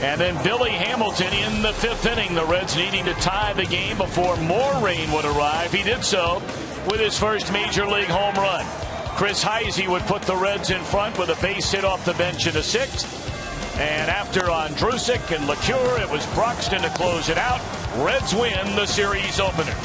And then Billy Hamilton in the 5th inning. The Reds needing to tie the game before more rain would arrive. He did so with his first major league home run. Chris Heisey would put the Reds in front with a base hit off the bench in the 6th. And after Andrusik and LeCure, it was Broxton to close it out. Reds win the series opener.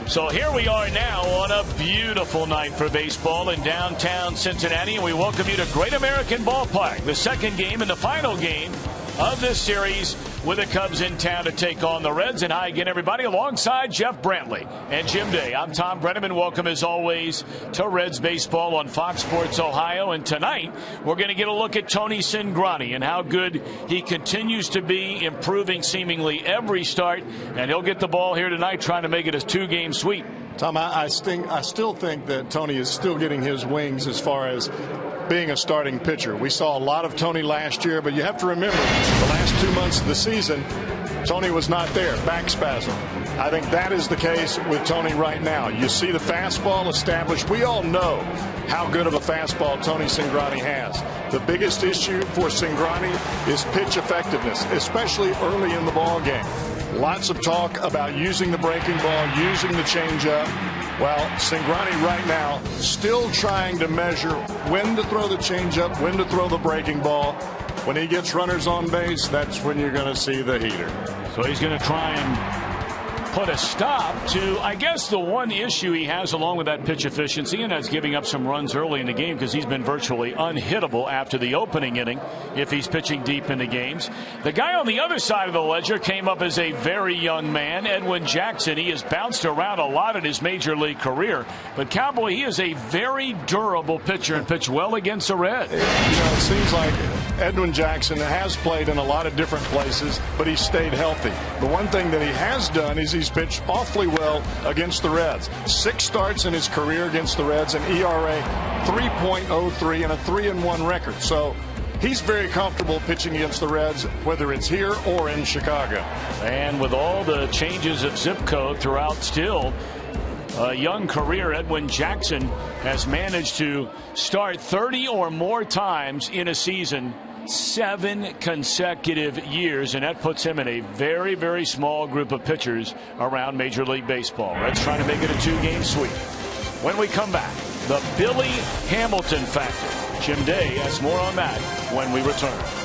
So here we are now on a beautiful night for baseball in downtown Cincinnati, and we welcome you to Great American Ballpark, the second game and the final game of this series with the Cubs in town to take on the Reds. And hi again, everybody, alongside Jeff Brantley and Jim Day. I'm Tom Brenneman. Welcome, as always, to Reds baseball on Fox Sports Ohio. And tonight, we're going to get a look at Tony Cingrani and how good he continues to be, improving seemingly every start. And he'll get the ball here tonight, trying to make it a 2-game sweep. Tom, I still think that Tony is still getting his wings as far as being a starting pitcher. We saw a lot of Tony last year, but you have to remember the last 2 months of the season, Tony was not there. Back spasm. I think that is the case with Tony right now. You see the fastball established. We all know how good of a fastball Tony Cingrani has. The biggest issue for Cingrani is pitch effectiveness, especially early in the ball game. Lots of talk about using the breaking ball, using the changeup. Well, Cingrani right now still trying to measure when to throw the changeup, when to throw the breaking ball. When he gets runners on base, that's when you're going to see the heater. So he's going to try and put a stop to, I guess, the one issue he has along with that pitch efficiency, and that's giving up some runs early in the game because he's been virtually unhittable after the opening inning if he's pitching deep into games. The guy on the other side of the ledger came up as a very young man, Edwin Jackson. He has bounced around a lot in his major league career, but Cowboy, he is a very durable pitcher and pitched well against the Reds. You know, it seems like Edwin Jackson has played in a lot of different places, but he's stayed healthy. The one thing that he has done is he's pitched awfully well against the Reds. 6 starts in his career against the Reds, an ERA 3.03 and a 3-1 record. So he's very comfortable pitching against the Reds, whether it's here or in Chicago. And with all the changes of zip code throughout still a young career, Edwin Jackson has managed to start 30 or more times in a season, 7 consecutive years, and that puts him in a very, very small group of pitchers around Major League Baseball. Reds trying to make it a 2-game sweep. When we come back, the Billy Hamilton factor. Jim Day has more on that when we return.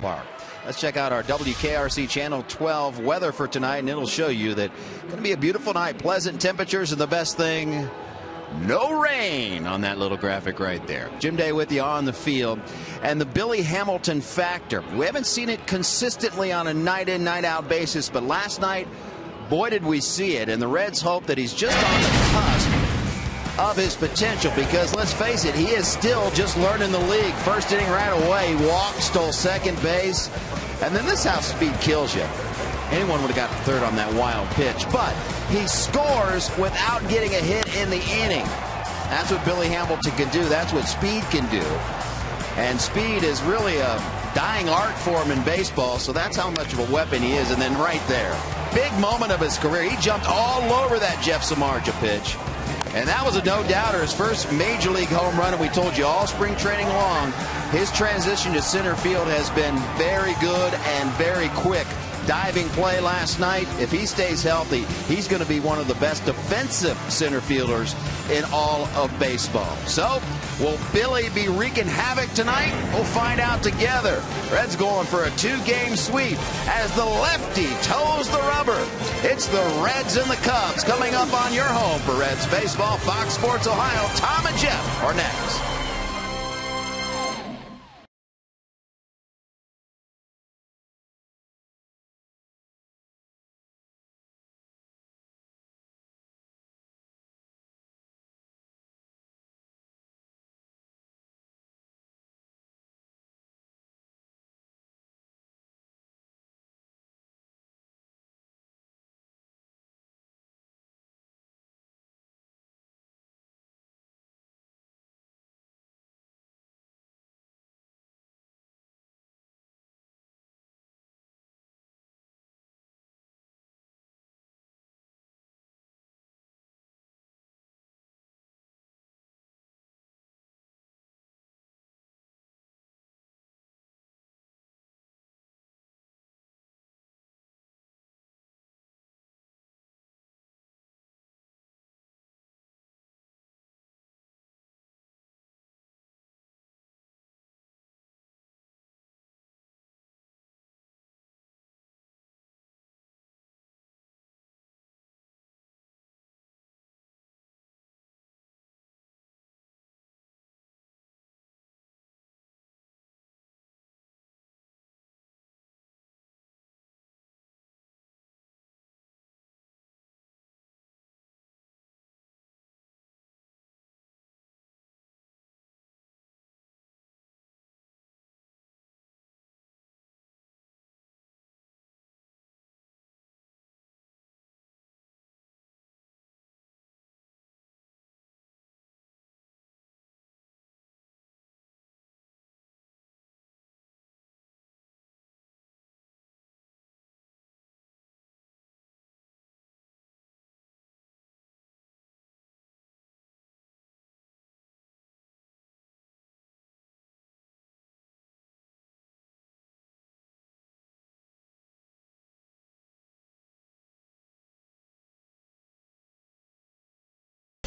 ballpark. Let's check out our WKRC Channel 12 weather for tonight, and it'll show you that it's going to be a beautiful night, pleasant temperatures, and the best thing, no rain on that little graphic right there. Jim Day with you on the field. And the Billy Hamilton factor. We haven't seen it consistently on a night-in, night-out basis, but last night, boy, did we see it. And the Reds hope that he's just on the cusp of his potential, because let's face it, he is still just learning the league. First inning right away, he walked, stole second base, and then this is how speed kills you. Anyone would have got third on that wild pitch, but he scores without getting a hit in the inning. That's what Billy Hamilton can do. That's what speed can do. And speed is really a dying art for him in baseball, so that's how much of a weapon he is. And then right there, big moment of his career. He jumped all over that Jeff Samardzija pitch. And that was a no-doubter, his first major league home run, and we told you all spring training long, his transition to center field has been very good and very quick. Diving play last night. If he stays healthy, he's going to be one of the best defensive center fielders in all of baseball. So, will Billy be wreaking havoc tonight? We'll find out together. Reds going for a 2-game sweep as the lefty toes the rubber. It's the Reds and the Cubs coming up on your home for Reds baseball. Fox Sports Ohio. Tom and Jeff are next.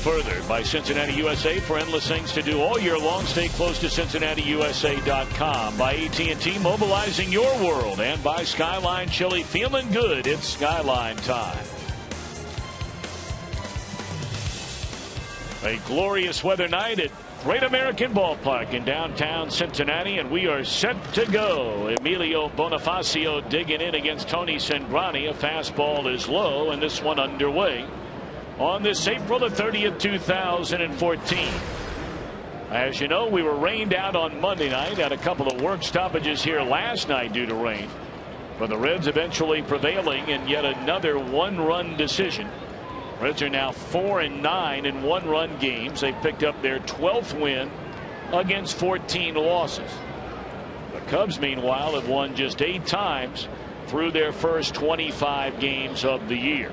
Further by Cincinnati USA. For endless things to do all year long, stay close to CincinnatiUSA.com. By AT&T, mobilizing your world. And by Skyline Chili, feeling good. It's Skyline time. A glorious weather night at Great American Ballpark in downtown Cincinnati, and we are set to go. Emilio Bonifacio digging in against Tony Cingrani. A fastball is low, and this one underway on this April the 30th, 2014. As you know, we were rained out on Monday night. Had a couple of work stoppages here last night due to rain. But the Reds eventually prevailing in yet another one-run decision. Reds are now 4-9 in one-run games. They picked up their 12th win against 14 losses. The Cubs, meanwhile, have won just 8 times through their first 25 games of the year.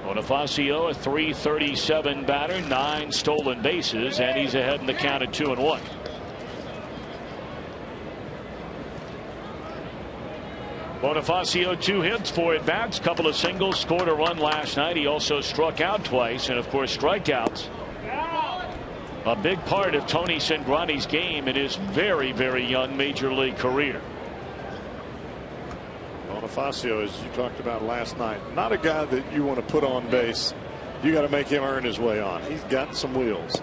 Bonifacio, a .337 batter, 9 stolen bases, and he's ahead in the count at 2-1. Bonifacio, 2 hits, 4 at-bats, couple of singles, scored a run last night. He also struck out twice, and of course strikeouts a big part of Tony Cingrani's game in his very, very young major league career. Bonifacio, as you talked about last night, not a guy that you want to put on base. You got to make him earn his way on. He's got some wheels.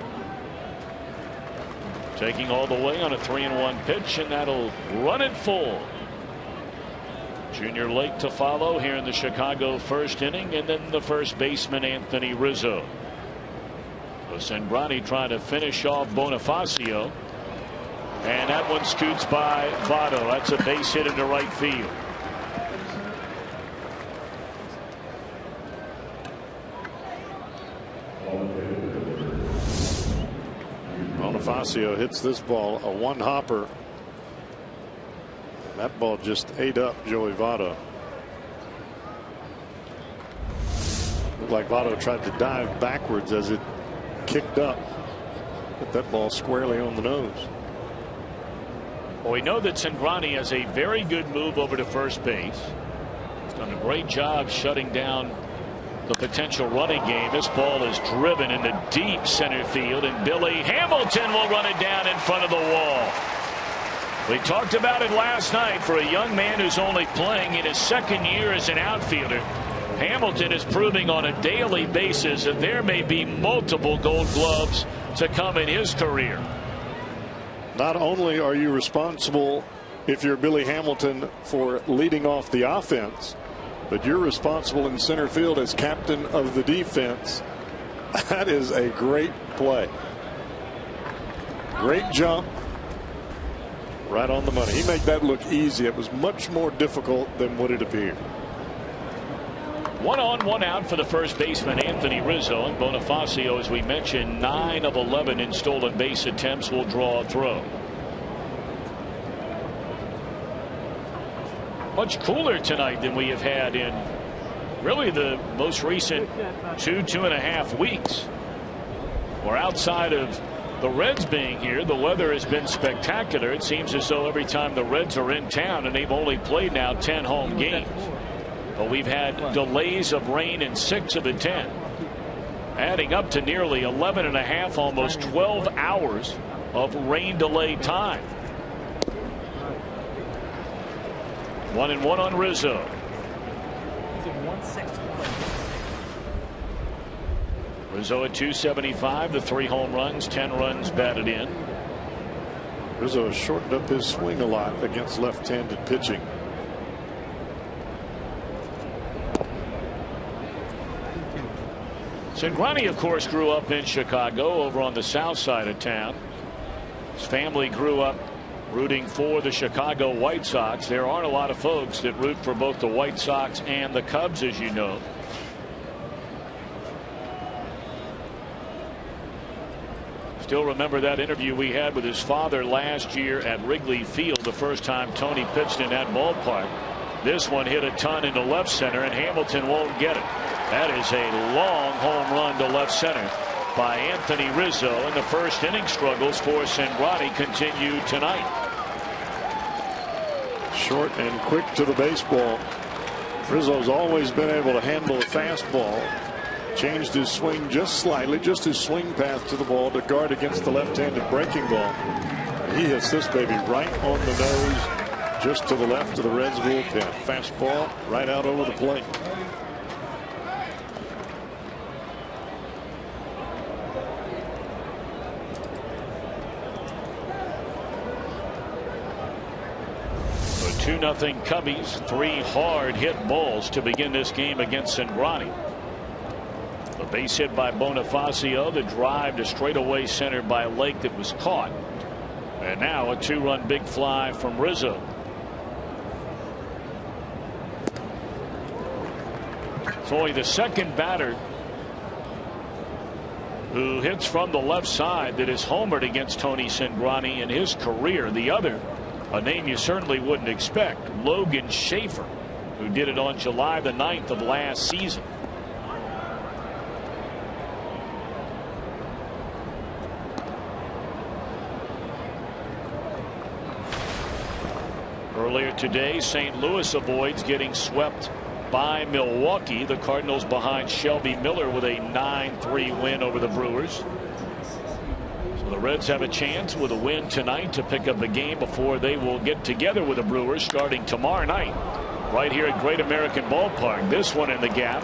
Taking all the way on a 3-1 pitch, and that'll run it full. Junior Lake to follow here in the Chicago first inning, and then the first baseman Anthony Rizzo. So Cingrani trying to finish off Bonifacio, and that one scoots by Votto. That's a base hit into right field. Bonifacio hits this ball a one hopper. That ball just ate up Joey Votto. Looked like Votto tried to dive backwards as it kicked up. Hit that ball squarely on the nose. Well, we know that Cingrani has a very good move over to first base. He's done a great job shutting down the potential running game. This ball is driven into deep center field, and Billy Hamilton will run it down in front of the wall. We talked about it last night. For a young man who's only playing in his second year as an outfielder, Hamilton is proving on a daily basis that there may be multiple Gold Gloves to come in his career. Not only are you responsible, if you're Billy Hamilton, for leading off the offense, but you're responsible in center field as captain of the defense. That is a great play. Great jump. Right on the money. He made that look easy. It was much more difficult than what it appeared. 1 on, 1 out for the first baseman Anthony Rizzo, and Bonifacio, as we mentioned, 9 of 11 in stolen base attempts, will draw a throw. Much cooler tonight than we have had in really the most recent 2.5 weeks. We're outside of the Reds being here. The weather has been spectacular. It seems as though every time the Reds are in town, and they've only played now 10 home games, but we've had delays of rain in 6 of the 10, adding up to nearly 11.5, almost 12 hours of rain delay time. 1-1 on Rizzo. Rizzo at 275, the 3 home runs, 10 runs batted in. Rizzo has shortened up his swing a lot against left-handed pitching. Cingrani, of course, grew up in Chicago over on the south side of town. His family grew up rooting for the Chicago White Sox. There aren't a lot of folks that root for both the White Sox and the Cubs, as you know. Still remember that interview we had with his father last year at Wrigley Field, the first time Tony pitched in that ballpark. This one hit a ton into left center, and Hamilton won't get it. That is a long home run to left center by Anthony Rizzo, and the first inning struggles for Cingrani continue tonight. Short and quick to the baseball. Rizzo's always been able to handle a fastball. Changed his swing just slightly, just his swing path to the ball to guard against the left-handed breaking ball. He hits this baby right on the nose, just to the left of the Reds bullpen. Fastball right out over the plate. So 2-0 Cubbies, 3 hard hit balls to begin this game against Cingrani. The base hit by Bonifacio, the drive to straightaway center by Lake that was caught, and now a 2-run big fly from Rizzo. It's only the second batter who hits from the left side that is homered against Tony Cingrani in his career. The other, a name you certainly wouldn't expect, Logan Schaefer, who did it on July the 9th of last season. Earlier today, St. Louis avoids getting swept by Milwaukee. The Cardinals behind Shelby Miller with a 9-3 win over the Brewers. The Reds have a chance with a win tonight to pick up the game before they will get together with the Brewers starting tomorrow night right here at Great American Ballpark. This one in the gap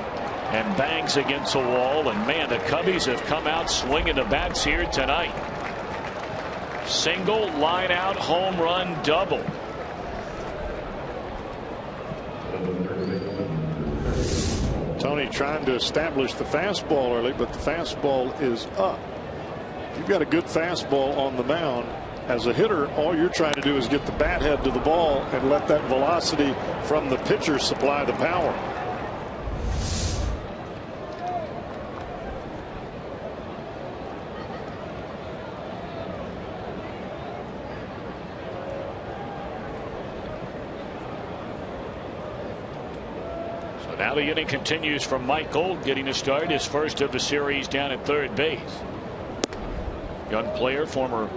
and bangs against the wall, and man, the Cubbies have come out swinging the bats here tonight. Single, line out, home run, double. Tony trying to establish the fastball early, but the fastball is up. If you've got a good fastball on the mound, as a hitter, all you're trying to do is get the bat head to the ball and let that velocity from the pitcher supply the power. So now the inning continues from Mike Gold, getting to start his first of the series down at third base. Young player, former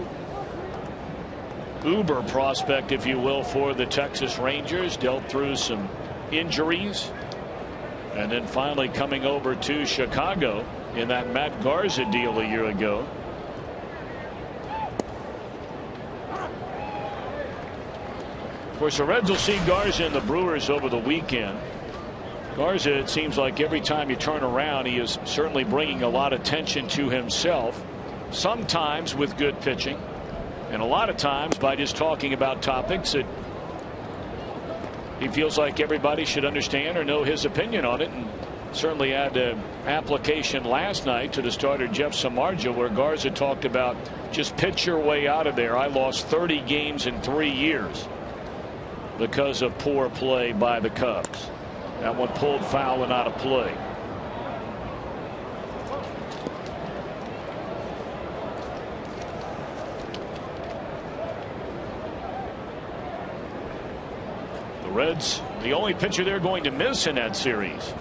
uber prospect, if you will, for the Texas Rangers, dealt through some injuries and then finally coming over to Chicago in that Matt Garza deal a year ago. Of course, the Reds will see Garza and the Brewers over the weekend. Garza, it seems like every time you turn around, he is certainly bringing a lot of attention to himself, sometimes with good pitching, and a lot of times by just talking about topics that he feels like everybody should understand or know his opinion on it. And certainly had an application last night to the starter Jeff Samardzija, where Garza talked about just pitch your way out of there. I lost 30 games in 3 years because of poor play by the Cubs. That one pulled foul and out of play. Reds, the only pitcher they're going to miss in that series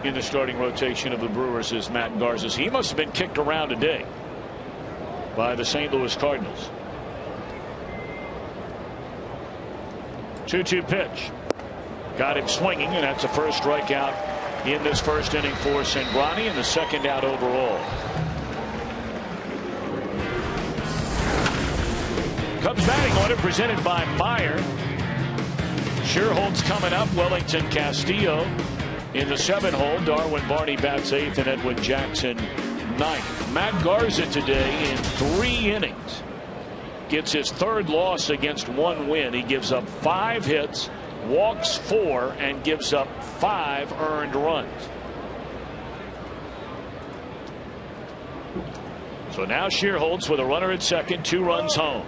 in the starting rotation of the Brewers is Matt Garza. He must have been kicked around today by the St. Louis Cardinals. 2-2 pitch. Got him swinging, and that's the first strikeout in this first inning for Cingrani, and the second out overall. Cubs batting order presented by Meyer. Sherholtz coming up. Wellington Castillo in the 7-hole. Darwin Barney bats 8th and Edwin Jackson 9th. Matt Garza today in 3 innings gets his 3rd loss against 1 win. He gives up 5 hits, walks 4, and gives up 5 earned runs. So now Sherholtz with a runner at second, 2 runs home,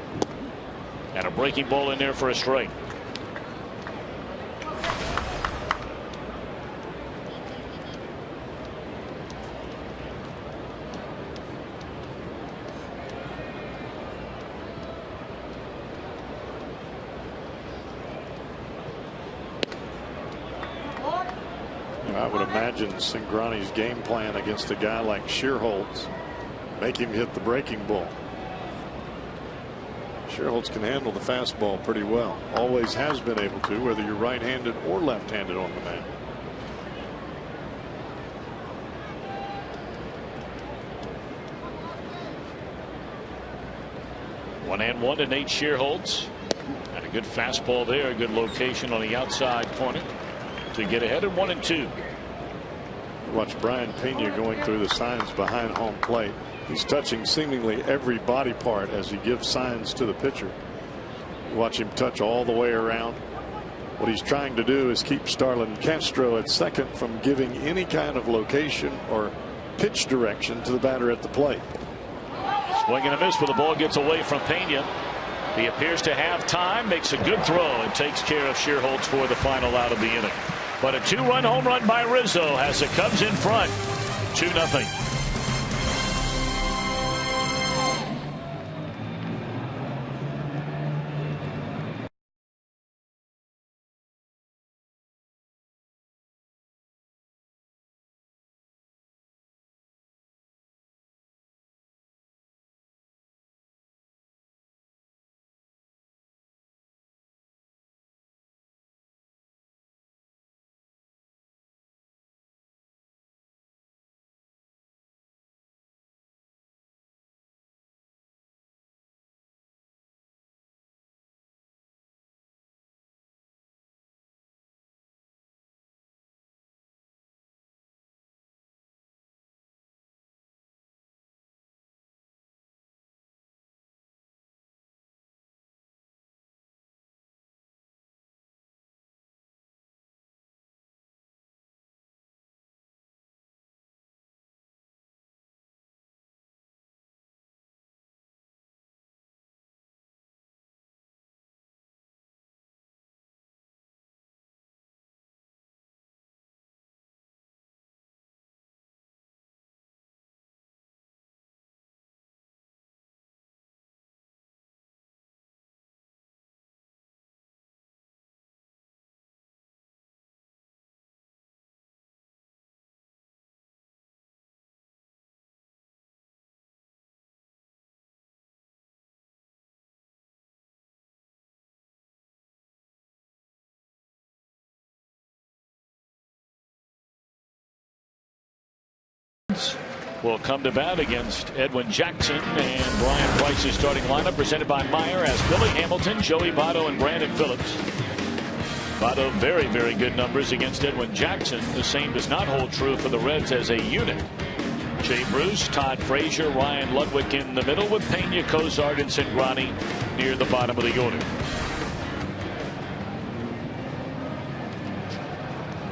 and a breaking ball in there for a strike. I would imagine Cingrani's game plan against a guy like Sherholtz, make him hit the breaking ball. Sherholtz can handle the fastball pretty well. Always has been able to, whether you're right-handed or left-handed on the mound. One and one to Nate Sherholtz. And a good fastball there. A good location on the outside corner to get ahead at 1-2. Watch Brian Pena going through the signs behind home plate. He's touching seemingly every body part as he gives signs to the pitcher. Watch him touch all the way around. What he's trying to do is keep Starlin Castro at second from giving any kind of location or pitch direction to the batter at the plate. Swing and a miss, but the ball gets away from Pena. He appears to have time, makes a good throw, and takes care of Sherholtz for the final out of the inning. But a 2-run home run by Rizzo has the Cubs in front, 2-0. will come to bat against Edwin Jackson, and Brian Price's starting lineup presented by Meyer as Billy Hamilton, Joey Votto, and Brandon Phillips. Votto very, very good numbers against Edwin Jackson. The same does not hold true for the Reds as a unit. Jay Bruce, Todd Frazier, Ryan Ludwig in the middle with Pena, Cozart, and Cingrani near the bottom of the order.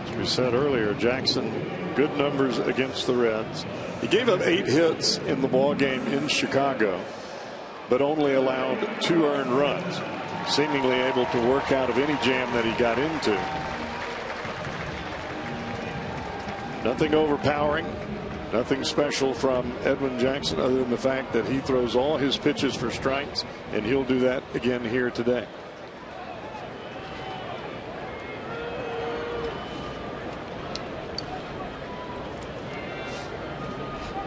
As we said earlier, Jackson, good numbers against the Reds. He gave up 8 hits in the ball game in Chicago, but only allowed 2 earned runs, seemingly able to work out of any jam that he got into. Nothing overpowering, nothing special from Edwin Jackson other than the fact that he throws all his pitches for strikes, and he'll do that again here today.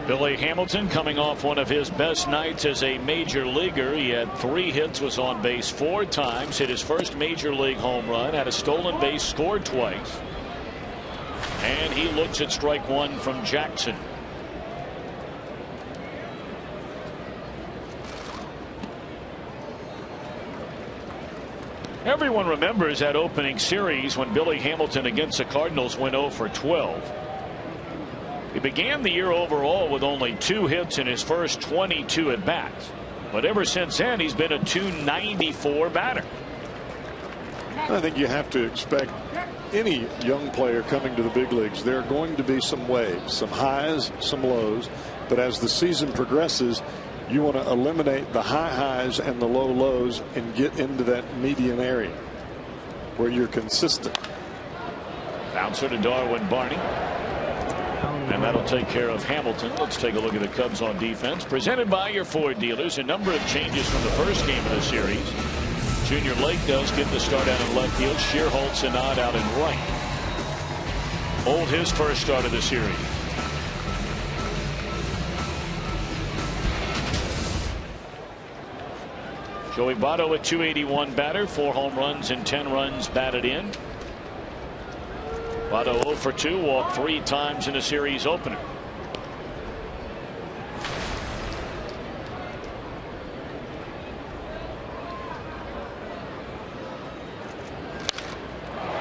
Billy Hamilton coming off one of his best nights as a major leaguer. He had 3 hits, was on base 4 times, hit his first major league home run, had a stolen base, scored twice. And he looks at strike 1 from Jackson. Everyone remembers that opening series when Billy Hamilton against the Cardinals went 0 for 12. He began the year overall with only 2 hits in his first 22 at bats, but ever since then he's been a .294 batter. I think you have to expect any young player coming to the big leagues, there are going to be some waves, some highs, some lows, but as the season progresses, you want to eliminate the high highs and the low lows and get into that median area where you're consistent. Bouncer to Darwin Barney. And that'll take care of Hamilton. Let's take a look at the Cubs on defense. Presented by your Ford dealers. A number of changes from the first game of the series. Junior Lake does get the start out in left field. Shearholtz and Nod out in right. Hold his first start of the series. Joey Votto at .281 batter, 4 home runs and 10 runs batted in. Votto 0 for 2, walked 3 times in a series opener.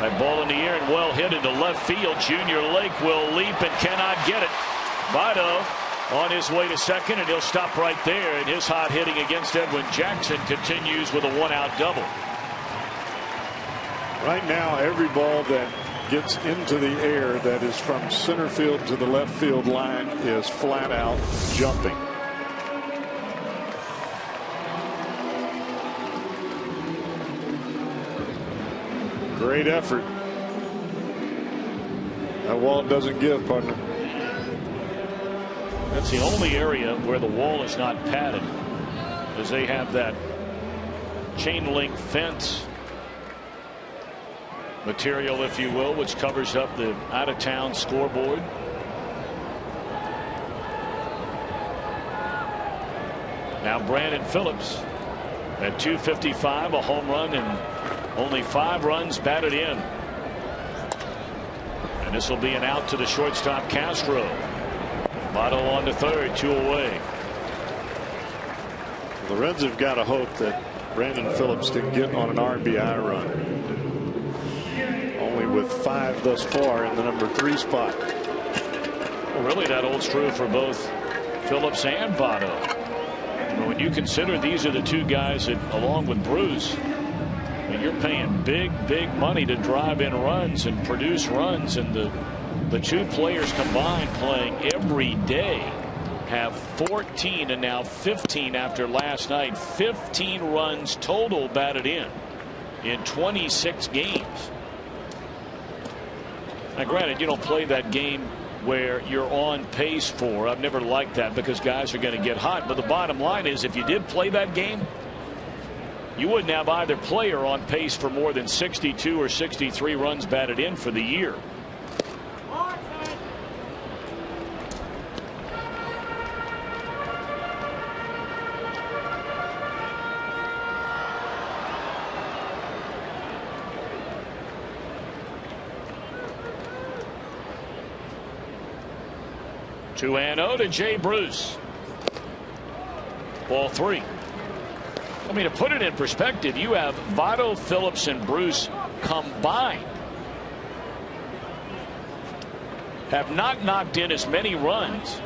That ball in the air and well hit into left field. Junior Lake will leap and cannot get it. Votto on his way to second, and he'll stop right there. And his hot hitting against Edwin Jackson continues with a 1-out double. Right now, every ball that gets into the air that is from center field to the left field line is flat out jumping. Great effort. That wall doesn't give, partner. That's the only area where the wall is not padded, as they have that chain link fence material, if you will, which covers up the out-of-town scoreboard. Now Brandon Phillips at .255, a home run and only 5 runs batted in. And this will be an out to the shortstop Castro. Votto on to third, 2 away. The Reds have got to hope that Brandon Phillips can get on an RBI run. Only with 5 thus far in the number 3 spot. Well, really, that holds true for both Phillips and Votto. When you consider these are the 2 guys that, along with Bruce, I mean, you're paying big money to drive in runs and produce runs, and the 2 players combined playing every day have 14 and now 15 after last night. 15 runs total batted in 26 games. Now granted, you don't play that game where you're on pace for. I've never liked that because guys are going to get hot. But the bottom line is, if you did play that game, you wouldn't have either player on pace for more than 62 or 63 runs batted in for the year. 2-0 to Jay Bruce. Ball 3. I mean, to put it in perspective, you have Votto, Phillips, and Bruce combined have not knocked in as many runs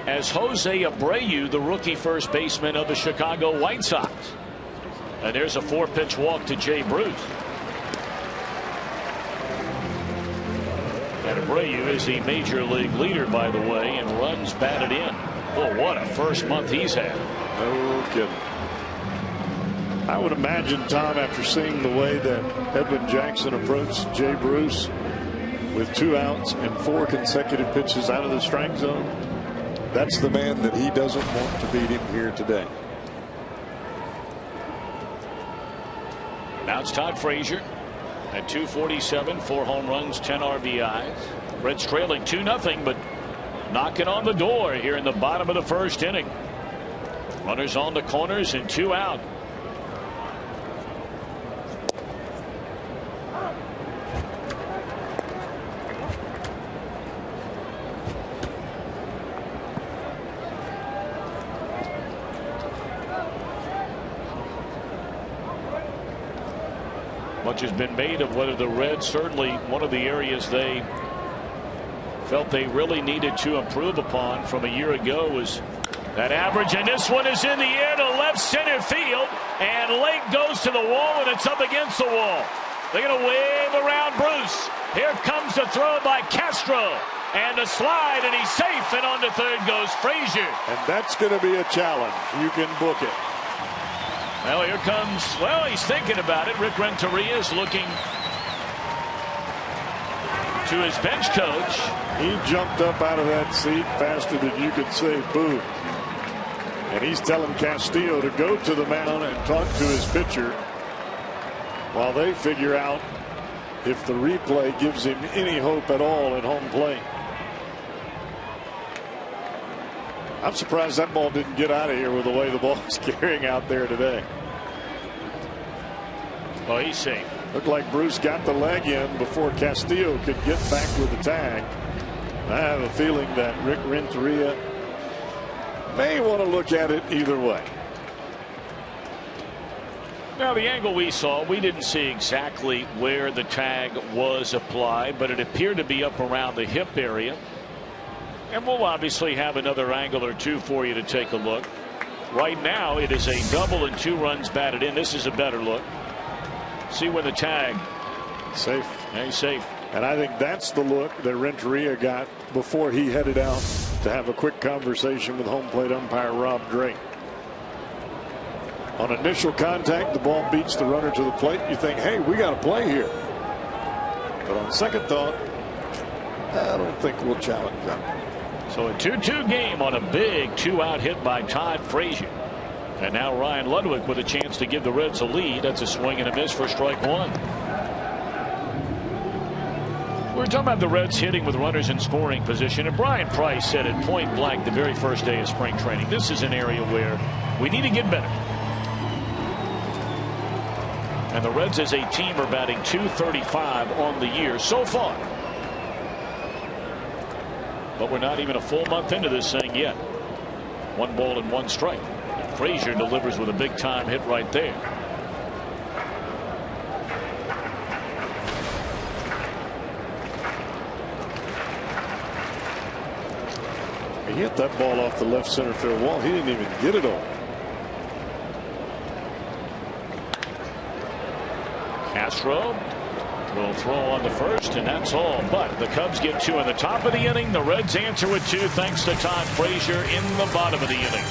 as Jose Abreu, the rookie first baseman of the Chicago White Sox. And there's a 4-pitch walk to Jay Bruce. And Abreu is the major league leader, by the way, in runs batted in. Well, what a first month he's had. No kidding. I would imagine, Tom, after seeing the way that Edwin Jackson approached Jay Bruce with 2 outs and 4 consecutive pitches out of the strike zone, that's the man that he doesn't want to beat him here today. Now it's Todd Frazier at 247, 4 home runs, 10 RBIs. Reds trailing 2-0, but knocking on the door here in the bottom of the first inning. Runners on the corners and 2 out. Much has been made of whether the Reds, certainly one of the areas they felt they really needed to improve upon from a year ago was that average, and this one is in the air to left center field, and Lake goes to the wall, and it's up against the wall. They're going to wave around Bruce. Here comes the throw by Castro, and a slide, and he's safe, and on to third goes Frazier. And that's going to be a challenge. You can book it. Well, here comes, well, he's thinking about it. Rick Renteria is looking to his bench coach. He jumped up out of that seat faster than you could say boo. And he's telling Castillo to go to the mound and talk to his pitcher while they figure out if the replay gives him any hope at all at home plate. I'm surprised that ball didn't get out of here with the way the ball is carrying out there today. Oh, he's safe. Looked like Bruce got the leg in before Castillo could get back with the tag. I have a feeling that Rick Renteria may want to look at it either way. Now, the angle we saw, we didn't see exactly where the tag was applied, but it appeared to be up around the hip area. And we'll obviously have another angle or two for you to take a look. Right now, it is a double and 2 runs batted in. This is a better look. See where the tag. Safe. Yeah, he's safe. And I think that's the look that Renteria got before he headed out to have a quick conversation with home plate umpire Rob Drake. On initial contact, the ball beats the runner to the plate. You think, hey, we got to play here. But on second thought, I don't think we'll challenge that. So a 2-2 game on a big 2-out hit by Todd Frazier. And now Ryan Ludwig with a chance to give the Reds a lead. That's a swing and a miss for strike 1. We're talking about the Reds hitting with runners in scoring position, and Brian Price said it point blank the very first day of spring training. This is an area where we need to get better. And the Reds as a team are batting .235 on the year so far. But we're not even a full month into this thing yet. 1 ball and 1 strike. Frazier delivers with a big time hit right there. He hit that ball off the left center field wall. He didn't even get it all. Castro will throw on the first, and that's all. But the Cubs get 2 in the top of the inning. The Reds answer with 2 thanks to Todd Frazier in the bottom of the inning.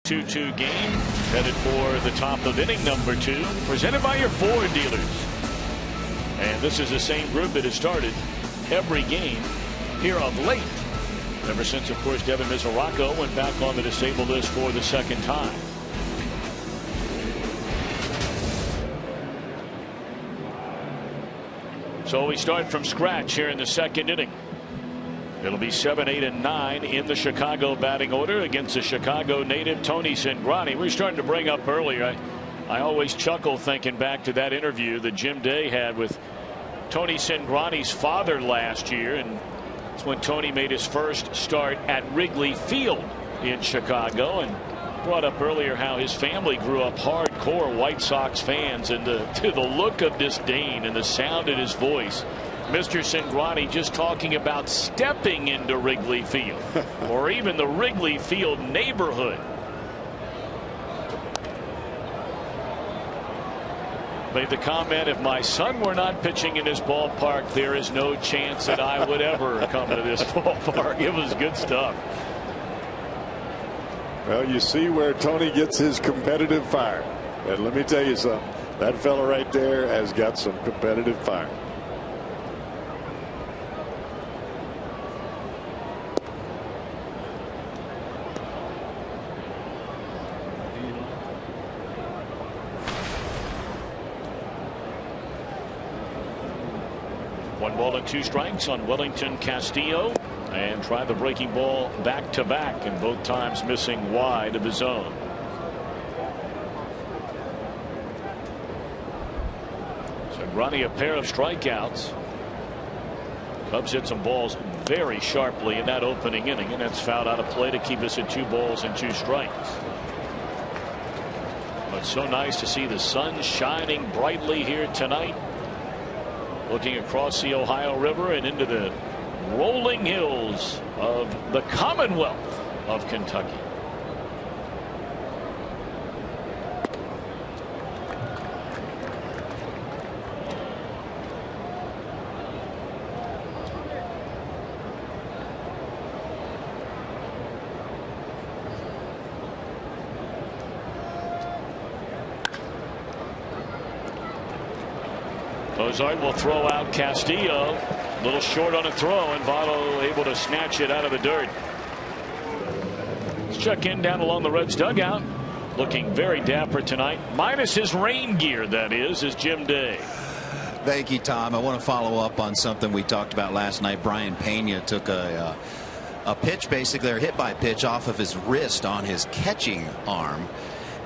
2-2 game headed for the top of inning number 2, presented by your Ford dealers. And this is the same group that has started every game here of late, ever since, of course, Devin Mesoraco went back on the disabled list for the second time. So we start from scratch here in the second inning. It'll be 7, 8, and 9 in the Chicago batting order against the Chicago native Tony Cingrani. We were starting to bring up earlier. I always chuckle thinking back to that interview that Jim Day had with Tony Cingrani's father last year, and it's when Tony made his first start at Wrigley Field in Chicago, and brought up earlier how his family grew up hardcore White Sox fans, and to the look of disdain and the sound in his voice, Mr. Cingrani just talking about stepping into Wrigley Field or even the Wrigley Field neighborhood. Made the comment, if my son were not pitching in this ballpark, there is no chance that I would ever come to this ballpark. It was good stuff. Well, you see where Tony gets his competitive fire. And let me tell you something. That fella right there has got some competitive fire. One ball and 2 strikes on Wellington Castillo, and tried the breaking ball back to back, and both times missing wide of the zone. Cingrani, a pair of strikeouts. Cubs hit some balls very sharply in that opening inning, and that's fouled out of play to keep us at 2 balls and 2 strikes. But so nice to see the sun shining brightly here tonight, looking across the Ohio River and into the rolling hills of the Commonwealth of Kentucky. Ozark will throw out Castillo. A little short on a throw, and Votto able to snatch it out of the dirt. Let's check in down along the Reds dugout. Looking very dapper tonight, minus his rain gear, that is Jim Day. Thank you, Tom. I want to follow up on something we talked about last night. Brian Pena took a pitch, basically, or hit by pitch off of his wrist on his catching arm.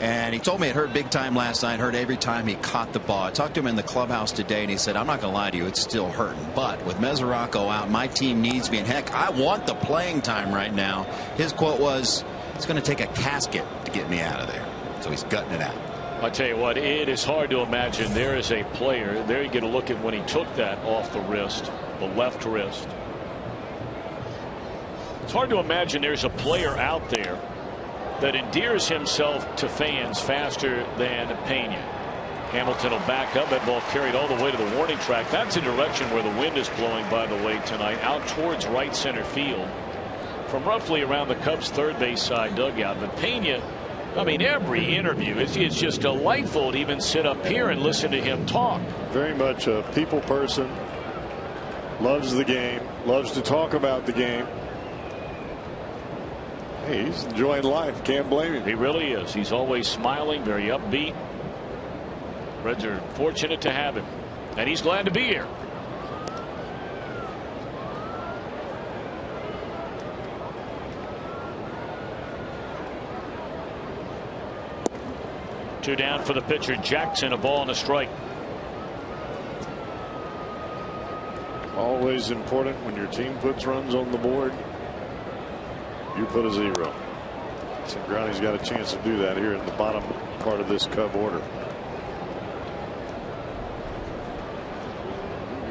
And he told me it hurt big time last night, hurt every time he caught the ball. I talked to him in the clubhouse today, and he said, I'm not going to lie to you, it's still hurting. But with Mesoraco out, my team needs me. And heck, I want the playing time right now. His quote was, it's going to take a casket to get me out of there. So he's gutting it out. I'll tell you what, it is hard to imagine there is a player. There you get a look at when he took that off the wrist, the left wrist. It's hard to imagine there's a player out there that endears himself to fans faster than Pena. Hamilton will back up. That ball carried all the way to the warning track. That's a direction where the wind is blowing, by the way, tonight, out towards right center field from roughly around the Cubs' third base side dugout. But Pena, I mean, every interview, it's just delightful to even sit up here and listen to him talk. Very much a people person. Loves the game. Loves to talk about the game. He's enjoying life. Can't blame him. He really is. He's always smiling, very upbeat. Reds are fortunate to have him, and he's glad to be here. Two down for the pitcher Jackson. A ball and a strike. Always important when your team puts runs on the board, you put a 0. Cingrani's got a chance to do that here in the bottom part of this Cub order.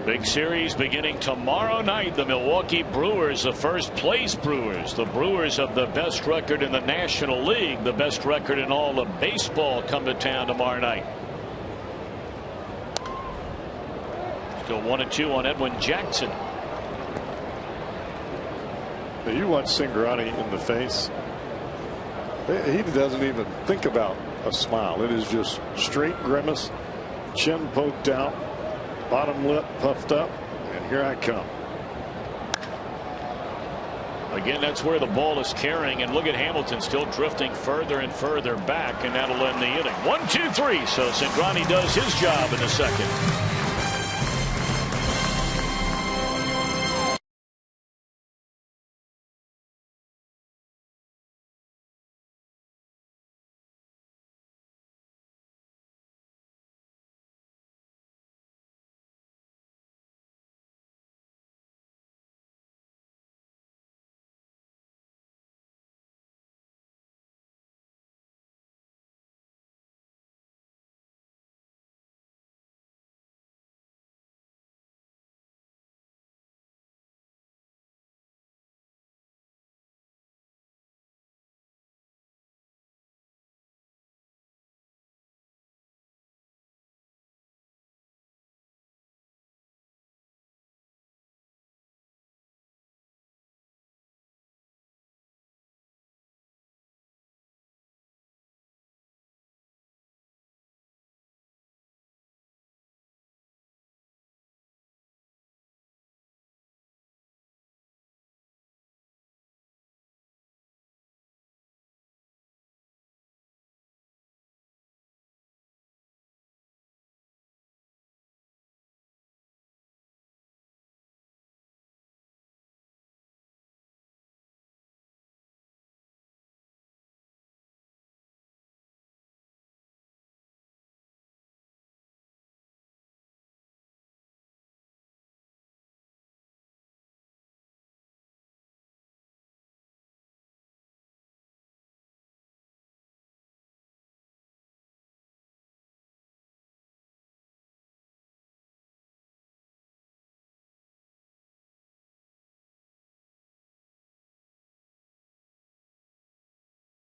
Big series beginning tomorrow night. The Milwaukee Brewers, the first place Brewers. The Brewers of the best record in the National League, the best record in all of baseball, come to town tomorrow night. Still 1-2 on Edwin Jackson. Now you watch Cingrani in the face. He doesn't even think about a smile. It is just straight grimace, chin poked out, bottom lip puffed up, and here I come. Again, that's where the ball is carrying, and look at Hamilton still drifting further and further back, and that'll end the inning. 1, 2, 3. So Cingrani does his job in the second.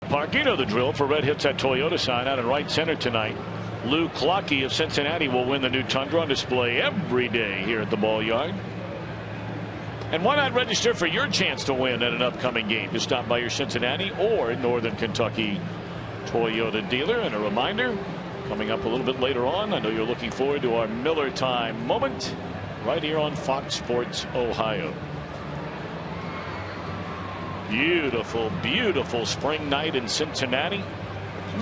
Park, you know the drill. For red hits that Toyota sign out in right center tonight. Lou Clocky of Cincinnati will win the new Tundra on display every day here at the ball yard. And why not register for your chance to win at an upcoming game? Just stop by your Cincinnati or Northern Kentucky Toyota dealer. And a reminder, coming up a little bit later on, I know you're looking forward to our Miller Time moment right here on Fox Sports Ohio. Beautiful, beautiful spring night in Cincinnati.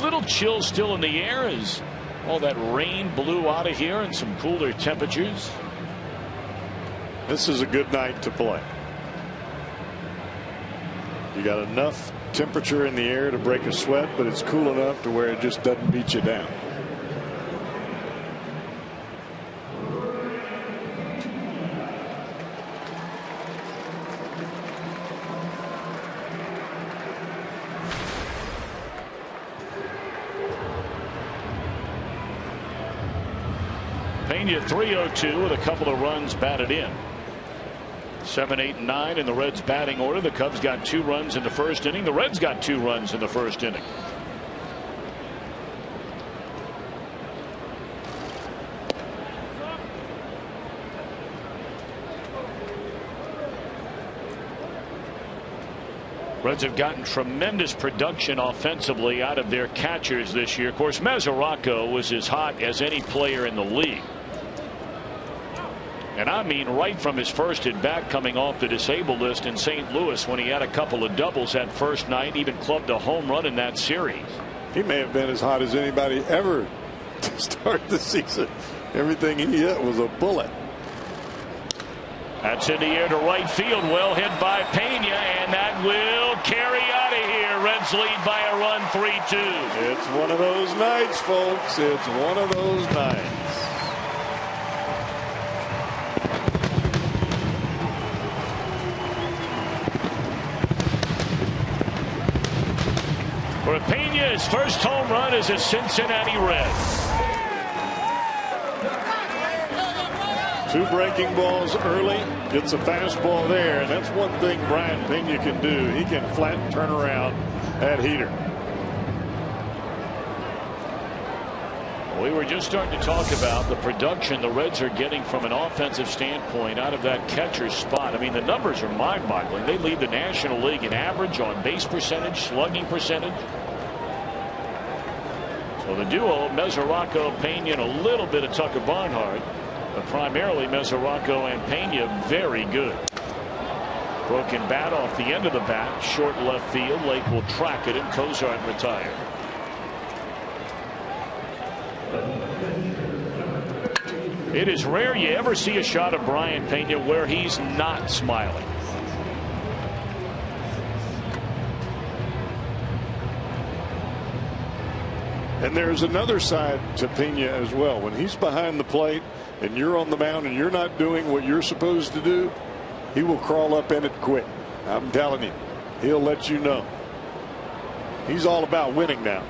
Little chill still in the air as all that rain blew out of here and some cooler temperatures. This is a good night to play. You got enough temperature in the air to break a sweat, but it's cool enough to where it just doesn't beat you down. Pena 302 with a couple of runs batted in. 7, 8, and 9 in the Reds batting order. The Cubs got 2 runs in the first inning. The Reds got 2 runs in the first inning. Reds have gotten tremendous production offensively out of their catchers this year. Of course, Mesoraco was as hot as any player in the league. And I mean right from his first at bat, coming off the disabled list in St. Louis when he had a couple of doubles that first night, even clubbed a home run in that series. He may have been as hot as anybody ever to start the season. Everything he hit was a bullet. That's in the air to right field. Well hit by Pena, and that will carry out of here. Reds lead by a run, 3-2. It's one of those nights, folks. It's one of those nights. For Pena, his first home run as a Cincinnati Red. 2 breaking balls early, gets a fastball there, and that's one thing Brian Pena can do. He can flatten turn around that heater. We were just starting to talk about the production the Reds are getting from an offensive standpoint out of that catcher's spot. I mean, the numbers are mind-boggling. They lead the National League in average on base percentage, slugging percentage, Well, the duo, Mesoraco, Pena, and a little bit of Tucker Barnhart, but primarily Mesoraco and Pena, very good. Broken bat off the end of the bat, short left field. Lake will track it, and Cozart retired. It is rare you ever see a shot of Brian Pena where he's not smiling. And there's another side to Pena as well. When he's behind the plate and you're on the mound and you're not doing what you're supposed to do, he will crawl up in it quick. I'm telling you, he'll let you know. He's all about winning now.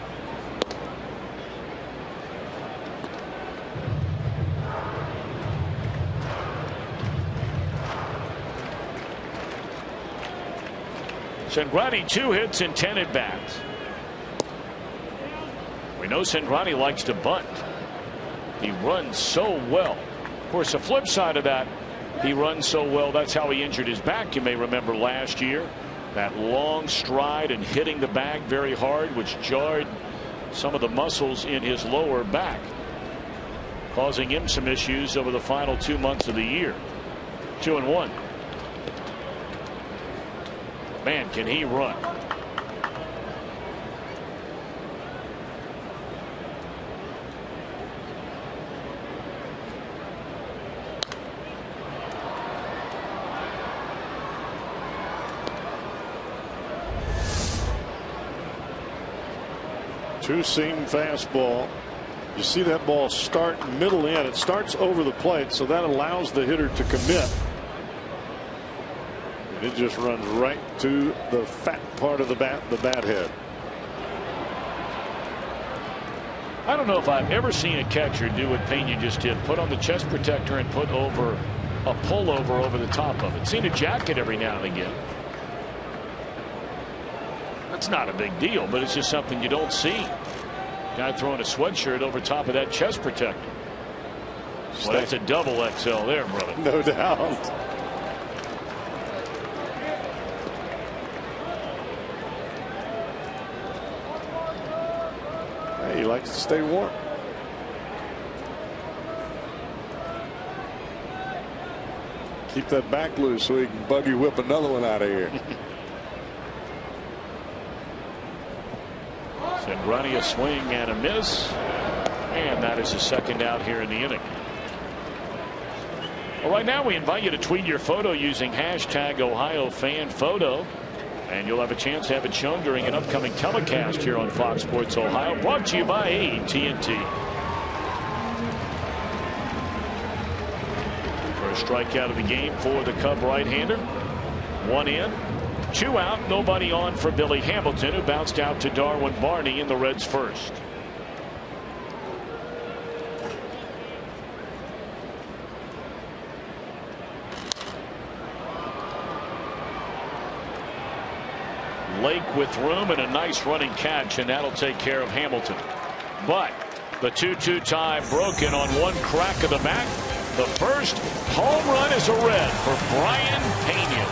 Cingrani 2 hits and 10 at bats. We know Cingrani likes to bunt. He runs so well. Of course, the flip side of that, he runs so well, that's how he injured his back. You may remember last year, that long stride and hitting the bag very hard, which jarred some of the muscles in his lower back, causing him some issues over the final 2 months of the year. 2-1. Man, can he run. Two-seam fastball. You see that ball start middle in. It starts over the plate, so that allows the hitter to commit. And it just runs right to the fat part of the bat head. I don't know if I've ever seen a catcher do what Pena just did. Put on the chest protector and put over a pullover over the top of it. Seen a jacket every now and again. That's not a big deal, but it's just something you don't see. Guy throwing a sweatshirt over top of that chest protector. Well, that's a double XL there, brother. No doubt. Hey, he likes to stay warm. Keep that back loose so he can buggy whip another one out of here. Cingrani a swing and a miss, and that is a second out here in the inning. Well, right now we invite you to tweet your photo using hashtag #OhioFanPhoto, and you'll have a chance to have it shown during an upcoming telecast here on Fox Sports Ohio, brought to you by AT&T. First strikeout of the game for the Cub right-hander. 1 in. 2 out, nobody on for Billy Hamilton, who bounced out to Darwin Barney in the Reds' first. Lake with room and a nice running catch, and that'll take care of Hamilton. But the 2-2 tie broken on one crack of the bat. The first home run is a red for Brian Pena.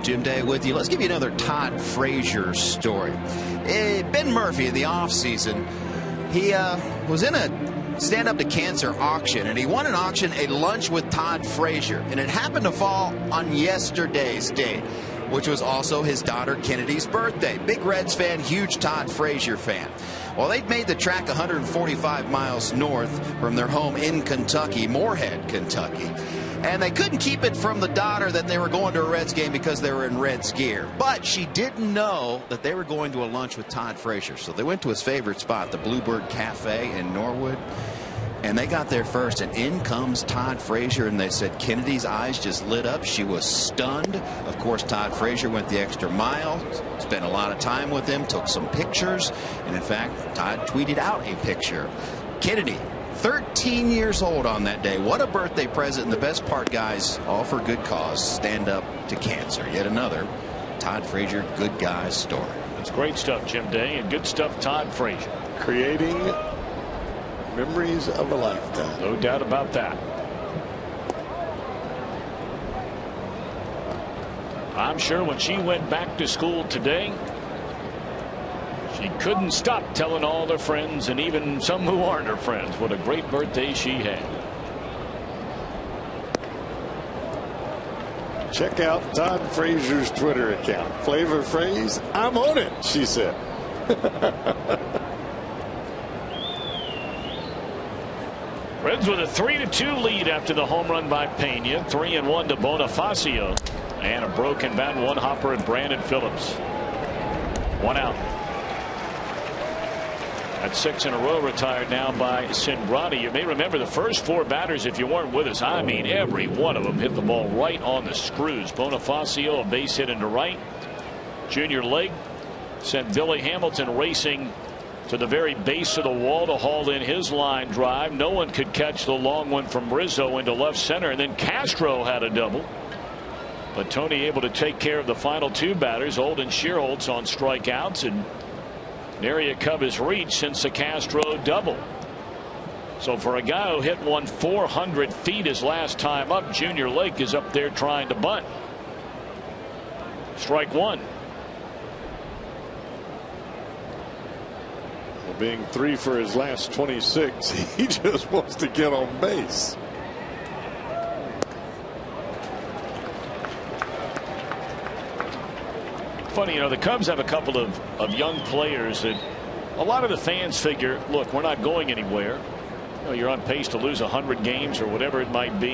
Jim Day with you. Let's give you another Todd Frazier story. Ben Murphy in the offseason, he was in a Stand Up to Cancer auction, and he won an auction, a lunch with Todd Frazier, and it happened to fall on yesterday's date, which was also his daughter Kennedy's birthday. Big Reds fan, huge Todd Frazier fan. Well, they'd made the track 145 miles north from their home in Kentucky, Moorhead, Kentucky. And they couldn't keep it from the daughter that they were going to a Reds game because they were in Reds gear. But she didn't know that they were going to a lunch with Todd Frazier. So they went to his favorite spot, the Bluebird Cafe in Norwood. And they got there first, and in comes Todd Frazier, and they said Kennedy's eyes just lit up. She was stunned. Of course, Todd Frazier went the extra mile, spent a lot of time with him, took some pictures, and in fact, Todd tweeted out a picture. Kennedy, 13 years old on that day. What a birthday present, and the best part, guys, all for good cause. Stand Up to Cancer. Yet another Todd Frazier good guys story. That's great stuff, Jim Day, and good stuff, Todd Frazier. Creating memories of a lifetime. No doubt about that. I'm sure when she went back to school today, she couldn't stop telling all her friends, and even some who aren't her friends, what a great birthday she had. Check out Todd Frazier's Twitter account. Flavor Phrase, I'm on it, she said. Reds with a 3-2 lead after the home run by Pena. 3-1 to Bonifacio. And a broken bat, one hopper, and Brandon Phillips. One out. That's 6 in a row retired now by Cingrani. You may remember the first 4 batters, if you weren't with us. I mean, every one of them hit the ball right on the screws. Bonifacio, a base hit into right. Junior Lake sent Billy Hamilton racing to the very base of the wall to haul in his line drive. No one could catch the long one from Rizzo into left center, and then Castro had a double. But Tony able to take care of the final 2 batters, Old and Shearholtz, on strikeouts, and nary a Cub has reached since the Castro double. So for a guy who hit one 400 feet his last time up, Junior Lake is up there trying to bunt. Strike one. Being 3 for his last 26, he just wants to get on base. Funny, you know, the Cubs have a couple of young players that a lot of the fans figure, look, we're not going anywhere. You know, you're on pace to lose 100 games or whatever it might be,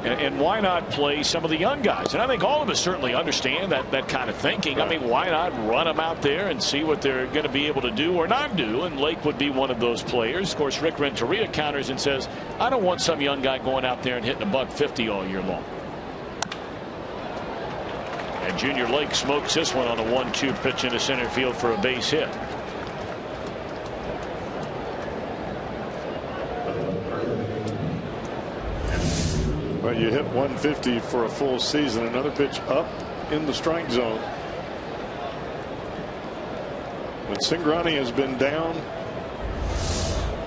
and why not play some of the young guys? And I think all of us certainly understand that kind of thinking. I mean, why not run them out there and see what they're going to be able to do or not do? And Lake would be one of those players. Of course, Rick Renteria counters and says, I don't want some young guy going out there and hitting $150 all year long. And Junior Lake smokes this one on a 1-2 pitch into center field for a base hit. Well, you hit 150 for a full season. Another pitch up in the strike zone. When Cingrani has been down,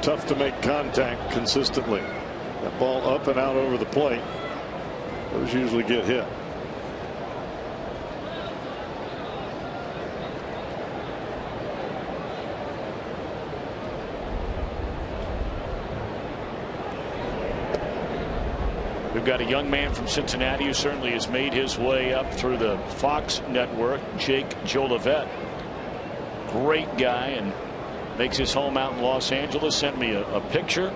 tough to make contact consistently. That ball up and out over the plate, those usually get hit. We've got a young man from Cincinnati who certainly has made his way up through the Fox network, Jake Jolivet. Great guy, and makes his home out in Los Angeles. Sent me a picture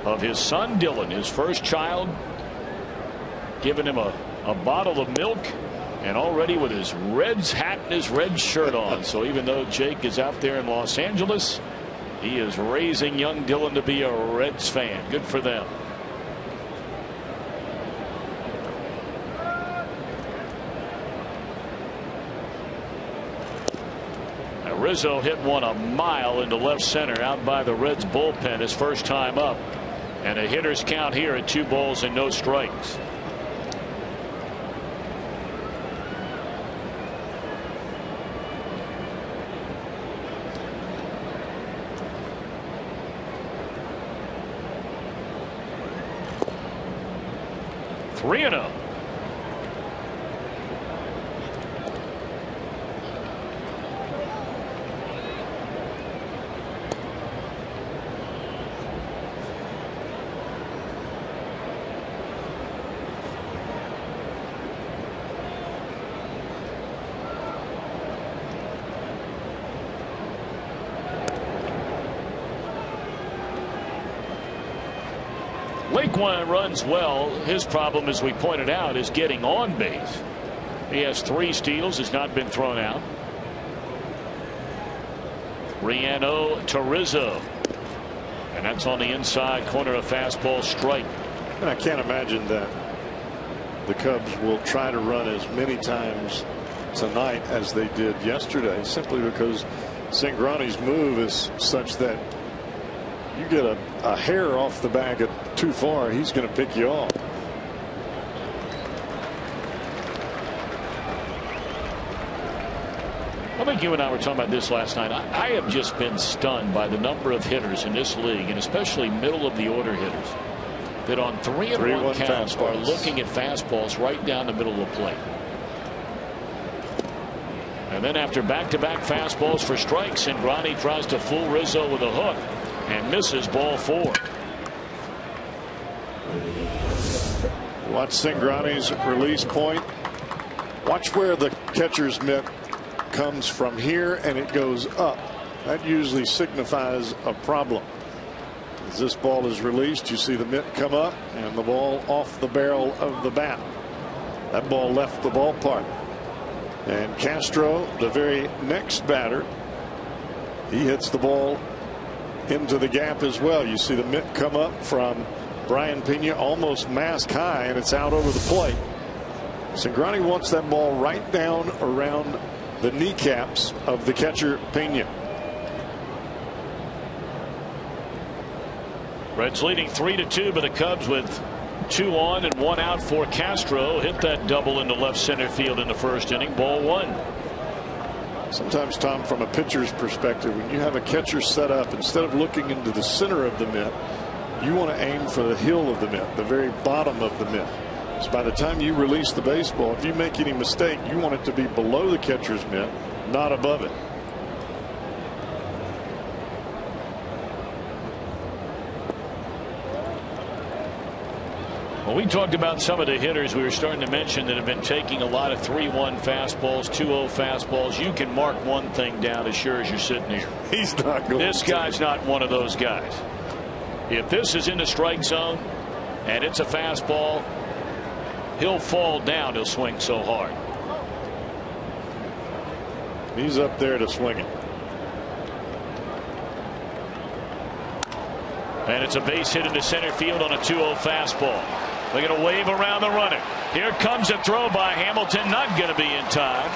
of his son Dylan, his first child, giving him a bottle of milk, and already with his Reds hat and his Reds shirt on. So even though Jake is out there in Los Angeles, he is raising young Dylan to be a Reds fan. Good for them. Rizzo hit one a mile into left center out by the Reds bullpen his first time up, and a hitter's count here at 2 balls and no strikes. Blake runs well. His problem, as we pointed out, is getting on base. He has 3 steals, has not been thrown out. Riano to Rizzo. And that's on the inside corner, a fastball strike. And I can't imagine that the Cubs will try to run as many times tonight as they did yesterday, simply because Cingrani's move is such that you get a hair off the bag too far, he's going to pick you off. I think you and I were talking about this last night. I have just been stunned by the number of hitters in this league, and especially middle of the order hitters, that on 3-1 counts are looking at fastballs right down the middle of the plate. And then after back-to-back fastballs for strikes, Cingrani tries to fool Rizzo with a hook and misses ball 4. Watch Cingrani's release point. Watch where the catcher's mitt comes from here and it goes up. That usually signifies a problem. As this ball is released, you see the mitt come up and the ball off the barrel of the bat. That ball left the ballpark. And Castro, the very next batter, he hits the ball into the gap as well. You see the mitt come up from Brian Pena almost mask high, and it's out over the plate. Cingrani wants that ball right down around the kneecaps of the catcher Pena. Reds leading 3-2, but the Cubs with 2 on and 1 out for Castro. Hit that double into left center field in the first inning. Ball 1. Sometimes, Tom, from a pitcher's perspective, when you have a catcher set up, instead of looking into the center of the mitt, you want to aim for the heel of the mitt, the very bottom of the mitt. So by the time you release the baseball, if you make any mistake, you want it to be below the catcher's mitt, not above it. Well, we talked about some of the hitters we were starting to mention that have been taking a lot of 3-1 fastballs, 2-0 fastballs. You can mark one thing down as sure as you're sitting here. He's not going. This guy's not one of those guys. If this is in the strike zone and it's a fastball, he'll fall down. He'll swing so hard. He's up there to swing it. And it's a base hit into center field on a 2-0 fastball. They're going to wave around the runner. Here comes a throw by Hamilton, not going to be in time.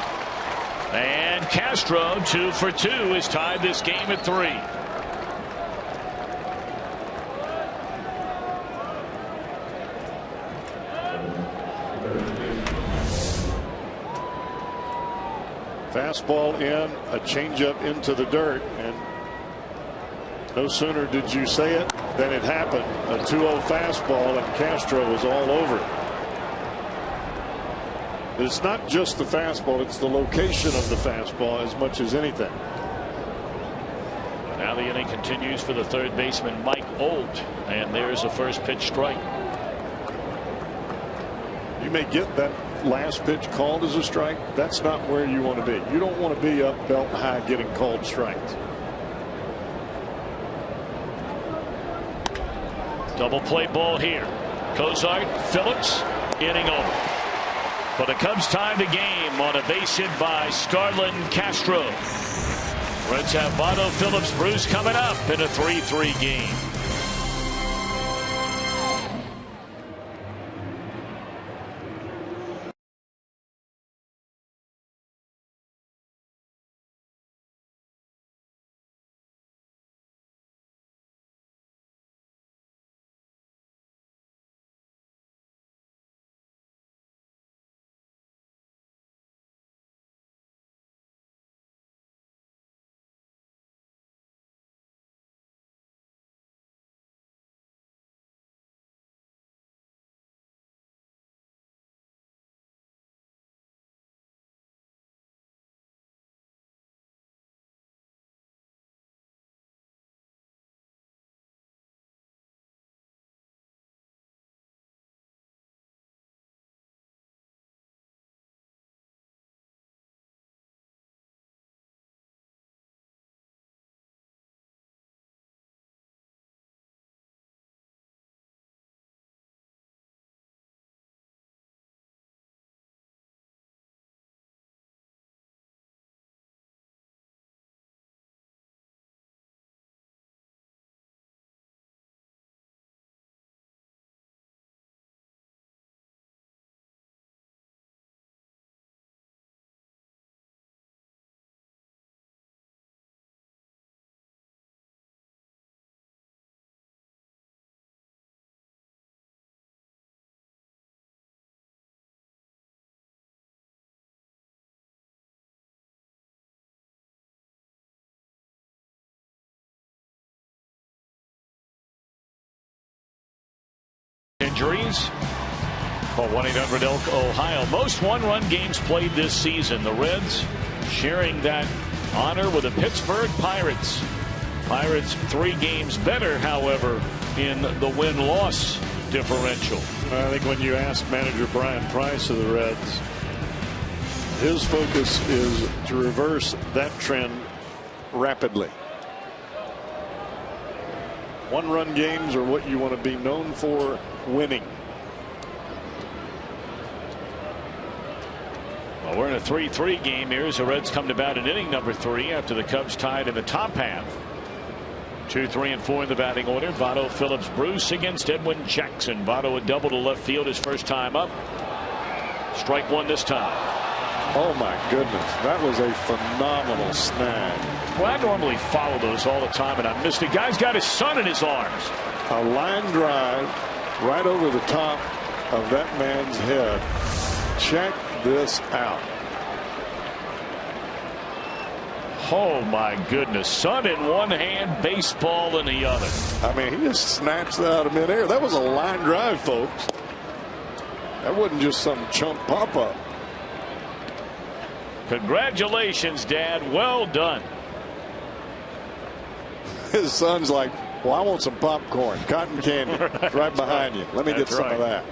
And Castro, 2 for 2, has tied this game at 3. Fastball in, a changeup into the dirt, and no sooner did you say it than it happened. A 2-0 fastball, and Castro was all over it. It's not just the fastball, it's the location of the fastball as much as anything. Now the inning continues for the third baseman, Mike Olt, and there's a first pitch strike. You may get that last pitch called as a strike. That's not where you want to be. You don't want to be up belt high getting called strikes. Double play ball here. Cozart, Phillips, inning over. But the Cubs tied the game on a base hit by Starlin Castro. Reds have Votto, Phillips, Bruce coming up in a 3-3 game. injuries. Call 1-800-ELK-OHIO. Most one-run games played this season. The Reds sharing that honor with the Pittsburgh Pirates. Pirates 3 games better, however, in the win-loss differential. I think when you ask manager Brian Price of the Reds, his focus is to reverse that trend rapidly. One-run games are what you want to be known for, winning. Well, we're in a 3-3 game here as the Reds come to bat in inning number 3 after the Cubs tied in the top half. 2, 3, and 4 in the batting order. Votto, Phillips, Bruce against Edwin Jackson. Votto a double to left field his first time up. Strike 1 this time. Oh my goodness, that was a phenomenal snag. Well, I normally follow those all the time, and I missed it. Guy's got his son in his arms. A line drive right over the top of that man's head. Check this out. Oh my goodness. Son in one hand, baseball in the other. I mean, he just snatched that out of midair. That was a line drive, folks. That wasn't just some chump pop-up. Congratulations, Dad. Well done. His son's like, well, I want some popcorn, cotton candy, right behind you. Let me get some of that.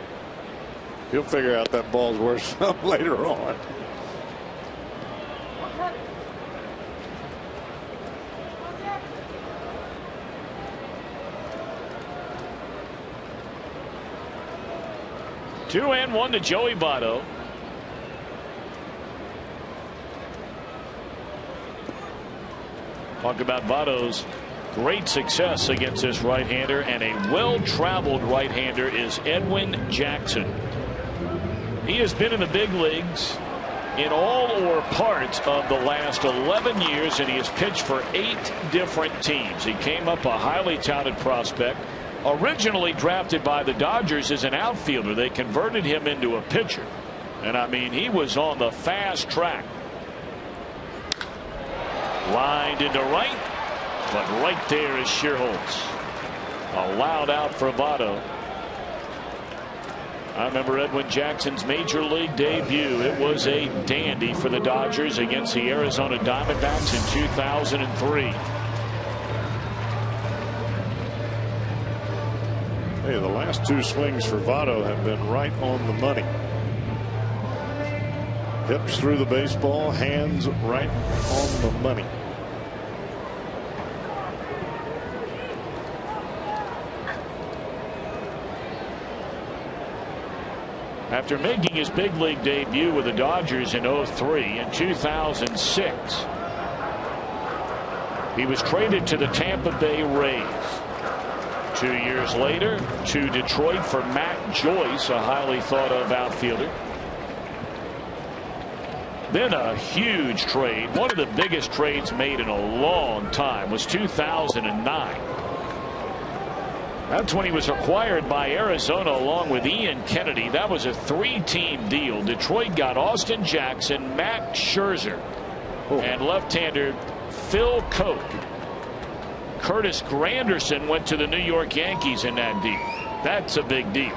He'll figure out that ball's worth something later on. Two and one to Joey Votto. Talk about Votto's great success against this right-hander, and a well-traveled right-hander is Edwin Jackson. He has been in the big leagues in all or part of the last 11 years, and he has pitched for 8 different teams. He came up a highly touted prospect, originally drafted by the Dodgers as an outfielder. They converted him into a pitcher, and I mean, he was on the fast track. Lined into right, but right there is Shearholtz. A loud out for Votto. I remember Edwin Jackson's major league debut. It was a dandy for the Dodgers against the Arizona Diamondbacks in 2003. Hey, the last 2 swings for Votto have been right on the money. Hips through the baseball, hands right on the money. After making his big league debut with the Dodgers in 2003 and 2006, he was traded to the Tampa Bay Rays. 2 years later to Detroit for Matt Joyce, a highly thought of outfielder. Then a huge trade, one of the biggest trades made in a long time, was 2009. That's when he was acquired by Arizona along with Ian Kennedy. That was a 3-team deal. Detroit got Austin Jackson, Matt Scherzer, and left-hander Phil Koch. Curtis Granderson went to the New York Yankees in that deal. That's a big deal.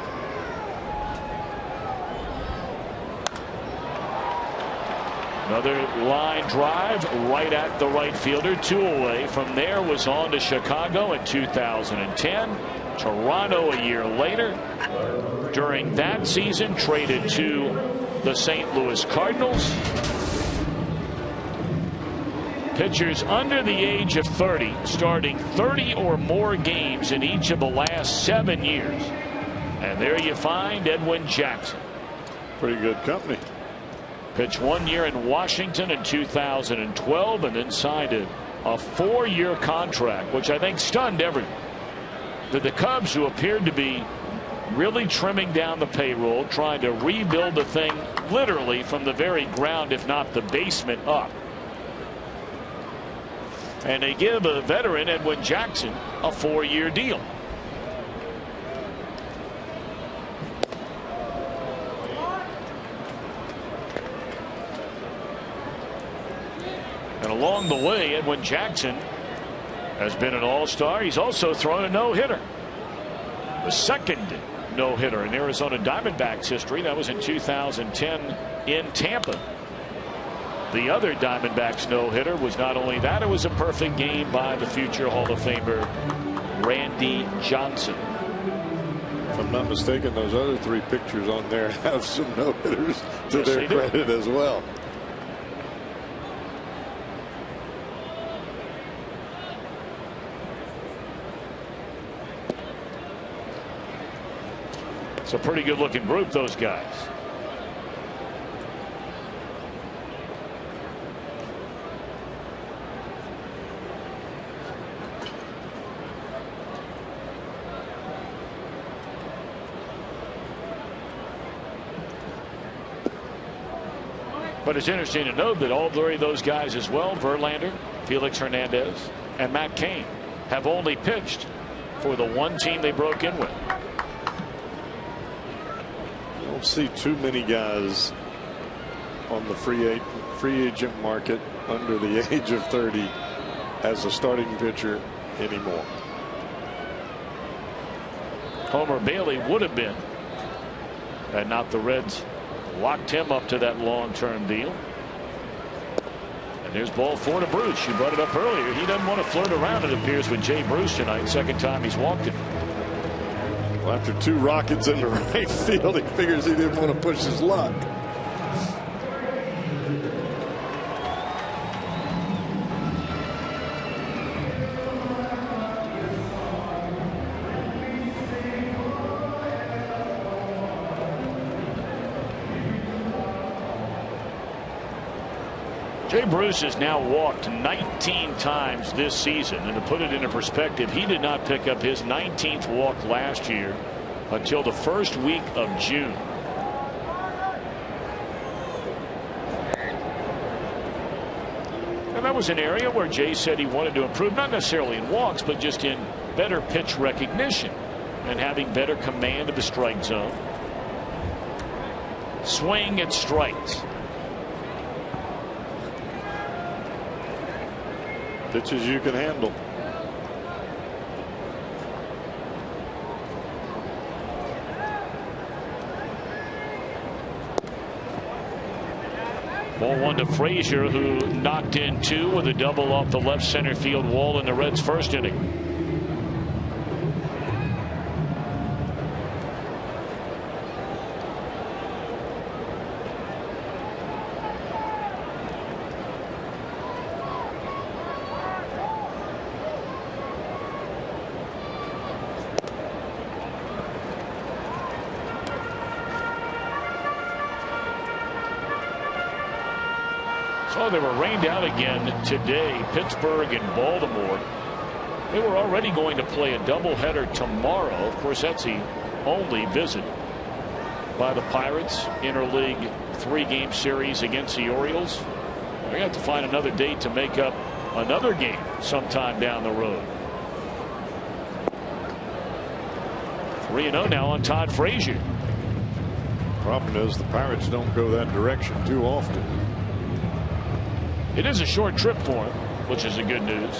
Another line drive right at the right fielder, 2 away. From there was on to Chicago in 2010. Toronto a year later. During that season, traded to the St. Louis Cardinals. Pitchers under the age of 30 starting 30 or more games in each of the last 7 years. And there you find Edwin Jackson. Pretty good company. Pitched 1 year in Washington in 2012 and then signed a 4-year contract, which I think stunned everyone. The Cubs, who appeared to be really trimming down the payroll, trying to rebuild the thing literally from the very ground, if not the basement, up. And they give a veteran, Edwin Jackson, a 4-year deal. And along the way, Edwin Jackson has been an all-star. He's also thrown a no-hitter. The second no-hitter in Arizona Diamondbacks history. That was in 2010 in Tampa. The other Diamondbacks no-hitter was not only that, it was a perfect game by the future Hall of Famer Randy Johnson. If I'm not mistaken, those other 3 pictures on there have some no-hitters to their credit as well. It's a pretty good looking group, those guys. But it's interesting to note that all 3 of those guys as well, Verlander, Felix Hernandez, and Matt Cain, have only pitched for the one team they broke in with. You don't see too many guys on the free agent market under the age of 30 as a starting pitcher anymore. Homer Bailey would have been, had not the Reds locked him up to that long-term deal. And there's ball 4 to Bruce. You brought it up earlier. He doesn't want to flirt around, it appears, with Jay Bruce tonight. Second time he's walked it. Well, after 2 rockets in the right field, he figures he didn't want to push his luck. Jay Bruce has now walked 19 times this season, and to put it into perspective, he did not pick up his 19th walk last year until the first week of June. And that was an area where Jay said he wanted to improve, not necessarily in walks, but just in better pitch recognition and having better command of the strike zone. Swing and strikes. Pitches you can handle. Ball 1 to Frazier, who knocked in 2 with a double off the left center field wall in the Reds' first inning. So they were rained out again today. Pittsburgh and Baltimore. They were already going to play a doubleheader tomorrow. Of course, that's the only visit by the Pirates. Interleague 3-game series against the Orioles. They're going to have to find another date to make up another game sometime down the road. 3-0 now on Todd Frazier. Problem is the Pirates don't go that direction too often. It is a short trip for him, which is the good news.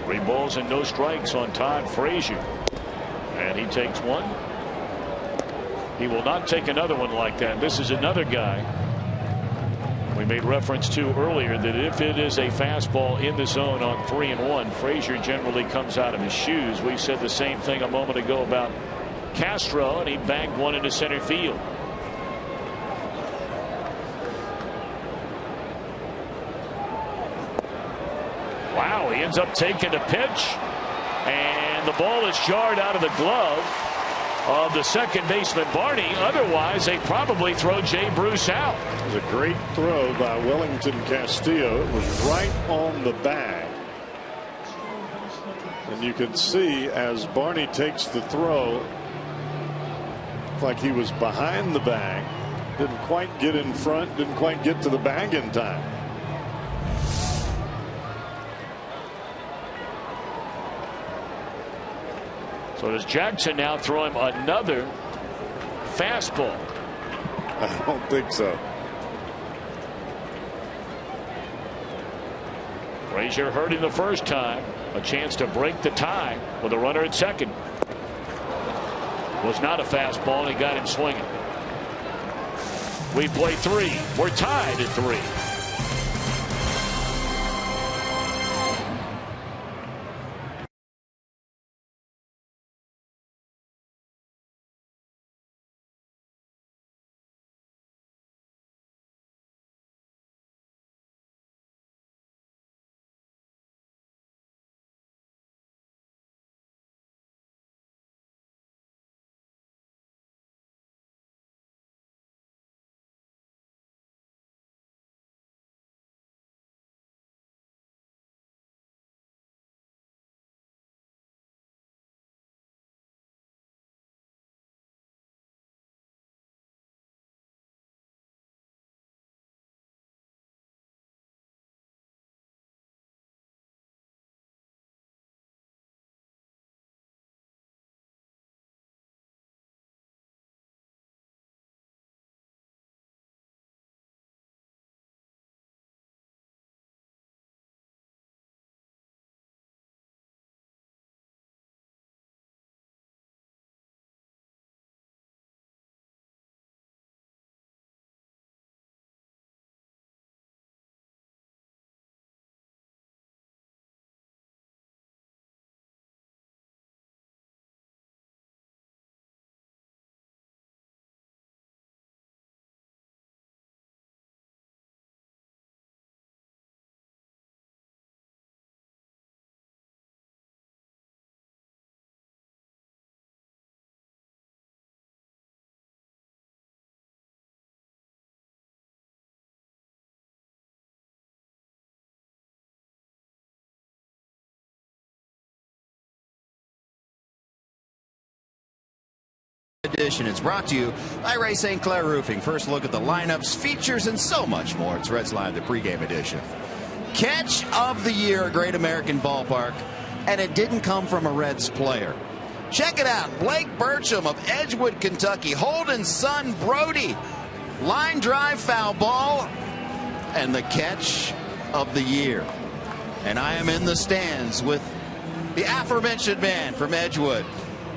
Three balls and no strikes on Todd Frazier. And he takes one. He will not take another one like that. This is another guy we made reference to earlier, that if it is a fastball in the zone on 3-1, Frazier generally comes out of his shoes. We said the same thing a moment ago about Castro, and he banked one into center field. Wow, he ends up taking the pitch, and the ball is jarred out of the glove of the second baseman Barney. Otherwise, they probably throw Jay Bruce out. It was a great throw by Wellington Castillo. It was right on the bag. And you can see as Barney takes the throw, like he was behind the bag, didn't quite get in front, didn't quite get to the bag in time. So does Jackson now throw him another fastball? I don't think so. Frazier hurt him the first time. A chance to break the tie with a runner at second. Was not a fastball, and he got him swinging. We play 3. We're tied at 3. Edition. It's brought to you by Ray St. Clair Roofing. First look at the lineups, features, and so much more. It's Reds Live, the pregame edition. Catch of the year at Great American Ballpark, and it didn't come from a Reds player. Check it out. Blake Burcham of Edgewood, Kentucky. Holden's son, Brody. Line drive, foul ball, and the catch of the year. And I am in the stands with the aforementioned man from Edgewood.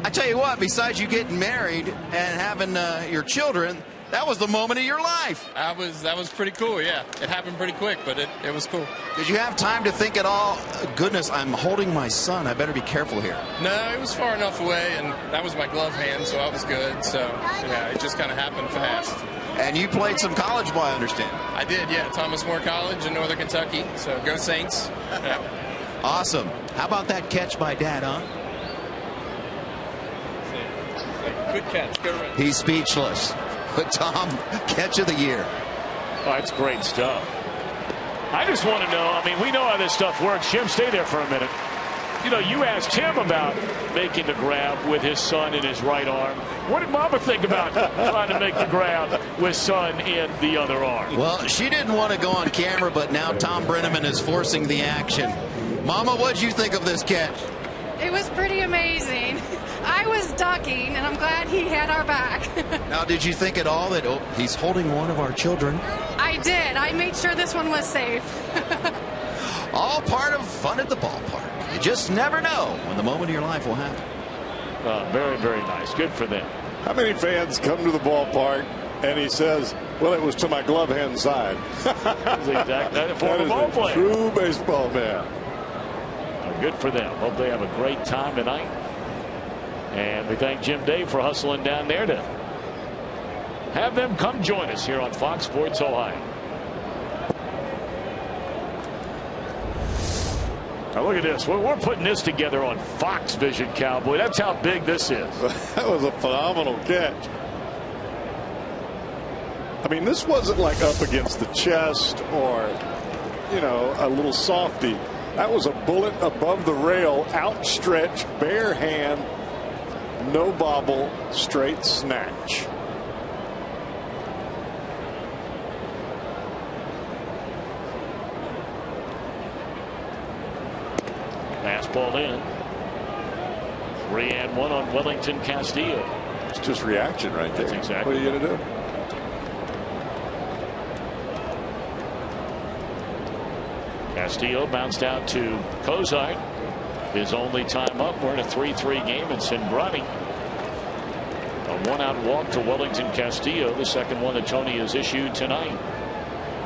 I tell you what, besides you getting married and having your children, that was the moment of your life. That was pretty cool, yeah. It happened pretty quick, but it was cool. Did you have time to think at all, goodness, I'm holding my son, I better be careful here? No, it was far enough away, and that was my glove hand, so I was good. So, yeah, it just kind of happened fast. And you played some college ball, I understand. I did, yeah. Thomas More College in Northern Kentucky, so go Saints. Yeah. Awesome. How about that catch by Dad, huh? Good catch. Good run. He's speechless. But Tom, catch of the year. Oh, that's great stuff. I just want to know, I mean, we know how this stuff works. Jim, stay there for a minute. You know, you asked him about making the grab with his son in his right arm. What did Mama think about trying to make the grab with son in the other arm? Well, she didn't want to go on camera, but now Tom Brenneman is forcing the action. Mama, what'd you think of this catch? It was pretty amazing. I was ducking, and I'm glad he had our back. Now, did you think at all that he's holding one of our children? I did. I made sure this one was safe. All part of fun at the ballpark. You just never know when the moment of your life will happen. Very, very nice. Good for them. How many fans come to the ballpark and he says, well, it was to my glove hand side? That's exactly a former ball player. True baseball man. Good for them. Hope they have a great time tonight. And we thank Jim Day for hustling down there to have them come join us here on Fox Sports Ohio. Now look at this. We're putting this together on Fox Vision, Cowboy. That's how big this is. That was a phenomenal catch. I mean, this wasn't like up against the chest or, you know, a little softy. That was a bullet above the rail, outstretched, bare hand, no bobble, straight snatch. Fastball in. 3-1 on Wellington Castillo. It's just reaction right there. That's exactly. What are you going to do? Castillo bounced out to Cozart. His only time up. We're in a 3-3 game at Cincinnati. A 1-out walk to Wellington Castillo, the second one that Tony has issued tonight.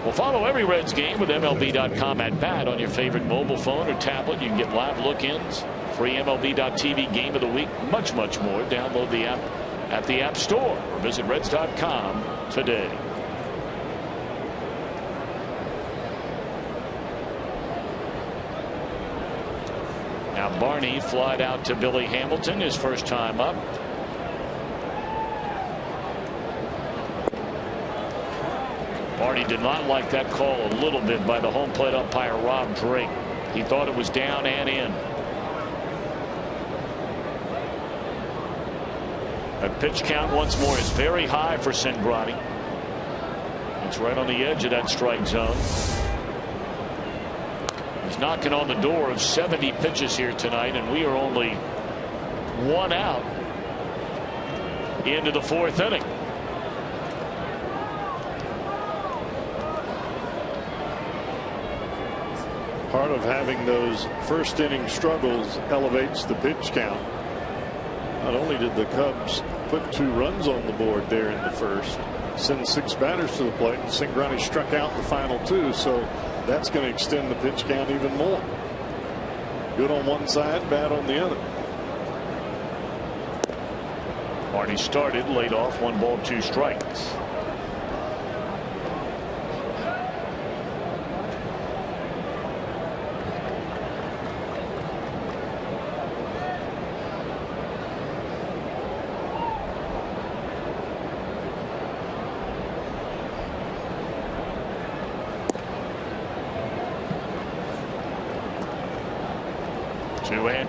We'll follow every Reds game with MLB.com at bat on your favorite mobile phone or tablet. You can get live look-ins, free MLB.TV game of the week, much more. Download the app at the App Store or visit Reds.com today. Now Barney flied out to Billy Hamilton, his first time up. Barney did not like that call a little bit by the home plate umpire Rob Drake. He thought it was down and in. That pitch count once more is very high for Cincinnati. It's right on the edge of that strike zone. He's knocking on the door of 70 pitches here tonight, and we are only 1 out into the 4th inning. Part of having those first inning struggles elevates the pitch count. Not only did the Cubs put 2 runs on the board there in the first, send 6 batters to the plate, and Cincinnati struck out the final 2, so that's going to extend the pitch count even more. Good on one side, bad on the other. Barney started, laid off, 1 ball, 2 strikes.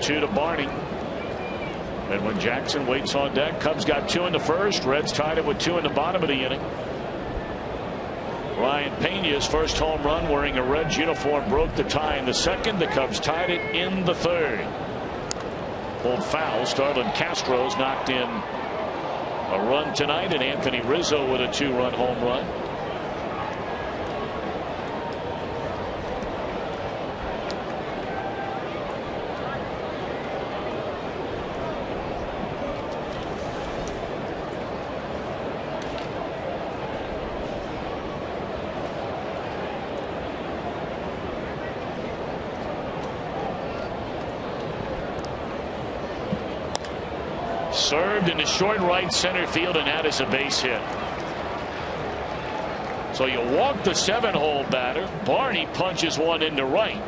Two to Barney. And when Jackson waits on deck, Cubs got 2 in the first. Reds tied it with 2 in the bottom of the inning. Ryan Pena's first home run wearing a Reds uniform broke the tie in the second. The Cubs tied it in the third. Pulled foul. Starlin Castro's knocked in a run tonight, and Anthony Rizzo with a 2-run home run. Served into short right center field, and that is a base hit. So you walk the 7-hole batter. Barney punches one into right.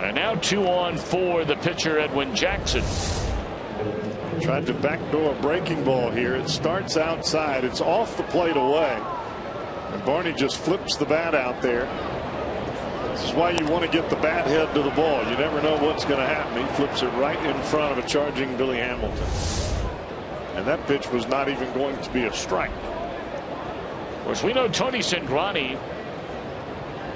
And now 2 on for the pitcher Edwin Jackson. Tried to backdoor a breaking ball here. It starts outside. It's off the plate away. And Barney just flips the bat out there. This is why you want to get the bat head to the ball. You never know what's going to happen. He flips it right in front of a charging Billy Hamilton. And that pitch was not even going to be a strike. Of course, we know Tony Cincinnati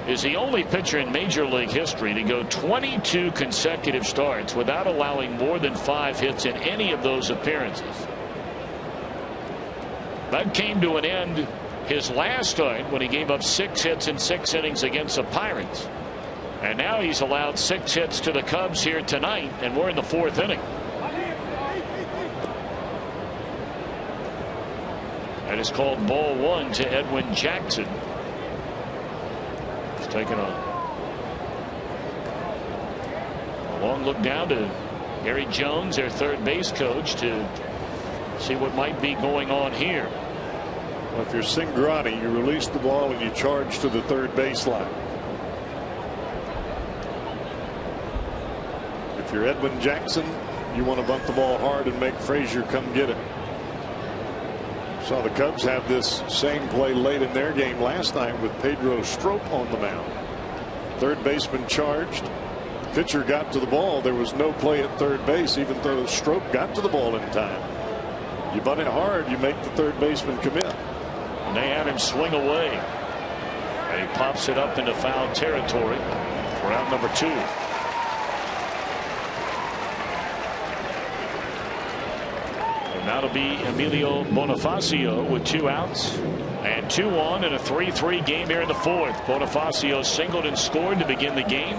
is the only pitcher in Major League history to go 22 consecutive starts without allowing more than 5 hits in any of those appearances. That came to an end his last start when he gave up 6 hits in 6 innings against the Pirates. And now he's allowed 6 hits to the Cubs here tonight, and we're in the 4th inning. That is called ball 1 to Edwin Jackson. He's taking a long look down to Gary Jones, their third base coach, to see what might be going on here. Well, if you're Cincinnati, you release the ball and you charge to the 3rd baseline. If you're Edwin Jackson, you want to bunt the ball hard and make Frazier come get it. Saw the Cubs have this same play late in their game last night with Pedro Strop on the mound. 3rd baseman charged. Pitcher got to the ball. There was no play at 3rd base, even though Strop got to the ball in time. You bunt it hard, you make the 3rd baseman commit. And they had him swing away. And he pops it up into foul territory for out number 2. And That'll be Emilio Bonifacio with 2 outs and 2 on in a 3-3 game here in the 4th. Bonifacio singled and scored to begin the game.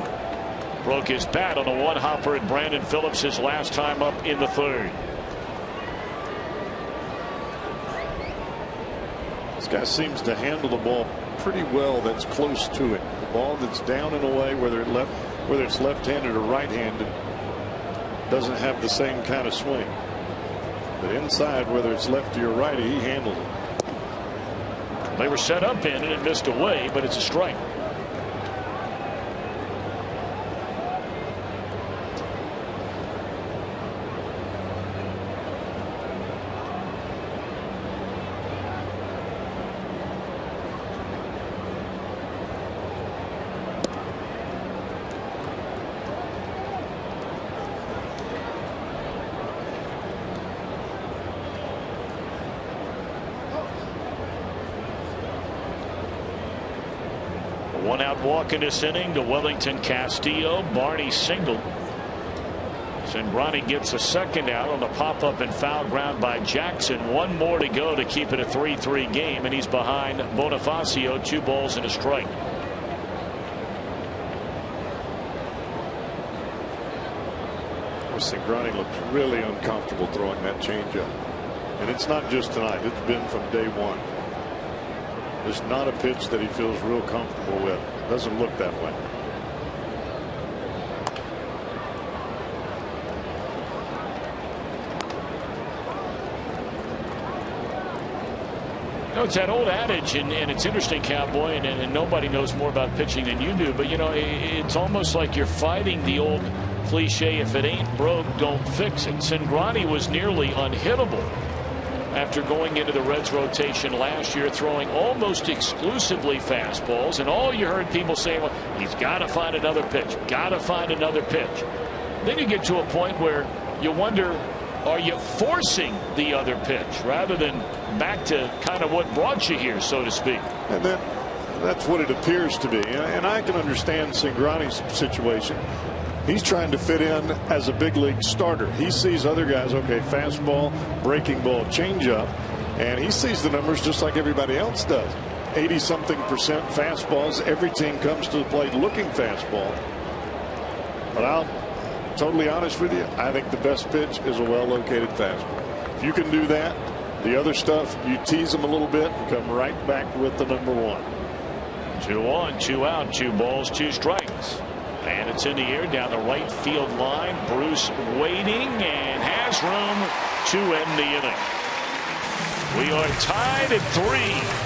Broke his bat on a 1-hopper at Brandon Phillips his last time up in the 3rd. This guy seems to handle the ball pretty well that's close to it. The ball that's down and away, whether it's left-handed or right-handed, doesn't have the same kind of swing. But inside, whether it's lefty or righty, he handles it. They were set up in and it missed away, but it's a strike. One-out walk in this inning to Wellington Castillo. Barney singled. Cingrani gets a 2nd out on the pop-up and foul ground by Jackson. 1 more to go to keep it a 3-3 game, and he's behind Bonifacio. 2 balls and a strike. Cingrani looks really uncomfortable throwing that changeup, and it's not just tonight. It's been from day one. There's not a pitch that he feels real comfortable with. Doesn't look that way. You know, it's that old adage, and it's interesting, Cowboy, and nobody knows more about pitching than you do, but you know, it's almost like you're fighting the old cliche, if it ain't broke, don't fix it. Cingrani was nearly unhittable after going into the Reds rotation last year, throwing almost exclusively fastballs, and all you heard people saying, well, he's got to find another pitch, got to find another pitch. Then you get to a point where you wonder, are you forcing the other pitch rather than back to kind of what brought you here, so to speak? And then that's what it appears to be. And I can understand Cingrani's situation. He's trying to fit in as a big league starter. He sees other guys, okay, fastball, breaking ball, changeup, and he sees the numbers just like everybody else does. 80-something% fastballs. Every team comes to the plate looking fastball. But I'll totally honest with you, I think the best pitch is a well-located fastball. If you can do that, the other stuff, you tease them a little bit and come right back with the number 1. 2 on, 2 out, 2 balls, 2 strikes. And it's in the air down the right field line. Bruce waiting and has room to end the inning. We are tied at 3.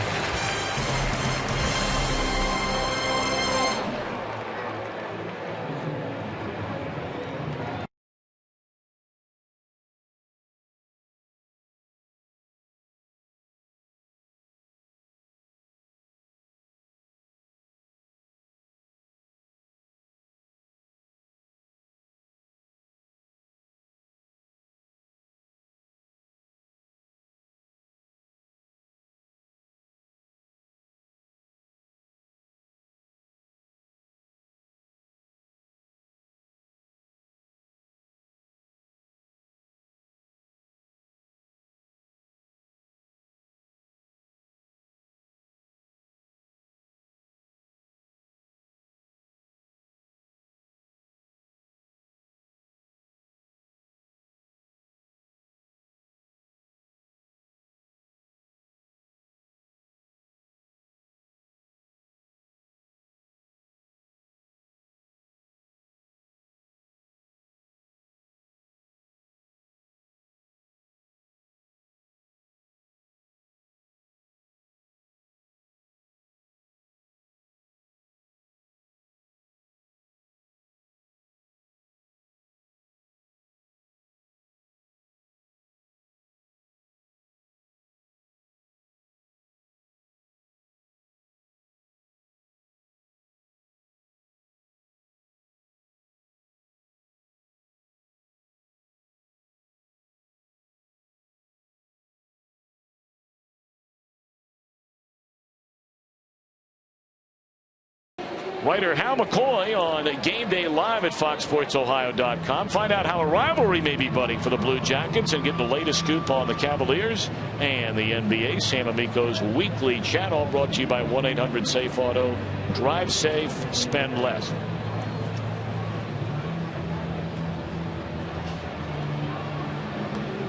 Writer Hal McCoy on Game Day Live at FoxSportsOhio.com. Find out how a rivalry may be budding for the Blue Jackets and get the latest scoop on the Cavaliers and the NBA. Sam Amico's weekly chat, all brought to you by 1-800-SAFE-AUTO. Drive safe, spend less.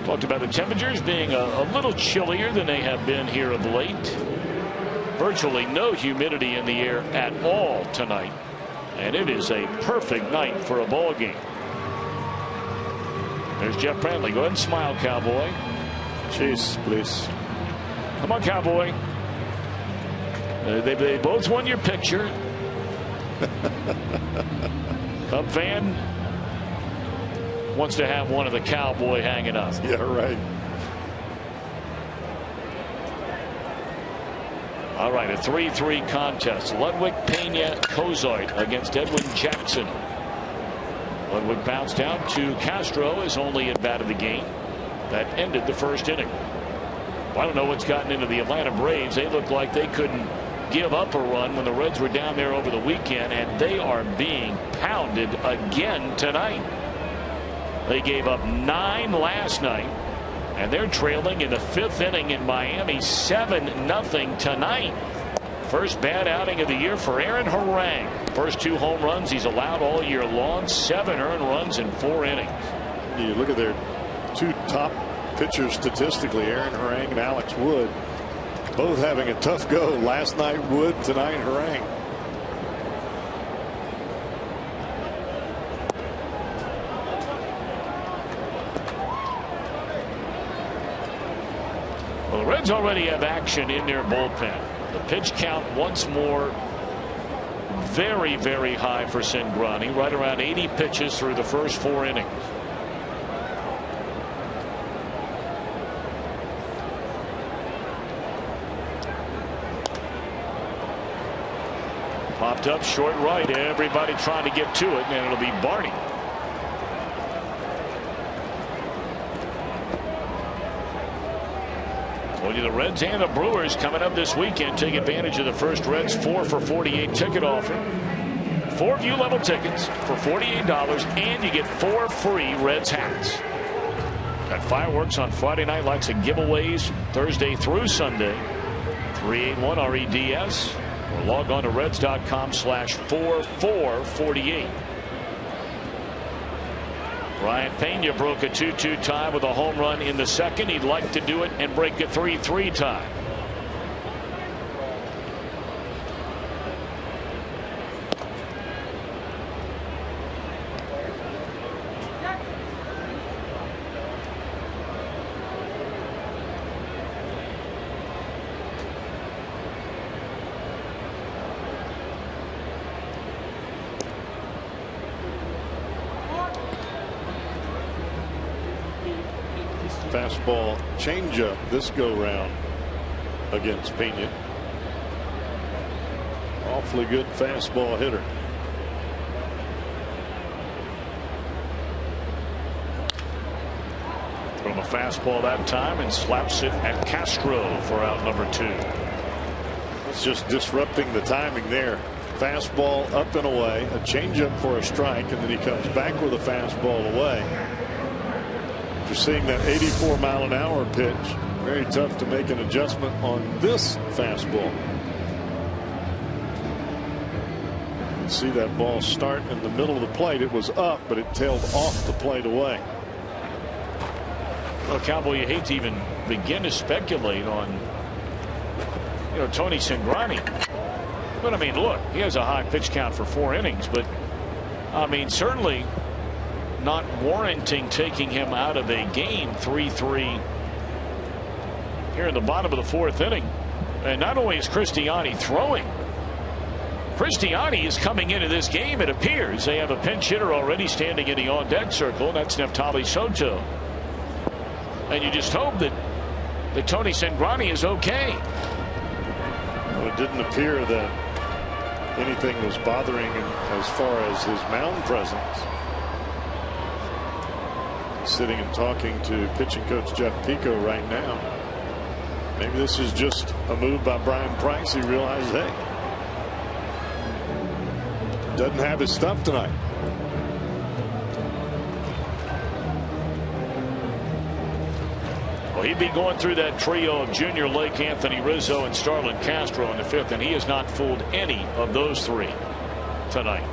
Talked about the temperatures being a little chillier than they have been here of late. Virtually no humidity in the air at all tonight. And it is a perfect night for a ball game. There's Jeff Brantley. Go ahead and smile, Cowboy. Chase, please. Come on, Cowboy. They both won your picture. Cub fan wants to have one of the Cowboy hanging up. Yeah, right. All right, a 3-3 contest. Ludwig, Pena, Kozart against Edwin Jackson. Ludwig bounced out to Castro as only at bat of the game. That ended the first inning. Well, I don't know what's gotten into the Atlanta Braves. They look like they couldn't give up a run when the Reds were down there over the weekend, and they are being pounded again tonight. They gave up 9 last night. And they're trailing in the 5th inning in Miami 7-0 tonight. First bad outing of the year for Aaron Harang. First 2 home runs he's allowed all year long. 7 earned runs in 4 innings. You look at their 2 top pitchers statistically, Aaron Harang and Alex Wood, both having a tough go. Last night Wood, tonight Harang. Well, the Reds already have action in their bullpen. The pitch count once more very, very high for Cingrani. Right around 80 pitches through the first 4 innings. Popped up short right. Everybody trying to get to it, and it'll be Barney. The Reds and the Brewers coming up this weekend. Take advantage of the first Reds 4 for $48 ticket offer. 4 view level tickets for $48, and you get 4 free Reds hats. Got fireworks on Friday night, lots of giveaways Thursday through Sunday. 381 REDS, or log on to Reds.com/4448. Ryan Pena broke a 2-2 tie with a home run in the second. He'd like to do it and break a 3-3 tie. Fastball changeup this go round against Pena. Awfully good fastball hitter. From a fastball that time and slaps it at Castro for out number 2. It's just disrupting the timing there. Fastball up and away, a changeup for a strike, and then he comes back with a fastball away. You're seeing that 84-mile-an-hour pitch. Very tough to make an adjustment on this fastball. You can see that ball start in the middle of the plate. It was up, but it tailed off the plate away. Well, Cowboy, you hate to even begin to speculate on, Tony Cingrani. But I mean, look, he has a high pitch count for 4 innings, but I mean, certainly not warranting taking him out of a game. 3-3 here in the bottom of the 4th inning. And not only is Cristiani throwing, Cristiani is coming into this game. It appears they have a pinch hitter already standing in the on deck circle, and that's Neftali Soto. And you just hope that Tony Cingrani is okay. Well, it didn't appear that anything was bothering him as far as his mound presence. Sitting and talking to pitching coach Jeff Pico right now. Maybe this is just a move by Brian Price. He realized, hey, doesn't have his stuff tonight. Well, he'd be going through that trio of Junior Lake, Anthony Rizzo, and Starlin Castro in the 5th, and he has not fooled any of those 3 tonight.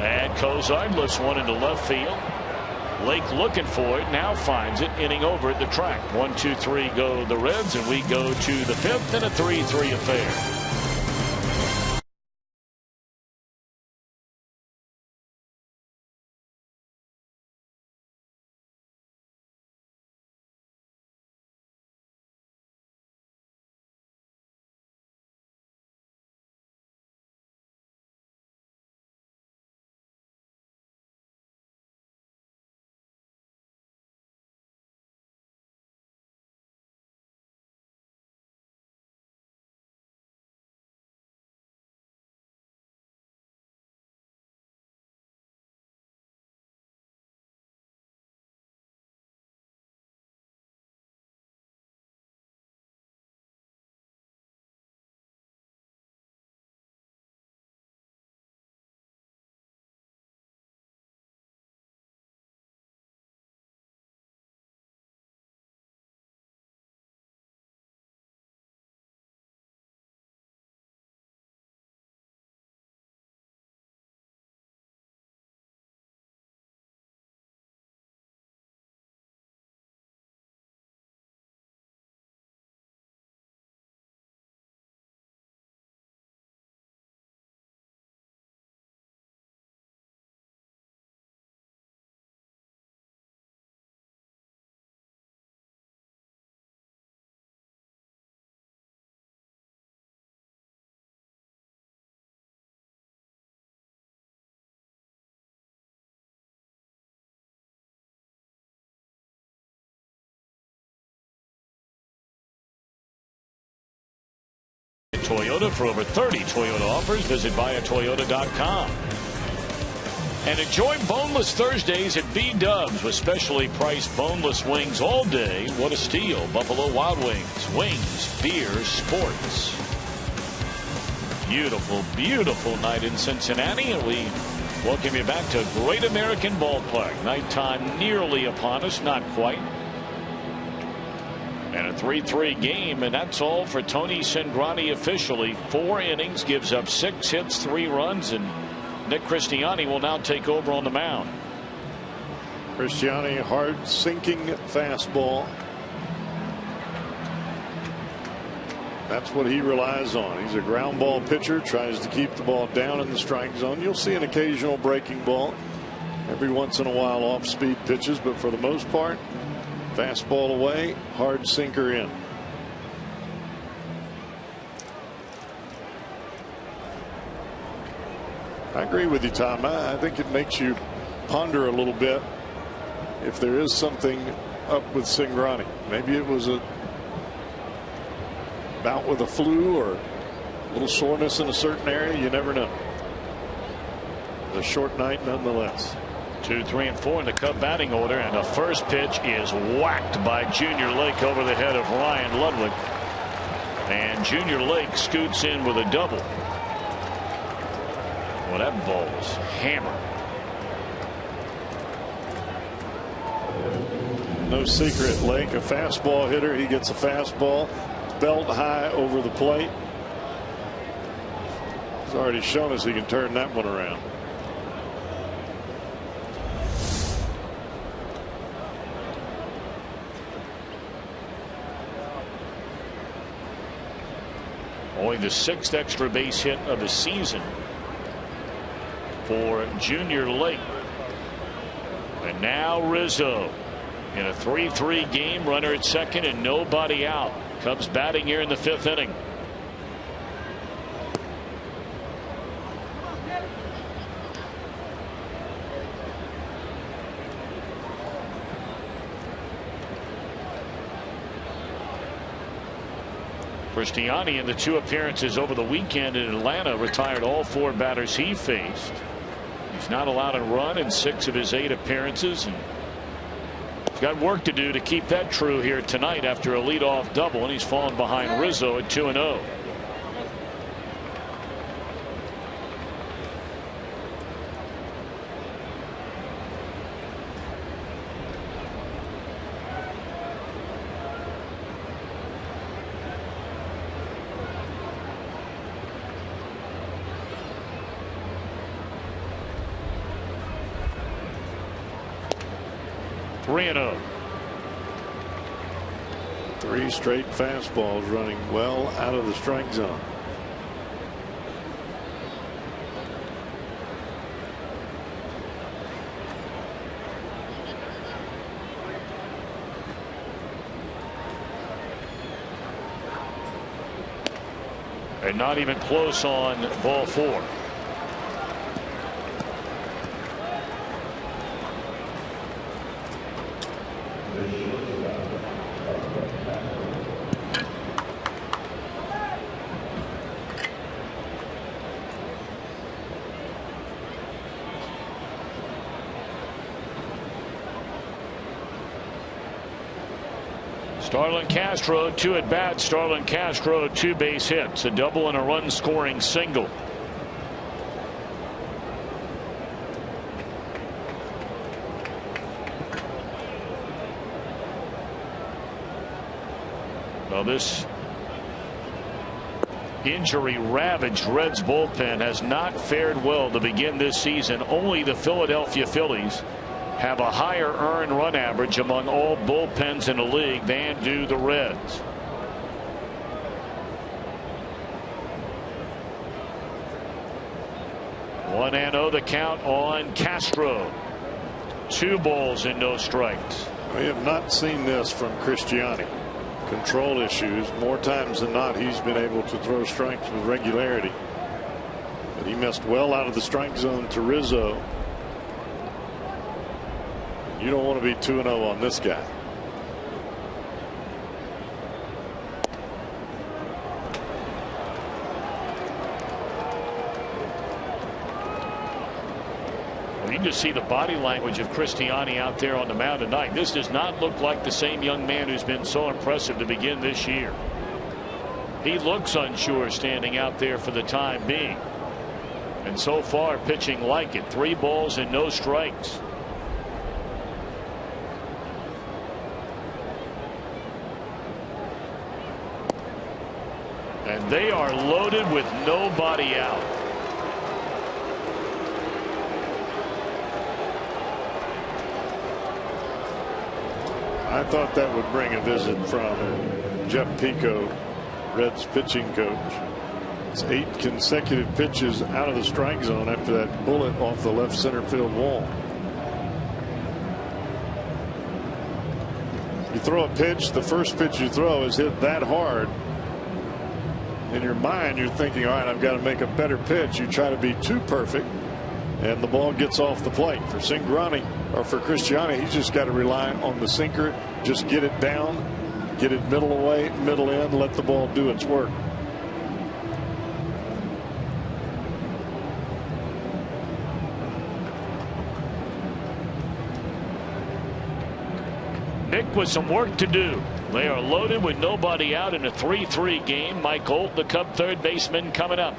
And Cozart lifts one into left field. Lake looking for it, now finds it, inning over at the track. 1, 2, 3 go the Reds, and we go to the 5th in a 3-3 affair. Toyota. For over 30 Toyota offers, visit buyatoyota.com. And enjoy Boneless Thursdays at B-Dubs with specially priced boneless wings all day. What a steal. Buffalo Wild Wings. Wings, beer, sports. Beautiful, beautiful night in Cincinnati, and we welcome you back to Great American Ballpark. Nighttime nearly upon us, not quite. And a 3-3 game, and that's all for Tony Cingrani officially. 4 innings, gives up 6 hits, 3 runs, and Nick Cristiani will now take over on the mound. Cristiani, hard sinking fastball. That's what he relies on. He's a ground ball pitcher, tries to keep the ball down in the strike zone. You'll see an occasional breaking ball, every once in a while off speed pitches, but for the most part, fastball away, hard sinker in. I agree with you, Tom. I think it makes you ponder a little bit if there is something up with Cingrani. Maybe it was a bout with a flu or a little soreness in a certain area. You never know. A short night nonetheless. 2, 3, and 4 in the Cub batting order, and the first pitch is whacked by Junior Lake over the head of Ryan Ludwig, and Junior Lake scoots in with a double. Well, that ball was hammered. No secret, Lake, a fastball hitter. He gets a fastball belt high over the plate. He's already shown us he can turn that one around. Only the 6th extra base hit of the season for Junior Lake. And now Rizzo in a 3-3 game, runner at second and nobody out. Cubs batting here in the 5th inning. Cristiani, in the 2 appearances over the weekend in Atlanta, retired all 4 batters he faced. He's not allowed a run in 6 of his 8 appearances, and he's got work to do to keep that true here tonight after a leadoff double, and he's fallen behind Rizzo at 2-0. 3-0. 3 straight fastballs running well out of the strike zone. And not even close on ball 4. Starlin Castro, 2 at bats. Starlin Castro, 2 base hits, a double and a run scoring single. Well, this injury ravaged Reds bullpen has not fared well to begin this season. Only the Philadelphia Phillies have a higher earned run average among all bullpens in the league than do the Reds. One and 0 the count on Castro. 2 balls and no strikes. We have not seen this from Cristiani. Control issues. More times than not, he's been able to throw strikes with regularity. But he missed well out of the strike zone to Rizzo. You don't want to be 2-0 on this guy. Well, you can just see the body language of Cristiani out there on the mound tonight. This does not look like the same young man who's been so impressive to begin this year. He looks unsure standing out there for the time being. And so far pitching like it. 3 balls and no strikes. And they are loaded with nobody out. I thought that would bring a visit from Jeff Pico, Reds pitching coach. It's 8 consecutive pitches out of the strike zone after that bullet off the left center field wall. You throw a pitch, the first pitch you throw is hit that hard. In your mind, you're thinking, all right, I've got to make a better pitch. You try to be too perfect, and the ball gets off the plate. For Cingrani, or for Cristiani, he's just got to rely on the sinker, just get it down, get it middle away, middle in, let the ball do its work. Nick with some work to do. They are loaded with nobody out in a 3-3 game. Mike Holt, the Cub third baseman, coming up.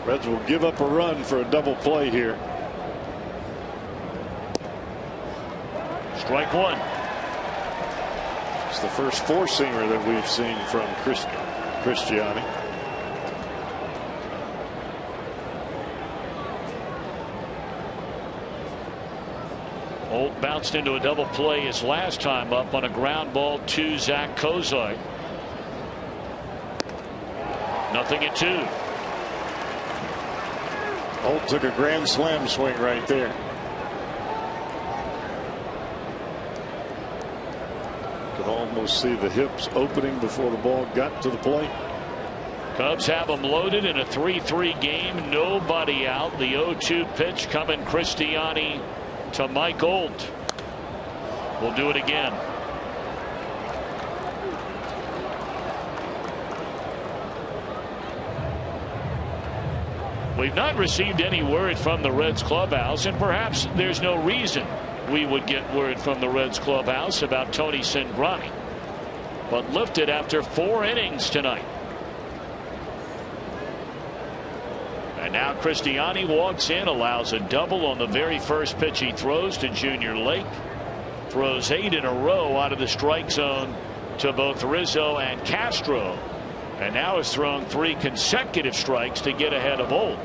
Reds will give up a run for a double play here. Strike 1. It's the first 4-seamer that we've seen from Cristiani. Holt bounced into a double play his last time up on a ground ball to Zach Kozar. 0-2. Holt took a grand slam swing right there. Could almost see the hips opening before the ball got to the plate. Cubs have them loaded in a 3-3 game. Nobody out. The 0-2 pitch coming Cristiani to Mike Holt. We'll do it again. We've not received any word from the Reds clubhouse, and perhaps there's no reason we would get word from the Reds clubhouse about Tony Cingrani, but lifted after 4 innings tonight. And now Cristiani walks in, allows a double on the very first pitch he throws to Junior Lake. Throws 8 in a row out of the strike zone to both Rizzo and Castro. And now has thrown 3 consecutive strikes to get ahead of Holt.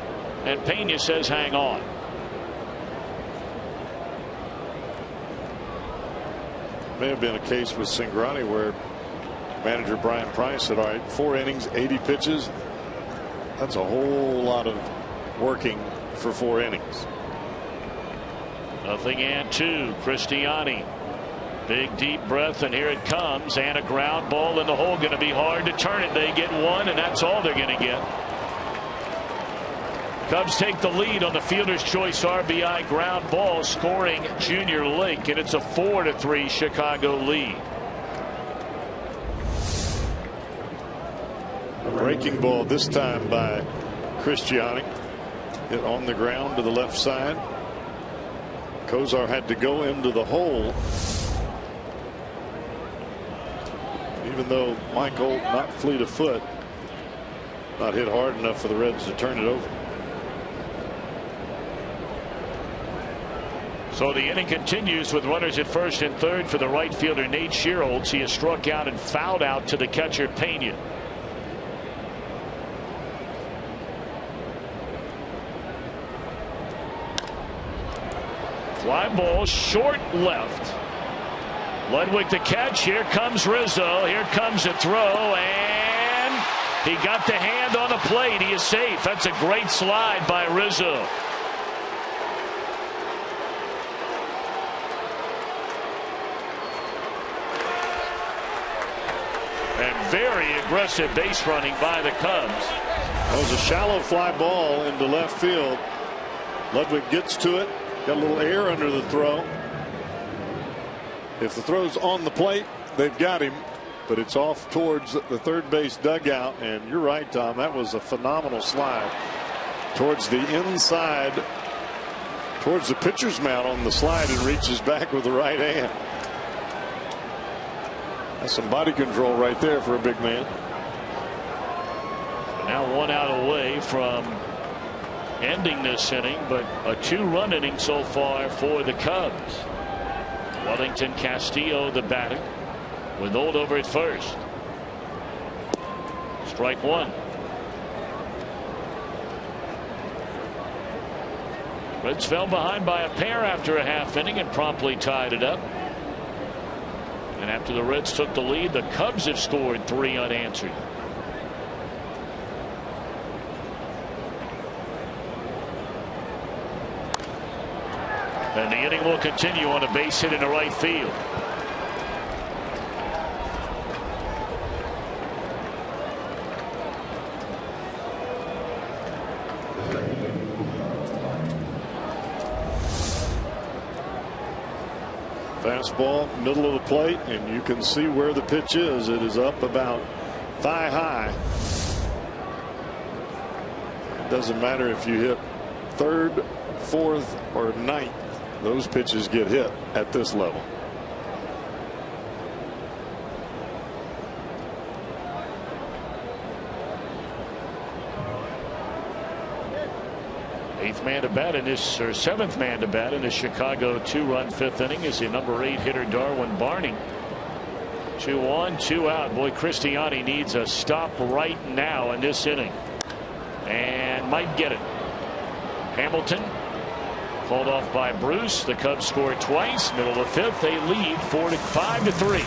and Pena says hang on. May have been a case with Cingrani where manager Brian Price said, all right, 4 innings, 80 pitches. That's a whole lot of working for 4 innings. 0-2. Cristiani. Big deep breath, and here it comes, and a ground ball in the hole. Going to be hard to turn it. They get one, and that's all they're going to get. Cubs take the lead on the fielder's choice RBI ground ball, scoring Junior Lake, and it's a 4-3 Chicago lead. A breaking ball this time by Cristiani. Hit on the ground to the left side. Kozar had to go into the hole. Even though Mike Holt, not fleet of foot, not hit hard enough for the Reds to turn it over. So the inning continues with runners at first and third for the right fielder Nate Shearholtz. He has struck out and fouled out to the catcher Pena. Fly ball short left. Ludwig the catch. Here comes Rizzo. Here comes a throw, and he got the hand on the plate. He is safe. That's a great slide by Rizzo. And very aggressive base running by the Cubs. That was a shallow fly ball into left field. Ludwig gets to it. Got a little air under the throw. If the throw's on the plate, they've got him, but it's off towards the third base dugout. And you're right, Tom, that was a phenomenal slide towards the inside, towards the pitcher's mound on the slide, and reaches back with the right hand. That's some body control right there for a big man. Now 1 out away from ending this inning, but a 2-run inning so far for the Cubs. Wellington Castillo the batter with Old over at first. Strike one. Reds fell behind by a pair after a half inning and promptly tied it up. And after the Reds took the lead, the Cubs have scored 3 unanswered. And the inning will continue on a base hit in the right field. Fastball, middle of the plate, and you can see where the pitch is. It is up about thigh high. It doesn't matter if you hit third, fourth, or ninth. Those pitches get hit at this level. Eighth man to bat in this, or seventh man to bat in this Chicago 2-run 5th inning is the number 8 hitter Darwin Barney. 2 on, 2 out. Boy, Cristiani needs a stop right now in this inning, and might get it. Hamilton called off by Bruce. The Cubs scored twice. Middle of the 5th, they lead 5-3.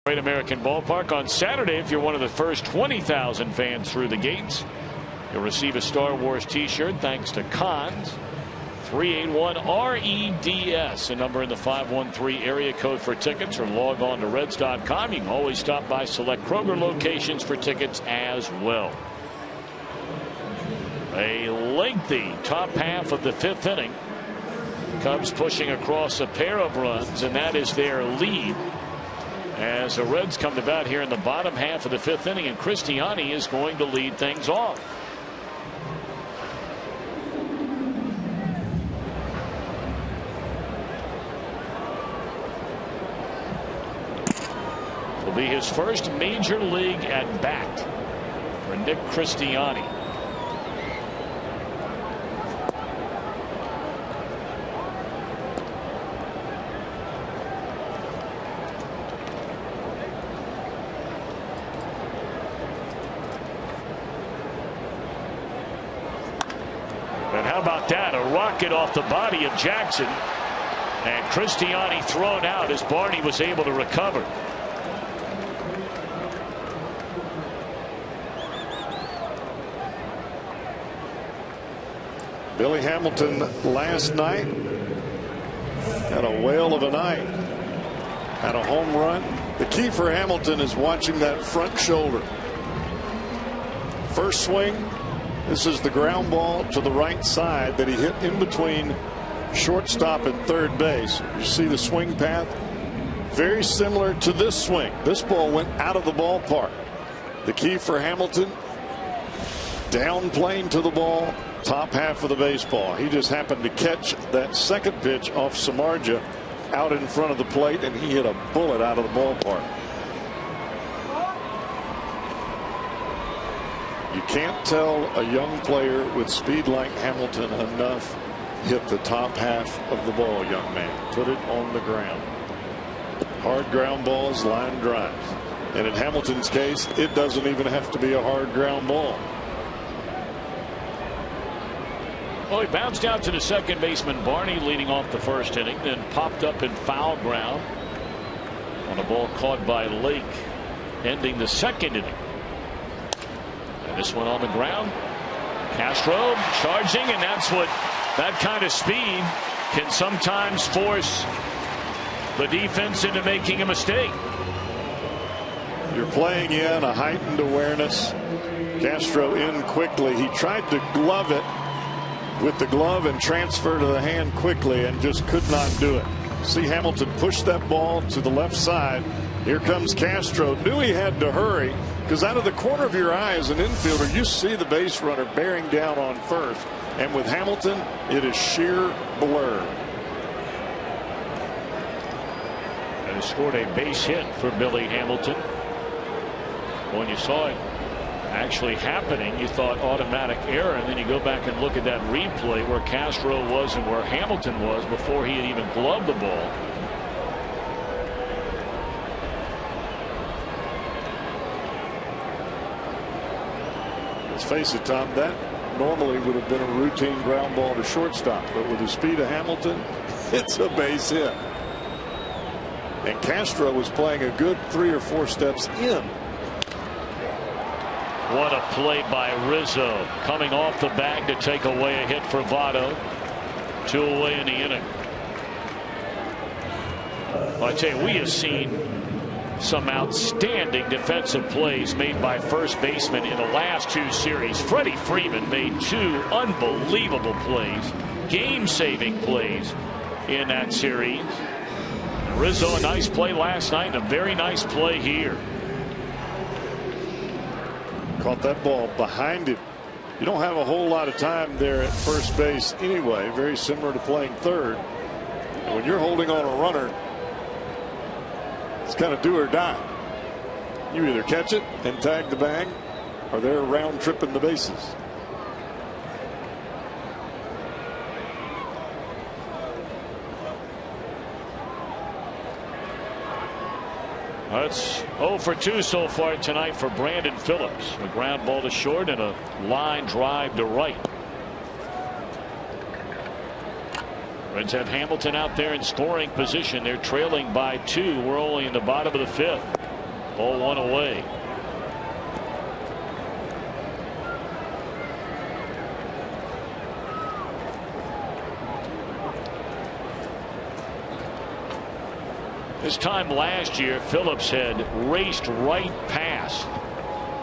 Great American Ballpark on Saturday. If you're one of the first 20,000 fans through the gates, you'll receive a Star Wars t-shirt thanks to Cons. 381-REDS, a number in the 513 area code for tickets, or log on to Reds.com. You can always stop by select Kroger locations for tickets as well. A lengthy top half of the 5th inning. Cubs pushing across a pair of runs, and that is their lead. As the Reds come to bat here in the bottom half of the 5th inning, and Cristiani is going to lead things off. Will be his first major league at bat for Nick Cristiani. And how about that? A rocket off the body of Jackson, and Cristiani thrown out as Barney was able to recover. Billy Hamilton last night had a whale of a night. Had a home run. The key for Hamilton is watching that front shoulder. First swing. This is the ground ball to the right side that he hit in between shortstop and third base. You see the swing path? Very similar to this swing. This ball went out of the ballpark. The key for Hamilton, downplane to the ball, top half of the baseball. He just happened to catch that second pitch off Samardzija out in front of the plate, and he hit a bullet out of the ballpark. You can't tell a young player with speed like Hamilton enough. Hit the top half of the ball, young man. Put it on the ground. Hard ground balls, line drives. And in Hamilton's case, it doesn't even have to be a hard ground ball. Well, he bounced out to the second baseman Barney leading off the first inning, then popped up in foul ground on a ball caught by Lake, ending the second inning. And this one on the ground. Castro charging, and that's what that kind of speed can sometimes force the defense into making a mistake. You're playing in a heightened awareness. Castro in quickly. He tried to glove it with the glove and transfer to the hand quickly and just could not do it. See Hamilton push that ball to the left side. Here comes Castro. Knew he had to hurry, because out of the corner of your eye as an infielder, you see the base runner bearing down on first. And with Hamilton, it is sheer blur. And he scored a base hit for Billy Hamilton. When you saw it actually happening, you thought automatic error, and then you go back and look at that replay where Castro was and where Hamilton was before he had even gloved the ball. Let's face it, Tom, that normally would have been a routine ground ball to shortstop, but with the speed of Hamilton, it's a base hit. And Castro was playing a good 3 or 4 steps in. What a play by Rizzo, coming off the bag to take away a hit for Votto. 2 away in the inning. Well, I tell you, we have seen some outstanding defensive plays made by first basemen in the last 2 series. Freddie Freeman made 2 unbelievable plays, game-saving plays in that series. And Rizzo, a nice play last night, and a very nice play here. Caught that ball behind him. You don't have a whole lot of time there at first base anyway. Very similar to playing third. And when you're holding on a runner, it's kind of do or die. You either catch it and tag the bag, or they're round tripping the bases. That's 0 for 2 so far tonight for Brandon Phillips. A ground ball to short and a line drive to right. Reds have Hamilton out there in scoring position. They're trailing by 2. We're only in the bottom of the 5th. Ball one away. This time last year, Phillips had raced right past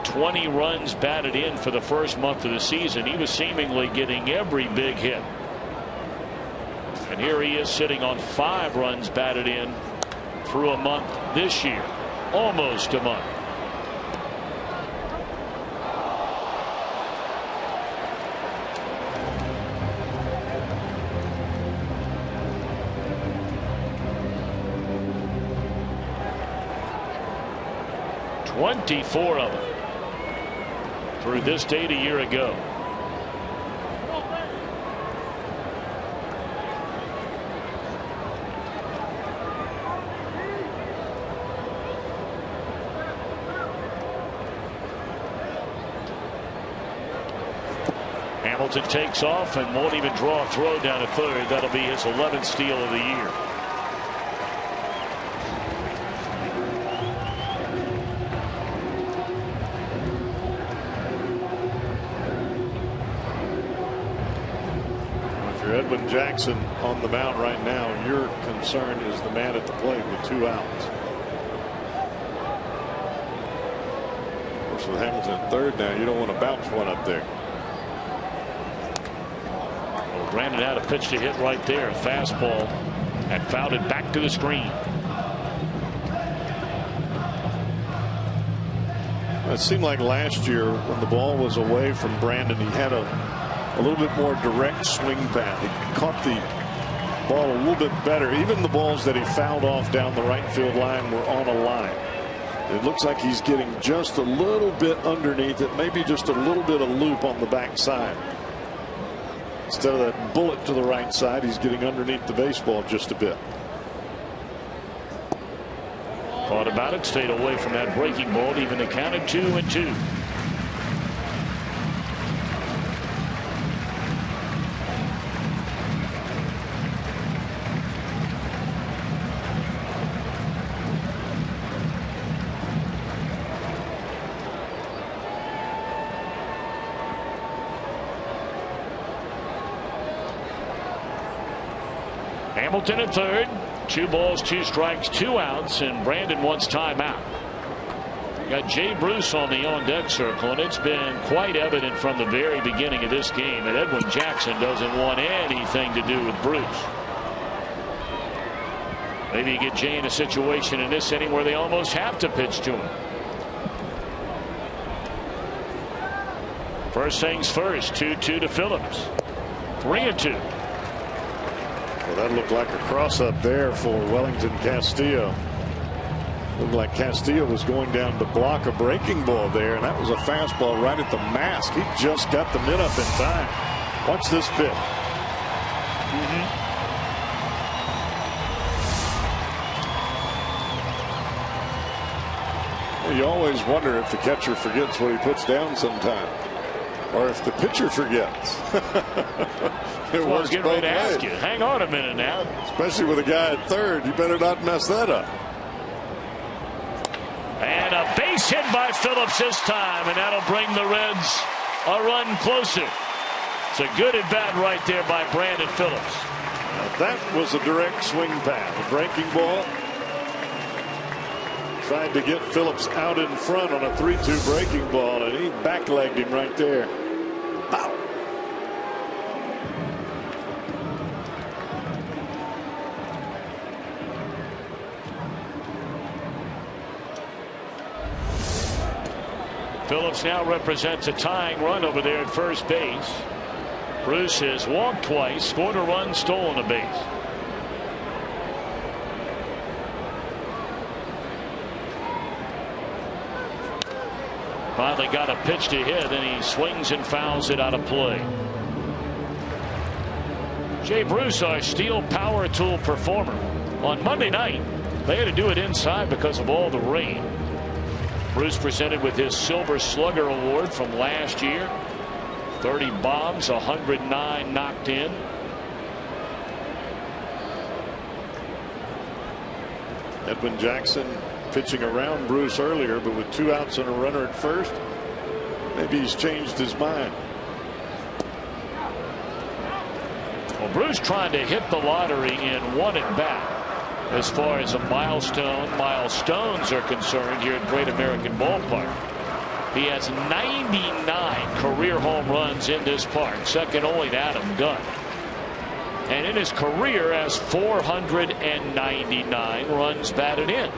20 runs batted in for the first month of the season. He was seemingly getting every big hit. And here he is sitting on 5 runs batted in through a month this year. Almost a month. $24 of them through this date a year ago. Hamilton takes off and won't even draw a throw down to third. That'll be his 11th steal of the year. Edwin Jackson on the mound right now. Your concern is the man at the plate with 2 outs. Of course, with Hamilton at third now, you don't want to bounce one up there. Well, Brandon had a pitch to hit right there. A fastball and fouled it back to the screen. It seemed like last year when the ball was away from Brandon, he had a little bit more direct swing path. He caught the ball a little bit better. Even the balls that he fouled off down the right field line were on a line. It looks like he's getting just a little bit underneath it, maybe just a little bit of loop on the backside. Instead of that bullet to the right side, he's getting underneath the baseball just a bit. Thought about it, stayed away from that breaking ball, even the count of 2-2. Hamilton at third. 2 balls, 2 strikes, 2 outs, and Brandon wants timeout. Got Jay Bruce on the on-deck circle, and it's been quite evident from the very beginning of this game that Edwin Jackson doesn't want anything to do with Bruce. Maybe you get Jay in a situation in this inning where they almost have to pitch to him. First things first, 2-2 to Phillips. 3-2. Well, that looked like a cross up there for Wellington Castillo. Looked like Castillo was going down to block a breaking ball there, and that was a fastball right at the mask. He just got the mitt up in time. Watch this pitch. Well, you always wonder if the catcher forgets what he puts down sometime, or if the pitcher forgets. It was getting ready to ask you. Hang on a minute now. Especially with a guy at third, you better not mess that up. And a base hit by Phillips this time, and that'll bring the Reds a run closer. It's a good at bat right there by Brandon Phillips. Now that was a direct swing path. A breaking ball. Tried to get Phillips out in front on a 3-2 breaking ball, and he backlegged him right there. Pow. Phillips now represents a tying run over there at first base. Bruce has walked twice, scored a run, stolen a base. Finally got a pitch to hit, and he swings and fouls it out of play. Jay Bruce, our steel power tool performer. On Monday night, they had to do it inside because of all the rain. Bruce presented with his Silver Slugger Award from last year. 30 bombs, 109 knocked in. Edwin Jackson pitching around Bruce earlier, but with 2 outs and a runner at first, maybe he's changed his mind. Well, Bruce trying to hit the lottery in 1 at bat as far as milestones are concerned here at Great American Ballpark. He has 99 career home runs in this park, second only to Adam Dunn. And in his career has 499 runs batted in.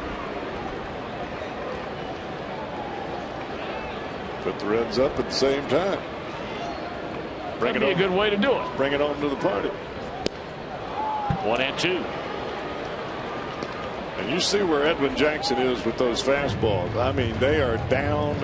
Put the Reds up at the same time. That'd be a good way to do it. Bring it on to the party. 1-2. And you see where Edwin Jackson is with those fastballs. I mean, they are down.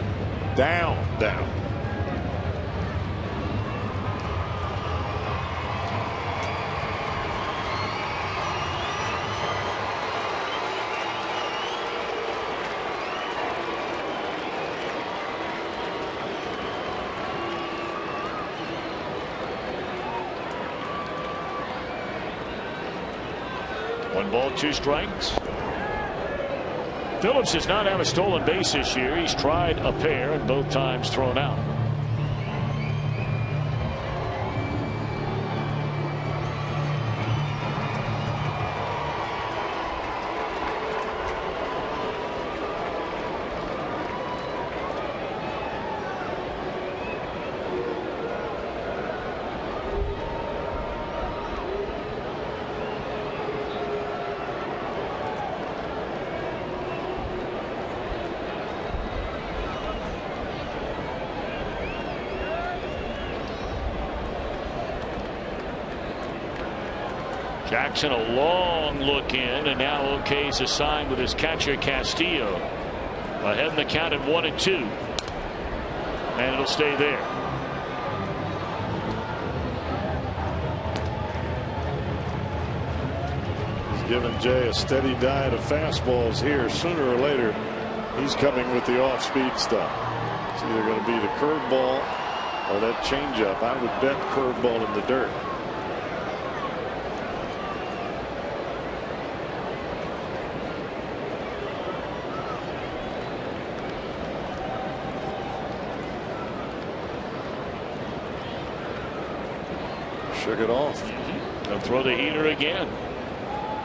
One ball, 2 strikes. Phillips does not have a stolen base this year. He's tried a pair and both times thrown out. Jackson a long look in, and now OK's assigned with his catcher Castillo. Ahead in the count at 1-2. And it'll stay there. He's given Jay a steady diet of fastballs here. Sooner or later, he's coming with the off-speed stuff. It's either going to be the curveball or that changeup. I would bet curveball in the dirt. Shook it off. They'll throw the heater again.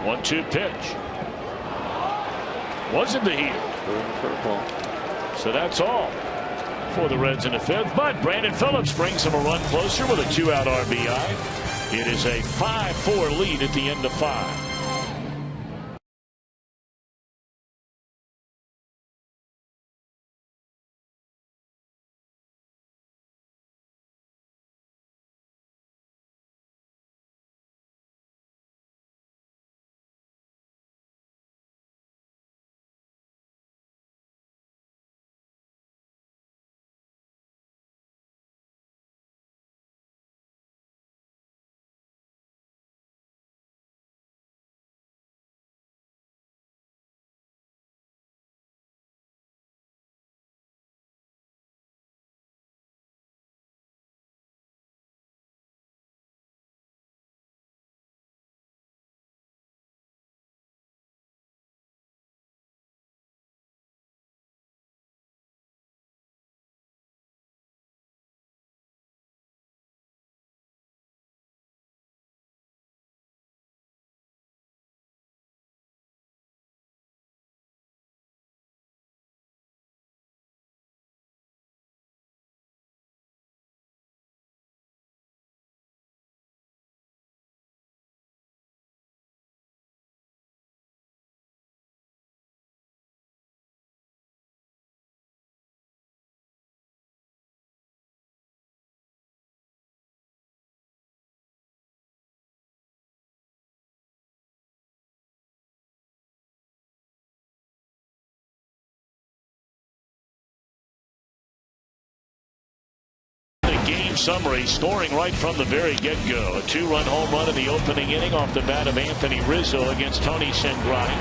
1-2 pitch. Wasn't the heater. So that's all for the Reds in the 5th. But Brandon Phillips brings them a run closer with a 2-out RBI. It is a 5-4 lead at the end of 5. Game summary, scoring right from the very get-go. A 2-run home run in the opening inning off the bat of Anthony Rizzo against Tony Sengrani.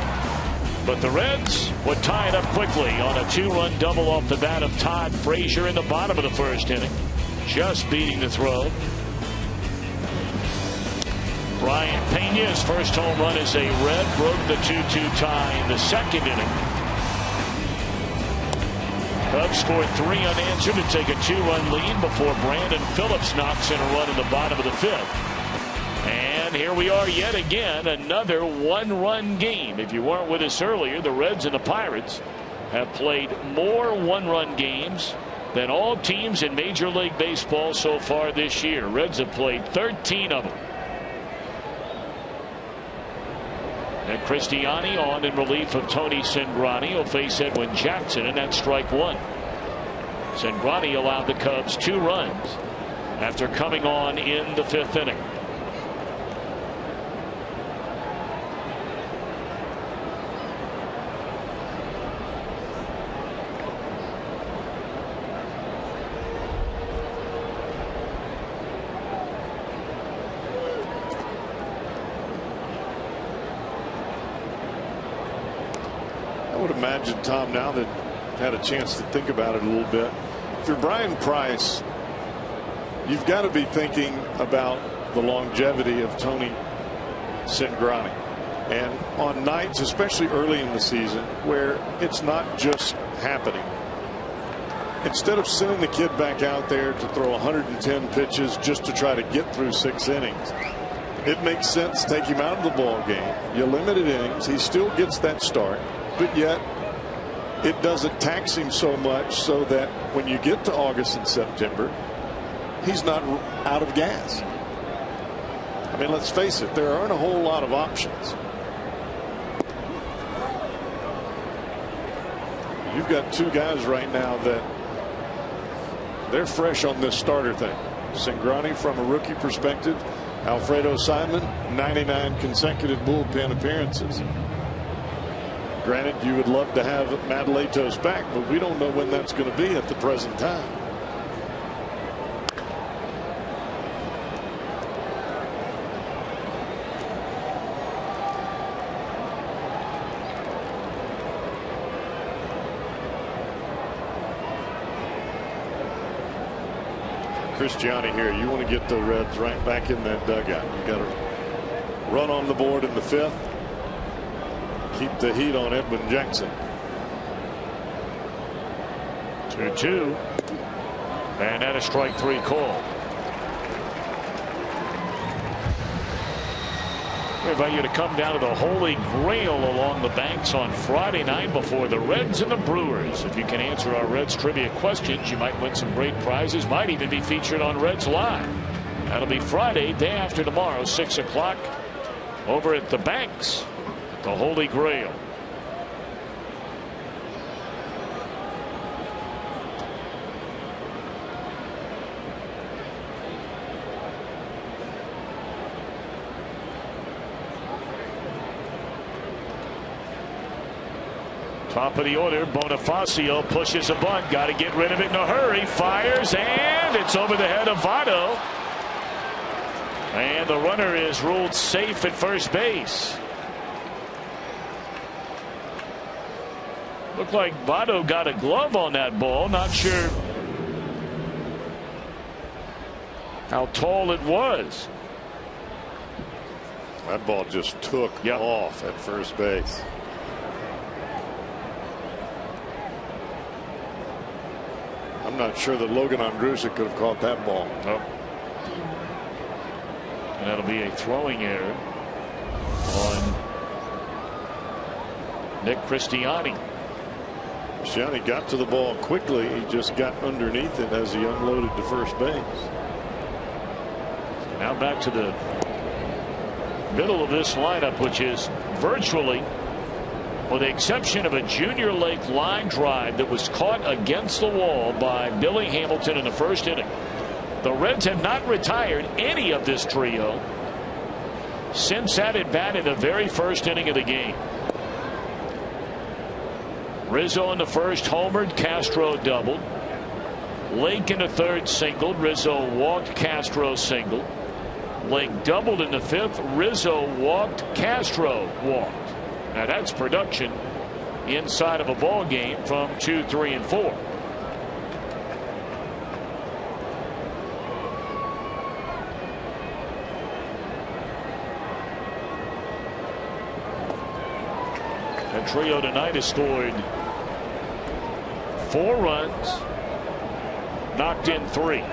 But the Reds would tie it up quickly on a 2-run double off the bat of Todd Frazier in the bottom of the 1st inning. Just beating the throw. Brian Pena's first home run as a Red broke the 2-2 tie in the 2nd inning. Cubs scored 3 unanswered to take a 2-run lead before Brandon Phillips knocks in a run in the bottom of the 5th. And here we are yet again, another 1-run game. If you weren't with us earlier, the Reds and the Pirates have played more 1-run games than all teams in Major League Baseball so far this year. Reds have played 13 of them. And Cristiani on in relief of Tony Cingrani will face Edwin Jackson, and that's strike 1. Cingrani allowed the Cubs 2 runs after coming on in the 5th inning. I would imagine, Tom, now that you've had a chance to think about it a little bit, if you're Brian Price, you've got to be thinking about the longevity of Tony Cingrani. And on nights, especially early in the season, where it's not just happening, instead of sending the kid back out there to throw 110 pitches just to try to get through 6 innings, it makes sense to take him out of the ball game. You limited innings. He still gets that start, but yet it doesn't tax him so much so that when you get to August and September, he's not out of gas. I mean, let's face it, there aren't a whole lot of options. You've got 2 guys right now that they're fresh on this starter thing. Cingrani from a rookie perspective, Alfredo Simon, 99 consecutive bullpen appearances. Granted, you would love to have Matt Latos back, but we don't know when that's going to be at the present time. Cristiani here, you want to get the Reds right back in that dugout. You got to run on the board in the 5th. Keep the heat on Edwin Jackson. 2-2. And that a strike 3 call. We invite you to come down to the Holy Grail along the banks on Friday night before the Reds and the Brewers. If you can answer our Reds trivia questions, you might win some great prizes, might even be featured on Reds Live. That'll be Friday, day after tomorrow, 6 o'clock over at the banks, the Holy Grail. Top of the order, Bonifacio pushes a bunt. Got to get rid of it in a hurry. Fires, and it's over the head of Votto. And the runner is ruled safe at first base. Looked like Votto got a glove on that ball. Not sure how tall it was. That ball just took off at first base. I'm not sure that Logan Andrusa could have caught that ball. Nope. And that'll be a throwing error on Nick Cristiani. Cristiani got to the ball quickly. He just got underneath it as he unloaded to first base. Now back to the middle of this lineup, which is virtually, with the exception of a Junior Lake line drive that was caught against the wall by Billy Hamilton in the first inning. The Reds have not retired any of this trio since that at bat in the very first inning of the game. Rizzo in the first homered, Castro doubled. Lake in the third singled, Rizzo walked, Castro singled. Lake doubled in the 5th, Rizzo walked, Castro walked. Now that's production inside of a ball game from 2, 3, and 4. The trio tonight has scored 4 runs, knocked in 3.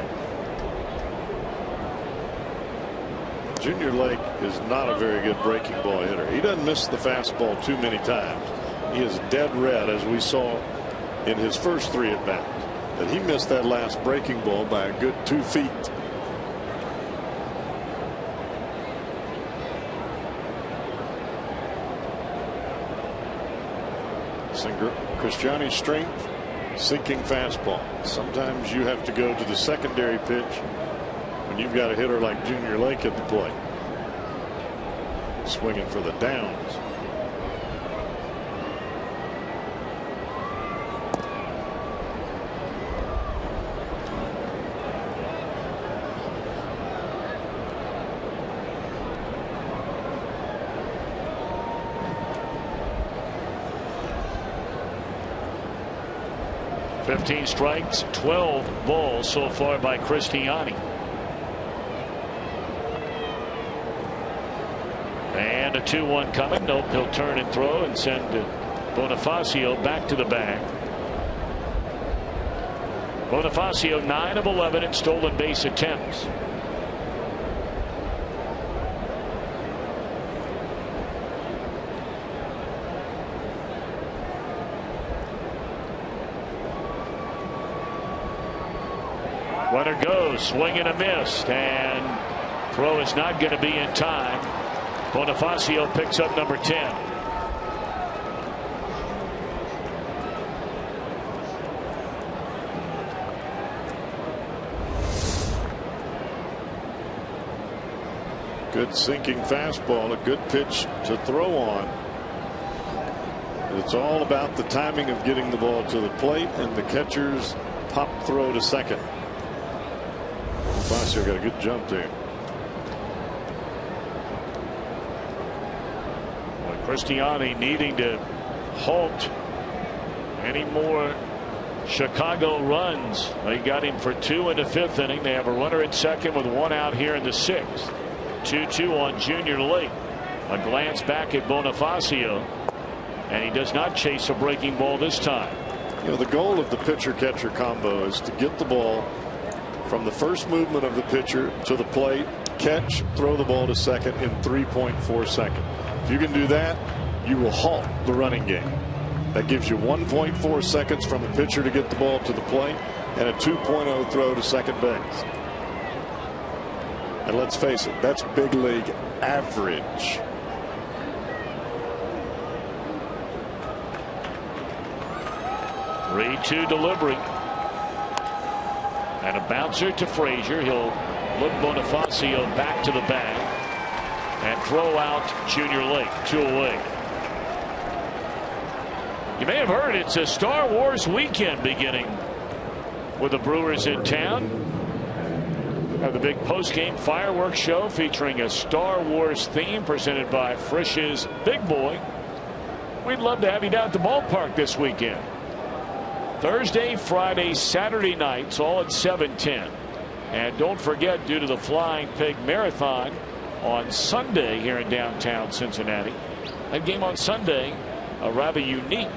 Junior Lake is not a very good breaking ball hitter. He doesn't miss the fastball too many times. He is dead red, as we saw in his first 3 at bats. But he missed that last breaking ball by a good 2 feet. Christiani's strength, sinking fastball. Sometimes you have to go to the secondary pitch when you've got a hitter like Junior Lake at the plate. Swinging for the downs. Fifteen strikes, 12 balls so far by Cristiani. And a 2-1 coming. Nope, he'll turn and throw and send Bonifacio back to the bag. Bonifacio 9 of 11 in stolen base attempts. Runner goes, swing and a miss, and throw is not going to be in time. Bonifacio picks up number 10. Good sinking fastball, a good pitch to throw on. It's all about the timing of getting the ball to the plate and the catcher's pop throw to second. Bonifacio got a good jump there. Cristiani needing to halt any more Chicago runs. They got him for 2 in the 5th inning. They have a runner at second with 1 out here in the 6th. 2-2 on Junior Lake. A glance back at Bonifacio, and he does not chase a breaking ball this time. You know, the goal of the pitcher catcher combo is to get the ball from the first movement of the pitcher to the plate, catch, throw the ball to second in 3.4 seconds. If you can do that, you will halt the running game. That gives you 1.4 seconds from the pitcher to get the ball to the plate and a 2.0 throw to second base. And let's face it, that's big league average. Three-two delivery. And a bouncer to Frazier. He'll look Bonifacio back to the bag and throw out Junior Lake. 2 away. You may have heard it's a Star Wars weekend beginning with the Brewers in town. Have the big post-game fireworks show featuring a Star Wars theme presented by Frisch's Big Boy. We'd love to have you down at the ballpark this weekend. Thursday, Friday, Saturday nights, all at 7:10. And don't forget, due to the Flying Pig Marathon on Sunday here in downtown Cincinnati, that game on Sunday, a rather unique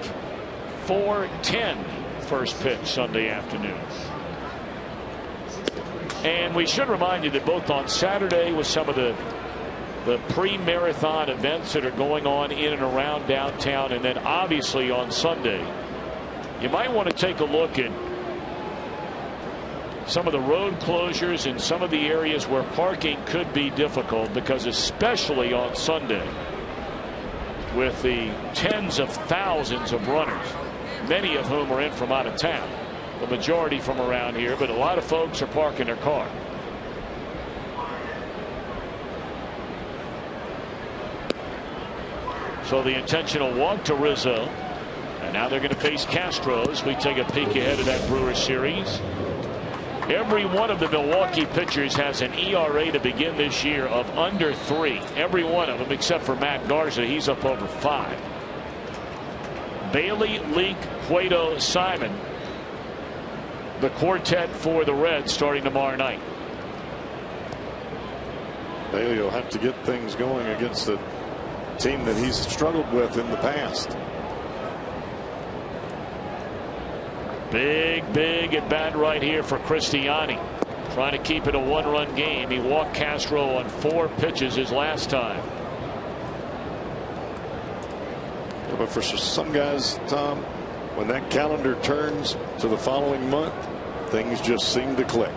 4:10 first pitch Sunday afternoon. And we should remind you that both on Saturday with some of the pre-marathon events that are going on in and around downtown, and then obviously on Sunday, you might want to take a look at some of the road closures in some of the areas where parking could be difficult, because especially on Sunday with the tens of thousands of runners, many of whom are in from out of town, the majority from around here, but a lot of folks are parking their car. So the intentional walk to Rizzo. And now they're going to face Castro as we take a peek ahead of that Brewers series. Every one of the Milwaukee pitchers has an ERA to begin this year of under 3. Every one of them except for Matt Garza. He's up over 5. Bailey, Leake, Cueto, Simon. The quartet for the Reds starting tomorrow night. Bailey will have to get things going against a team that he's struggled with in the past. Big at bat right here for Cristiani. Trying to keep it a one-run game. He walked Castro on 4 pitches his last time. Yeah, but for some guys, Tom, when that calendar turns to the following month, things just seem to click.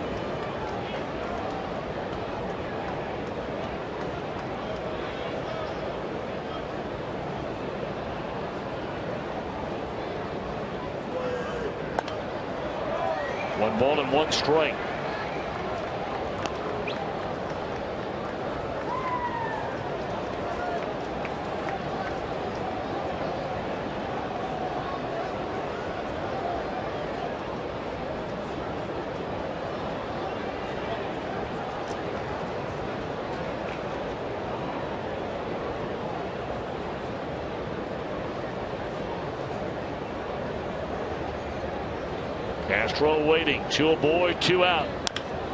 One ball and 1 strike. Castro waiting. 2 aboard, 2 out.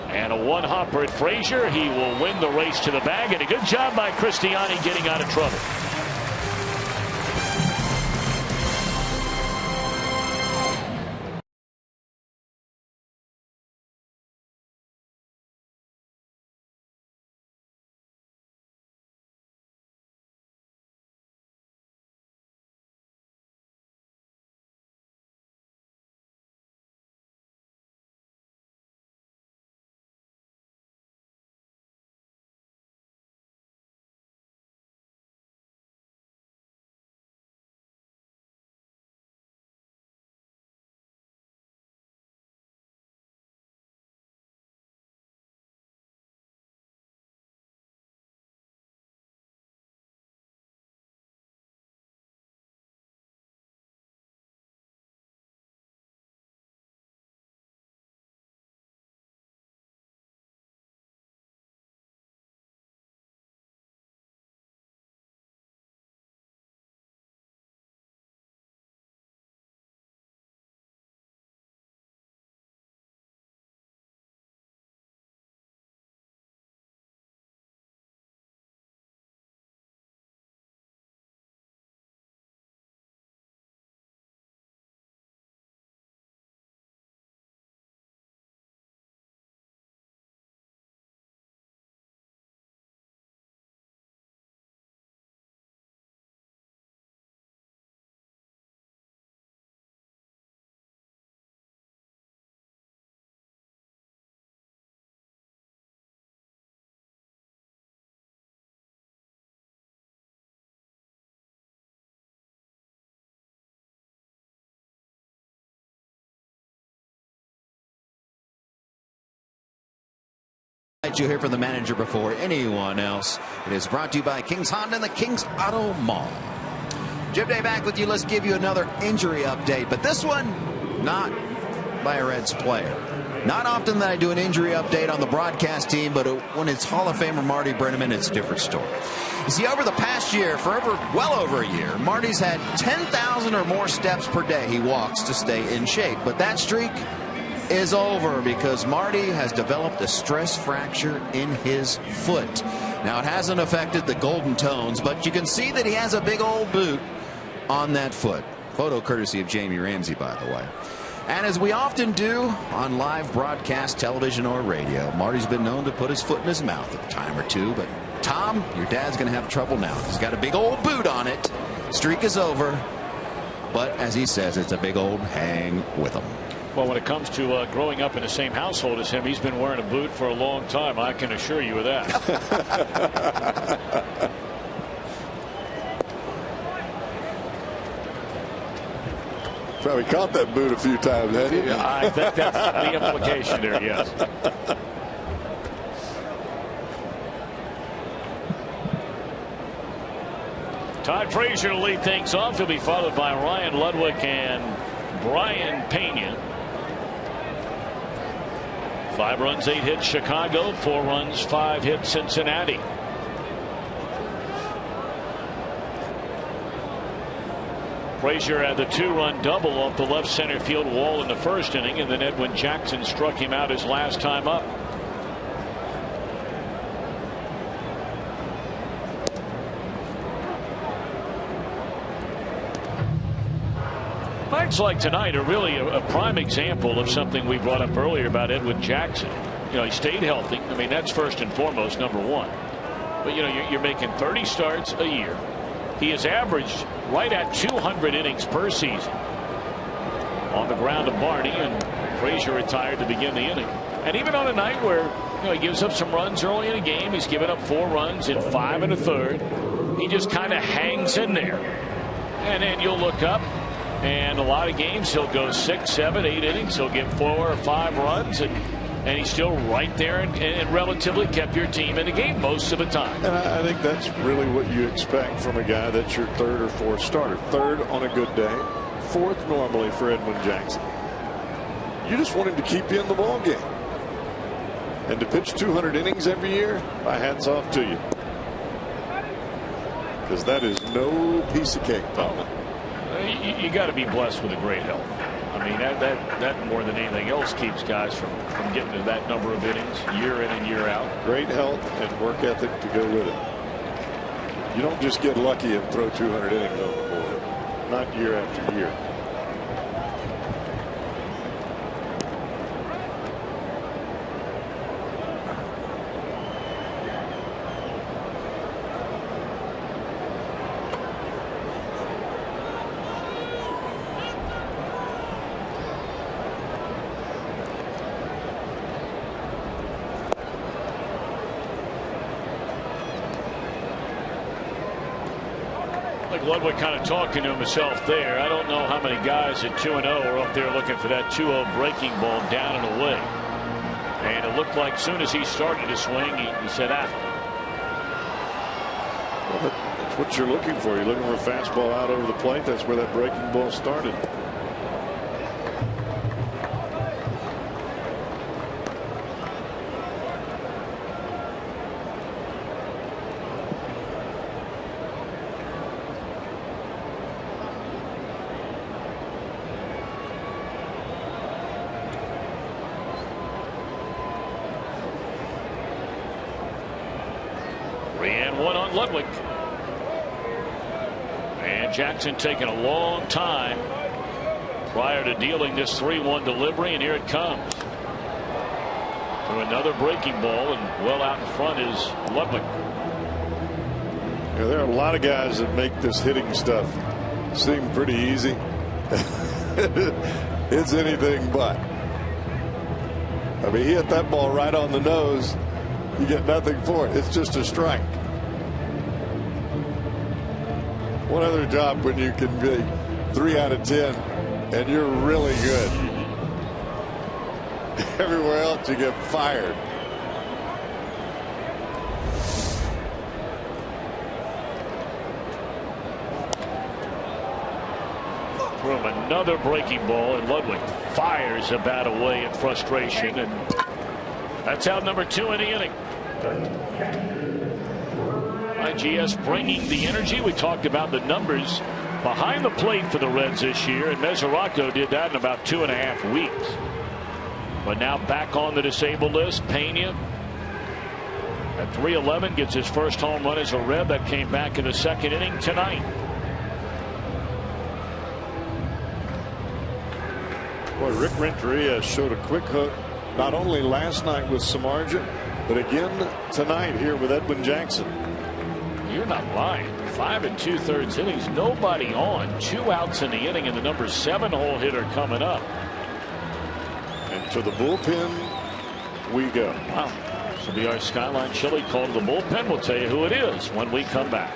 And a 1-hopper at Frazier. He will win the race to the bag. And a good job by Cristiani getting out of trouble. You hear from the manager before anyone else. It is brought to you by King's Honda and the King's Auto Mall. Jim Day back with you. Let's give you another injury update, but this one not by a Reds player. Not often that I do an injury update on the broadcast team, but when it's Hall of Famer Marty Brennaman, it's a different story. You see, over the past year, well over a year, Marty's had 10,000 or more steps per day he walks to stay in shape, but that streak is over because Marty has developed a stress fracture in his foot. Now, it hasn't affected the golden tones, but you can see that he has a big old boot on that foot. Photo courtesy of Jamie Ramsey, by the way. And as we often do on live broadcast television or radio, Marty's been known to put his foot in his mouth a time or two. But Tom, your dad's going to have trouble now. He's got a big old boot on it. Streak is over. But as he says, it's a big old hang with him. Well, when it comes to growing up in the same household as him, he's been wearing a boot for a long time. I can assure you of that. Probably caught that boot a few times, hasn't he? I think that's the implication there, yes. Todd Frazier to lead things off. He'll be followed by Ryan Ludwig and Brian Pena. 5 runs, 8 hits Chicago, 4 runs, 5 hits Cincinnati. Frazier had the 2-run double off the left center field wall in the first inning, and then Edwin Jackson struck him out his last time up. nights like tonight are really a prime example of something we brought up earlier about Edwin Jackson. You know, he stayed healthy. I mean, that's first and foremost, number one. But, you know, you're making 30 starts a year. He has averaged right at 200 innings per season. On the ground to Barney, and Frazier retired to begin the inning. And even on a night where, you know, he gives up some runs early in a game, he's given up 4 runs in 5 1/3. He just kind of hangs in there. And then you'll look up, and a lot of games he'll go 6, 7, 8 innings. He'll get 4 or 5 runs, and he's still right there and relatively kept your team in the game most of the time. And I think that's really what you expect from a guy that's your 3rd or 4th starter. 3rd on a good day, 4th normally for Edwin Jackson. You just want him to keep you in the ball game. And to pitch 200 innings every year, my hat's off to you. Because that is no piece of cake, Tom. You got to be blessed with a great health. I mean, that more than anything else keeps guys from getting to that number of innings year in and year out. Great health and work ethic to go with it. You don't just get lucky and throw 200 innings on the board. Not year after year. Ludwig kind of talking to himself there. I don't know how many guys at 2-0 are up there looking for that 2-0 breaking ball down and away. And it looked like as soon as he started to swing, he said, Well, that's what you're looking for. You're looking for a fastball out over the plate. That's where that breaking ball started. Ludwig. And Jackson taking a long time prior to dealing this 3-1 delivery, and here it comes. To another breaking ball, and well out in front is Ludwig. Yeah, there are a lot of guys that make this hitting stuff seem pretty easy. It's anything but. I mean, he hit that ball right on the nose. You get nothing for it. It's just a strike. What other job when you can be 3 out of 10 and you're really good? Everywhere else you get fired. From another breaking ball, and Ludwig fires a bat away in frustration, and that's out number 2 in the inning. IGS bringing the energy. We talked about the numbers behind the plate for the Reds this year, and Mesoraco did that in about 2.5 weeks. But now back on the disabled list. Pena at 311 gets his first home run as a Red. That came back in the 2nd inning tonight. Boy, Rick Renteria showed a quick hook not only last night with Samardzija, but again tonight here with Edwin Jackson. You're not lying. 5 2/3 innings, nobody on, 2 outs in the inning, and the number 7 hole hitter coming up. And to the bullpen we go. Wow. This will be our Skyline Chili call to the bullpen. We'll tell you who it is when we come back.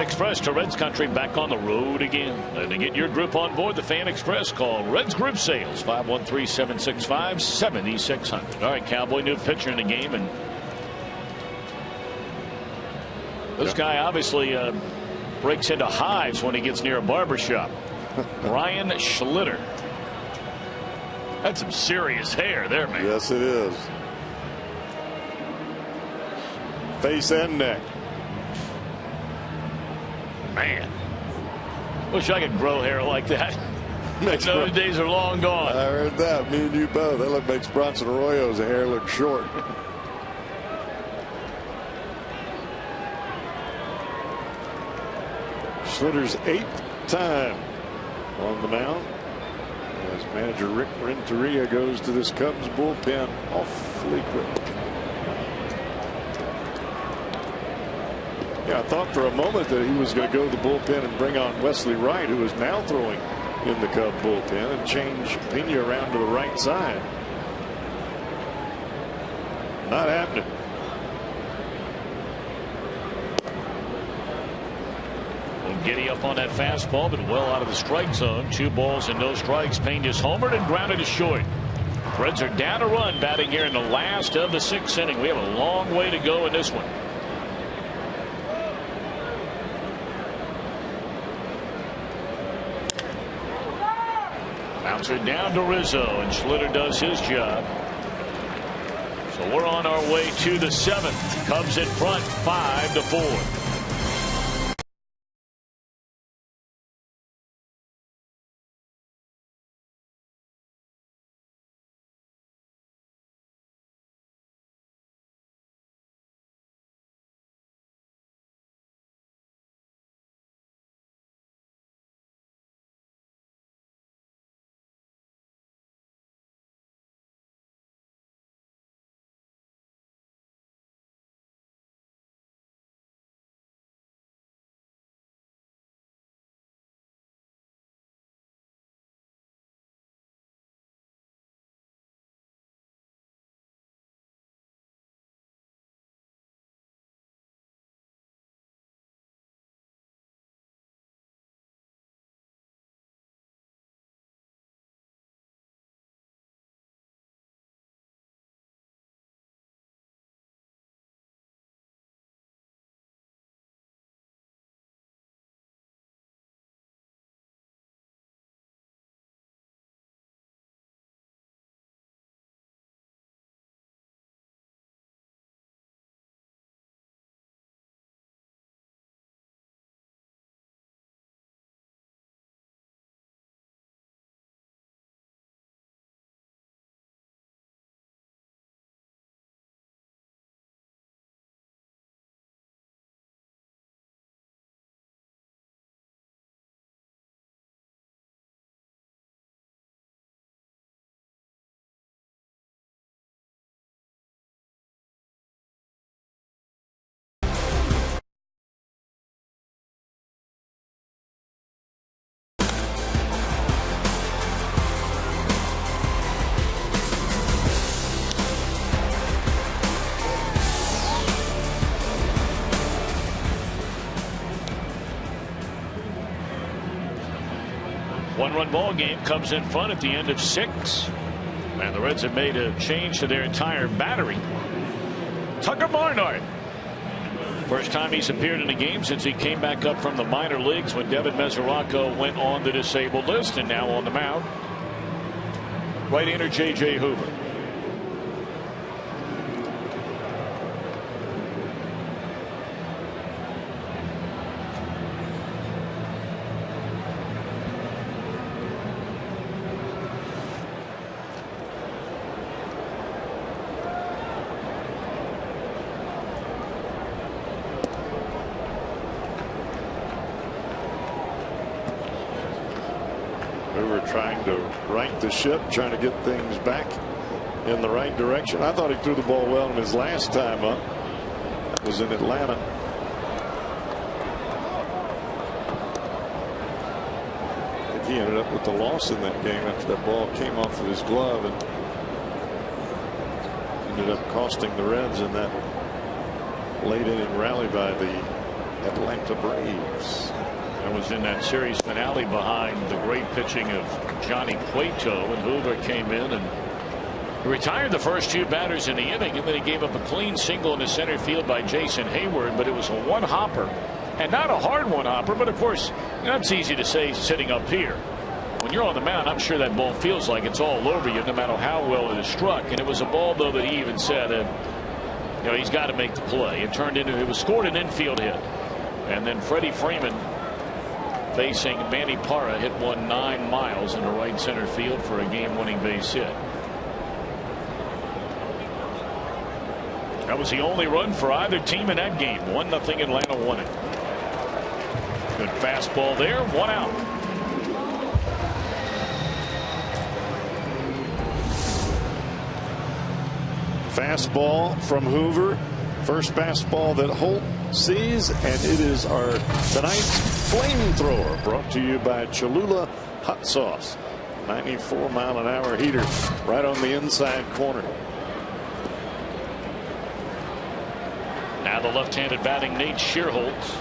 Express to Reds country, back on the road again. And to get your group on board the Fan Express, call Reds Group Sales 513-765-7600. All right, Cowboy, new pitcher in the game, and this guy obviously breaks into hives when he gets near a barbershop. Brian Schlitter. That's some serious hair there, man. Yes, it is. Face and neck. Man, wish I could grow hair like that. Those days are long gone. I heard that. Me and you both. That makes Bronson Arroyo's hair look short. Schlitter's 8th time on the mound as manager Rick Renteria goes to this Cubs bullpen awfully quick. Yeah, I thought for a moment that he was going to go to the bullpen and bring on Wesley Wright, who is now throwing in the Cub bullpen, and change Pena around to the right side. Not happening. Giddy up on that fastball, but well out of the strike zone. 2 balls and no strikes. Pena's homered and grounded to short. Reds are down a run, batting here in the last of the 6th inning. We have a long way to go in this one. Bouncer down to Rizzo, and Schlitter does his job. So we're on our way to the 7th. Cubs in front, 5-4. One-run ball game. Cubs in front at the end of 6. And the Reds have made a change to their entire battery. Tucker Barnhart. First time he's appeared in a game since he came back up from the minor leagues when Devin Mesoraco went on the disabled list, and now on the mound. Right-hander J.J. Hoover. Trying to right the ship, trying to get things back in the right direction. I thought he threw the ball well in his last time up. That was in Atlanta. I think he ended up with the loss in that game after that ball came off of his glove and ended up costing the Reds in that late inning rally by the Atlanta Braves. I was in that series finale behind the great pitching of Johnny Cueto, and Hoover came in and retired the first 2 batters in the inning, and then he gave up a clean single in the center field by Jason Hayward, but it was a one-hopper, and not a hard one-hopper, but of course that's easy to say sitting up here. When you're on the mound, I'm sure that ball feels like it's all over you no matter how well it is struck. And it was a ball, though, that he even said he's got to make the play. It was scored an infield hit, and then Freddie Freeman, facing Manny Parra, hit one 9 miles into right center field for a game-winning base hit. That was the only run for either team in that game. 1-0 Atlanta won it. Good fastball there, 1 out. Fastball from Hoover. First fastball that Holt sees, and it is our tonight's flamethrower, brought to you by Cholula Hot Sauce. 94-mile-an-hour heater right on the inside corner. Now the left-handed batting Nate Shearholtz.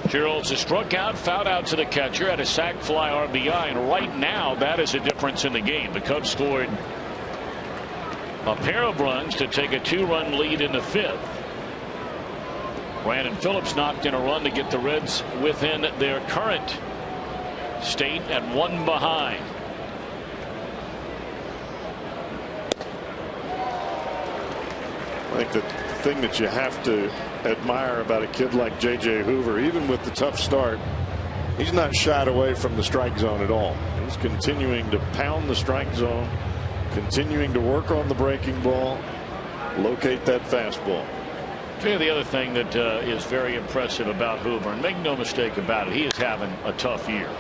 Shearholtz is struck out, fouled out to the catcher, had a sac fly RBI, and right now that is a difference in the game. The Cubs scored a pair of runs to take a 2-run lead in the 5th. Brandon Phillips knocked in a run to get the Reds within their current state at 1 behind. I think the thing that you have to admire about a kid like J.J. Hoover, even with the tough start, he's not shied away from the strike zone at all. He's continuing to pound the strike zone, continuing to work on the breaking ball, locate that fastball. Tell you the other thing that is very impressive about Hoover, and make no mistake about it, he is having a tough year.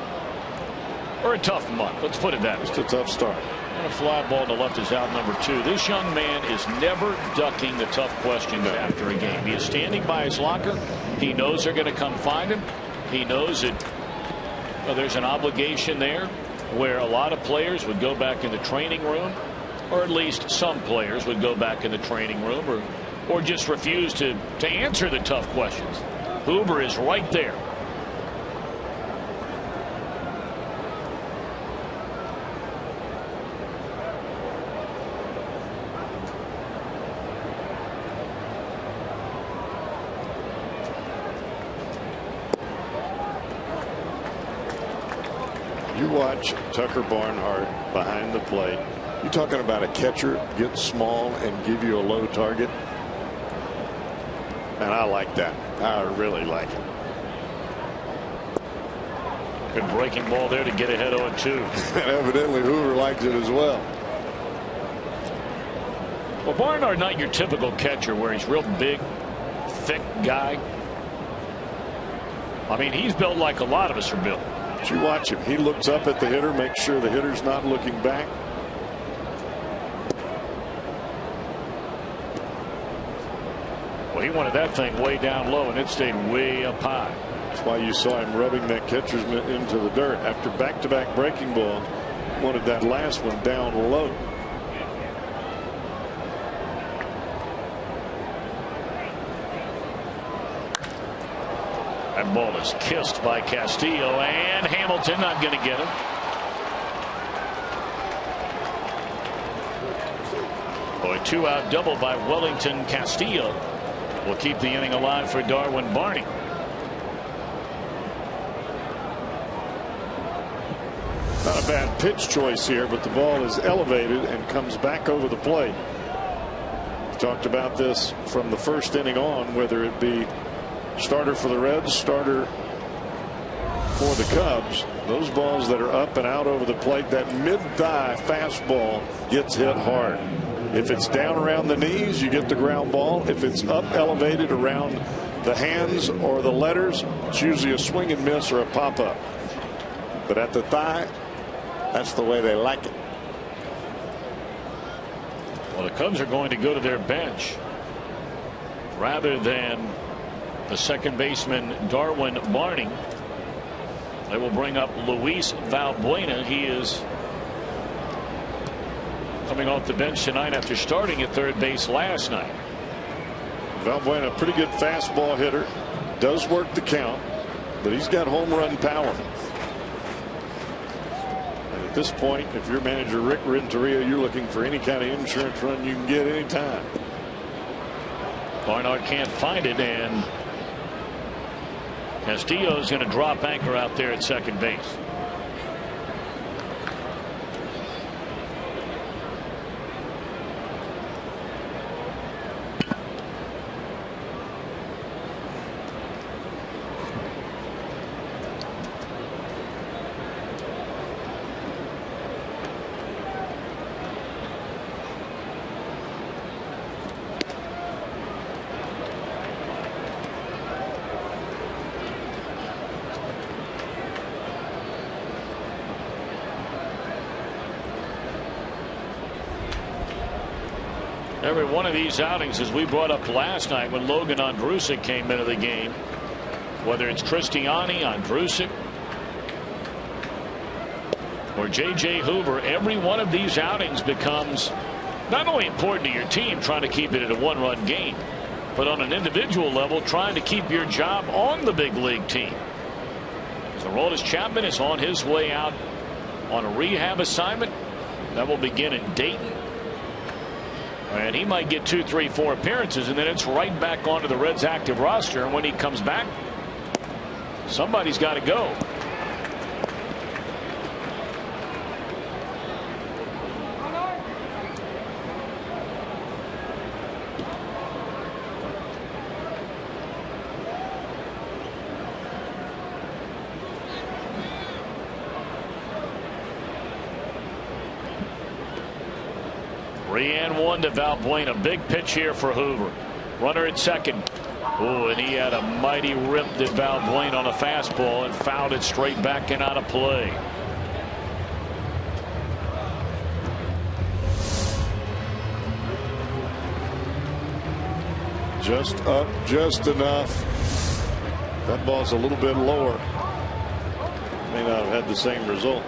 Or a tough month, let's put it that way. It's a tough start. And a fly ball to left is out, number 2. This young man is never ducking the tough questions after a game. He is standing by his locker. He knows they're going to come find him. He knows that there's an obligation there where a lot of players would go back in the training room, or at least some players would go back in the training room, or just refuse to answer the tough questions. Hoover is right there. You watch Tucker Barnhart behind the plate. You're talking about a catcher get small and give you a low target. And I like that. I really like it. Good breaking ball there to get ahead 0-2. And evidently Hoover likes it as well. Well, Barnhart not your typical catcher where he's real big, thick guy. I mean, he's built like a lot of us are built. But you watch him. He looks up at the hitter, makes sure the hitter's not looking back. Well, he wanted that thing way down low, and it stayed way up high. That's why you saw him rubbing that catcher's mitt into the dirt after back-to-back breaking balls. Wanted that last one down low. That ball is kissed by Castillo, and Hamilton not going to get him. Boy, 2-out double by Wellington Castillo will keep the inning alive for Darwin Barney. Not a bad pitch choice here, but the ball is elevated and comes back over the plate. We talked about this from the first inning on, whether it be starter for the Reds, starter for the Cubs. Those balls that are up and out over the plate, that mid-thigh fastball gets hit hard. If it's down around the knees, you get the ground ball. If it's up elevated around the hands or the letters, it's usually a swing and miss or a pop-up. But at the thigh, that's the way they like it. Well, the Cubs are going to go to their bench rather than the second baseman Darwin Barney. They will bring up Luis Valbuena. He is coming off the bench tonight after starting at third base last night. Valbuena, pretty good fastball hitter, does work the count, but he's got home run power. And at this point, if you're manager Rick Renteria, you're looking for any kind of insurance run you can get anytime. Barnard can't find it, and Castillo's going to drop anchor out there at second base. Every one of these outings, as we brought up last night when Logan Ondrusek came into the game, whether it's Cristiani, Ondrusek, or J.J. Hoover, every one of these outings becomes not only important to your team, trying to keep it at a one-run game, but on an individual level, trying to keep your job on the big league team. So Aroldis Chapman is on his way out on a rehab assignment that will begin in Dayton. And he might get 2, 3, 4 appearances, and then it's right back onto the Reds' active roster. And when he comes back, somebody's got to go. And 1 to Valbuena. Big pitch here for Hoover. Runner at second. Oh, and he had a mighty rip at Valbuena on a fastball and fouled it straight back and out of play. Just up just enough. That ball's a little bit lower. May not have had the same result.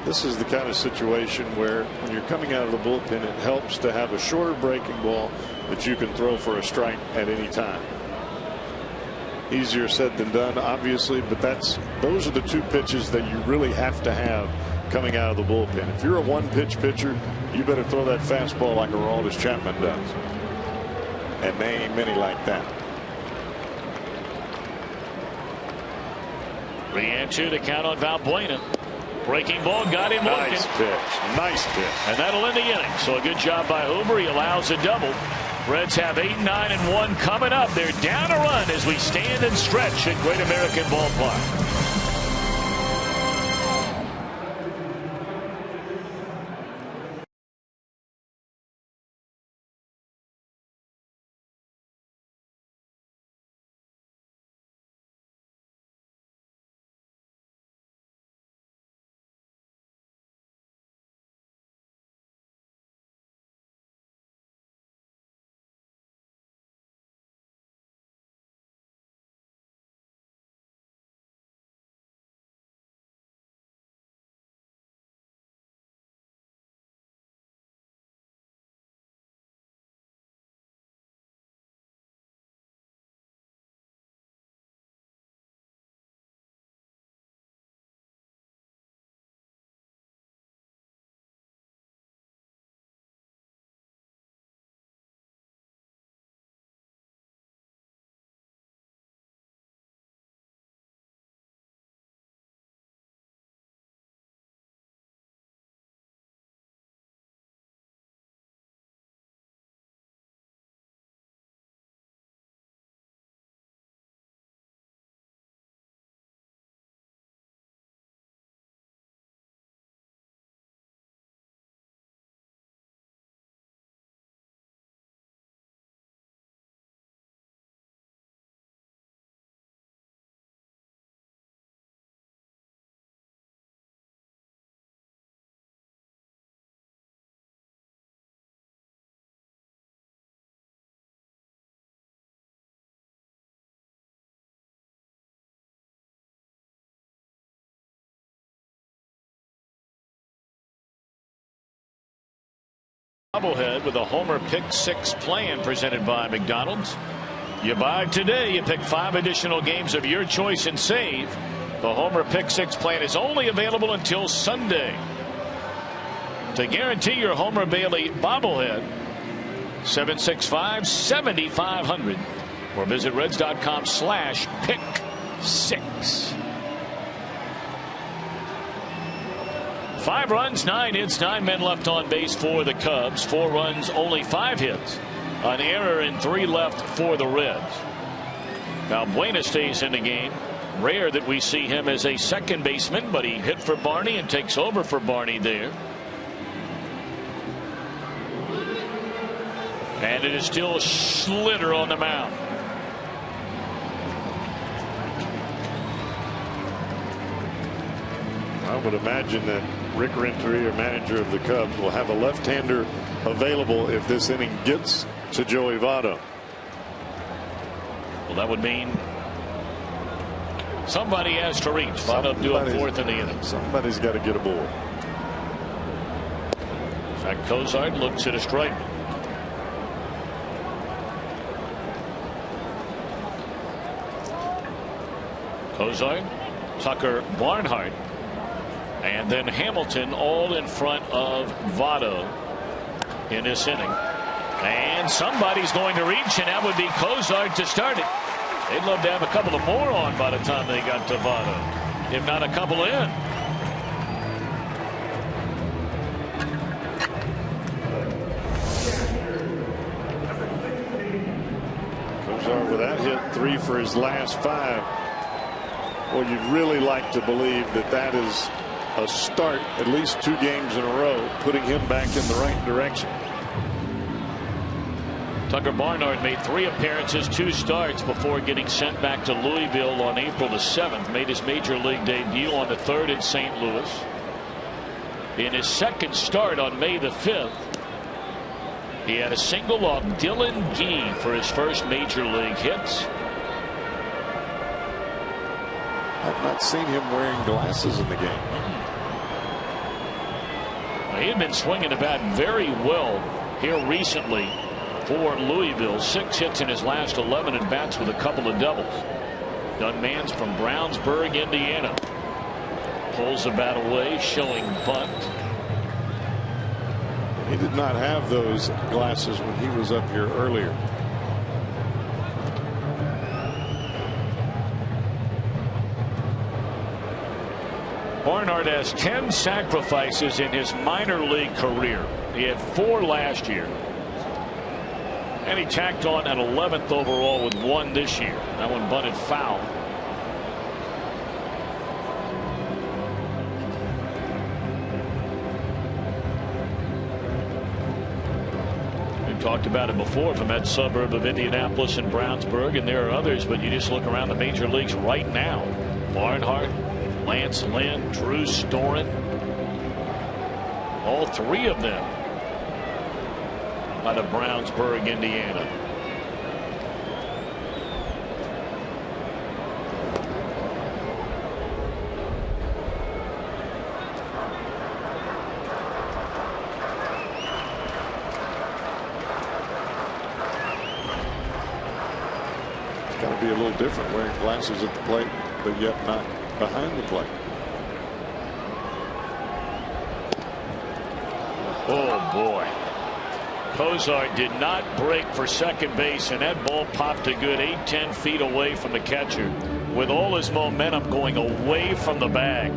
This is the kind of situation where when you're coming out of the bullpen, it helps to have a shorter breaking ball that you can throw for a strike at any time. Easier said than done, obviously, but those are the 2 pitches that you really have to have coming out of the bullpen. If you're a one-pitch pitcher, you better throw that fastball like Aroldis Chapman does. And they ain't many like that. 3-2 to count on Valbuena. Breaking ball got him looking. Nice pitch. Nice pitch. And that'll end the inning. So a good job by Hoover. He allows a double. Reds have 8, 9, and 1 coming up. They're down a run as we stand and stretch at Great American Ballpark. Bobblehead with a homer pick 6 plan presented by McDonald's. You buy today, you pick 5 additional games of your choice and save. The homer pick 6 plan is only available until Sunday. To guarantee your Homer Bailey bobblehead, 765-7500 or visit Reds.com/pick6. 5 runs, 9 hits, 9 men left on base for the Cubs. 4 runs, only 5 hits. An error and 3 left for the Reds. Now Buena stays in the game. Rare that we see him as a second baseman, but he hit for Barney and takes over for Barney there. And it is still Schlitter on the mound. I would imagine that Rick Renteria, manager of the Cubs, will have a left-hander available if this inning gets to Joey Votto. Well, that would mean somebody has to reach. Votto doing 4th in the inning. Somebody's got to get aboard. Zach Cozart looks at a strike. Cozart, Tucker, Barnhart, and then Hamilton all in front of Votto in this inning. And somebody's going to reach, and that would be Cozart to start it. They'd love to have a couple of more on by the time they got to Votto, if not a couple in. Cozart with that hit, 3 for his last 5. Well, you'd really like to believe that that is a start, at least 2 games in a row, putting him back in the right direction. Tucker Barnhart made 3 appearances, 2 starts before getting sent back to Louisville on April the 7th. Made his major league debut on the 3rd in St. Louis. In his 2nd start on May the 5th, he had a single off Dylan Gee for his first major league hits. I've not seen him wearing glasses in the game. He had been swinging the bat very well here recently for Louisville. 6 hits in his last 11 at bats with a couple of doubles. Dunman's from Brownsburg, Indiana. Pulls the bat away, showing bunt. He did not have those glasses when he was up here earlier. Barnhart has 10 sacrifices in his minor league career. He had 4 last year. And he tacked on an 11th overall with 1 this year. That one bunted foul. We've talked about it before from that suburb of Indianapolis and Brownsburg, and there are others, but you just look around the major leagues right now. Barnhart, Lance Lynn, Drew Storen, all 3 of them out of Brownsburg, Indiana. It's got to be a little different wearing glasses at the plate, but yet not behind the plate. Oh boy. Cozart did not break for second base, and that ball popped a good 8-10 feet away from the catcher with all his momentum going away from the bag.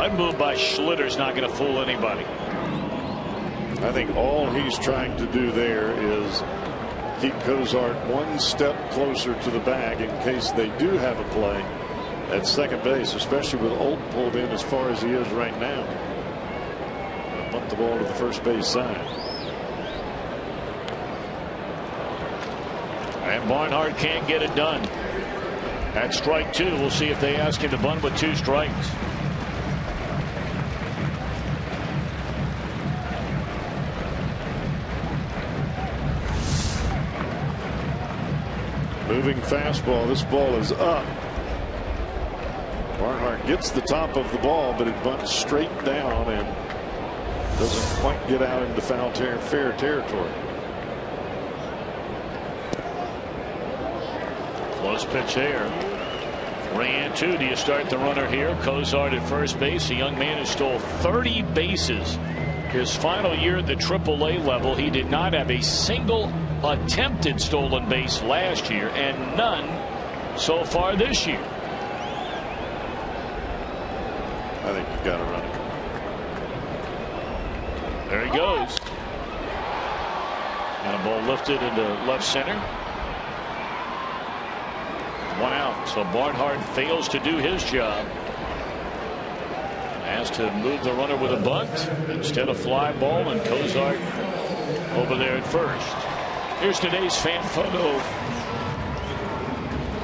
That move by Schlitter's not going to fool anybody. I think all he's trying to do there is keep Cozart 1 step closer to the bag in case they do have a play at second base, especially with Olt pulled in as far as he is right now. Bump the ball to the first base side. And Barnhart can't get it done. At strike 2, we'll see if they ask him to bunt with 2 strikes. Moving fastball. This ball is up. Barnhart gets the top of the ball, but it bunts straight down and doesn't quite get out into fair territory. Close pitch there. 3-2. Do you start the runner here? Cozart at first base. A young man who stole 30 bases. His final year at the AAA level, he did not have a single attempted stolen base last year, and none so far this year. I think you've got to run it. There he goes. And a ball lifted into left center. 1 out. So Barnhart fails to do his job. Has to move the runner with a bunt instead of fly ball, and Cozart over there at first. Here's today's fan photo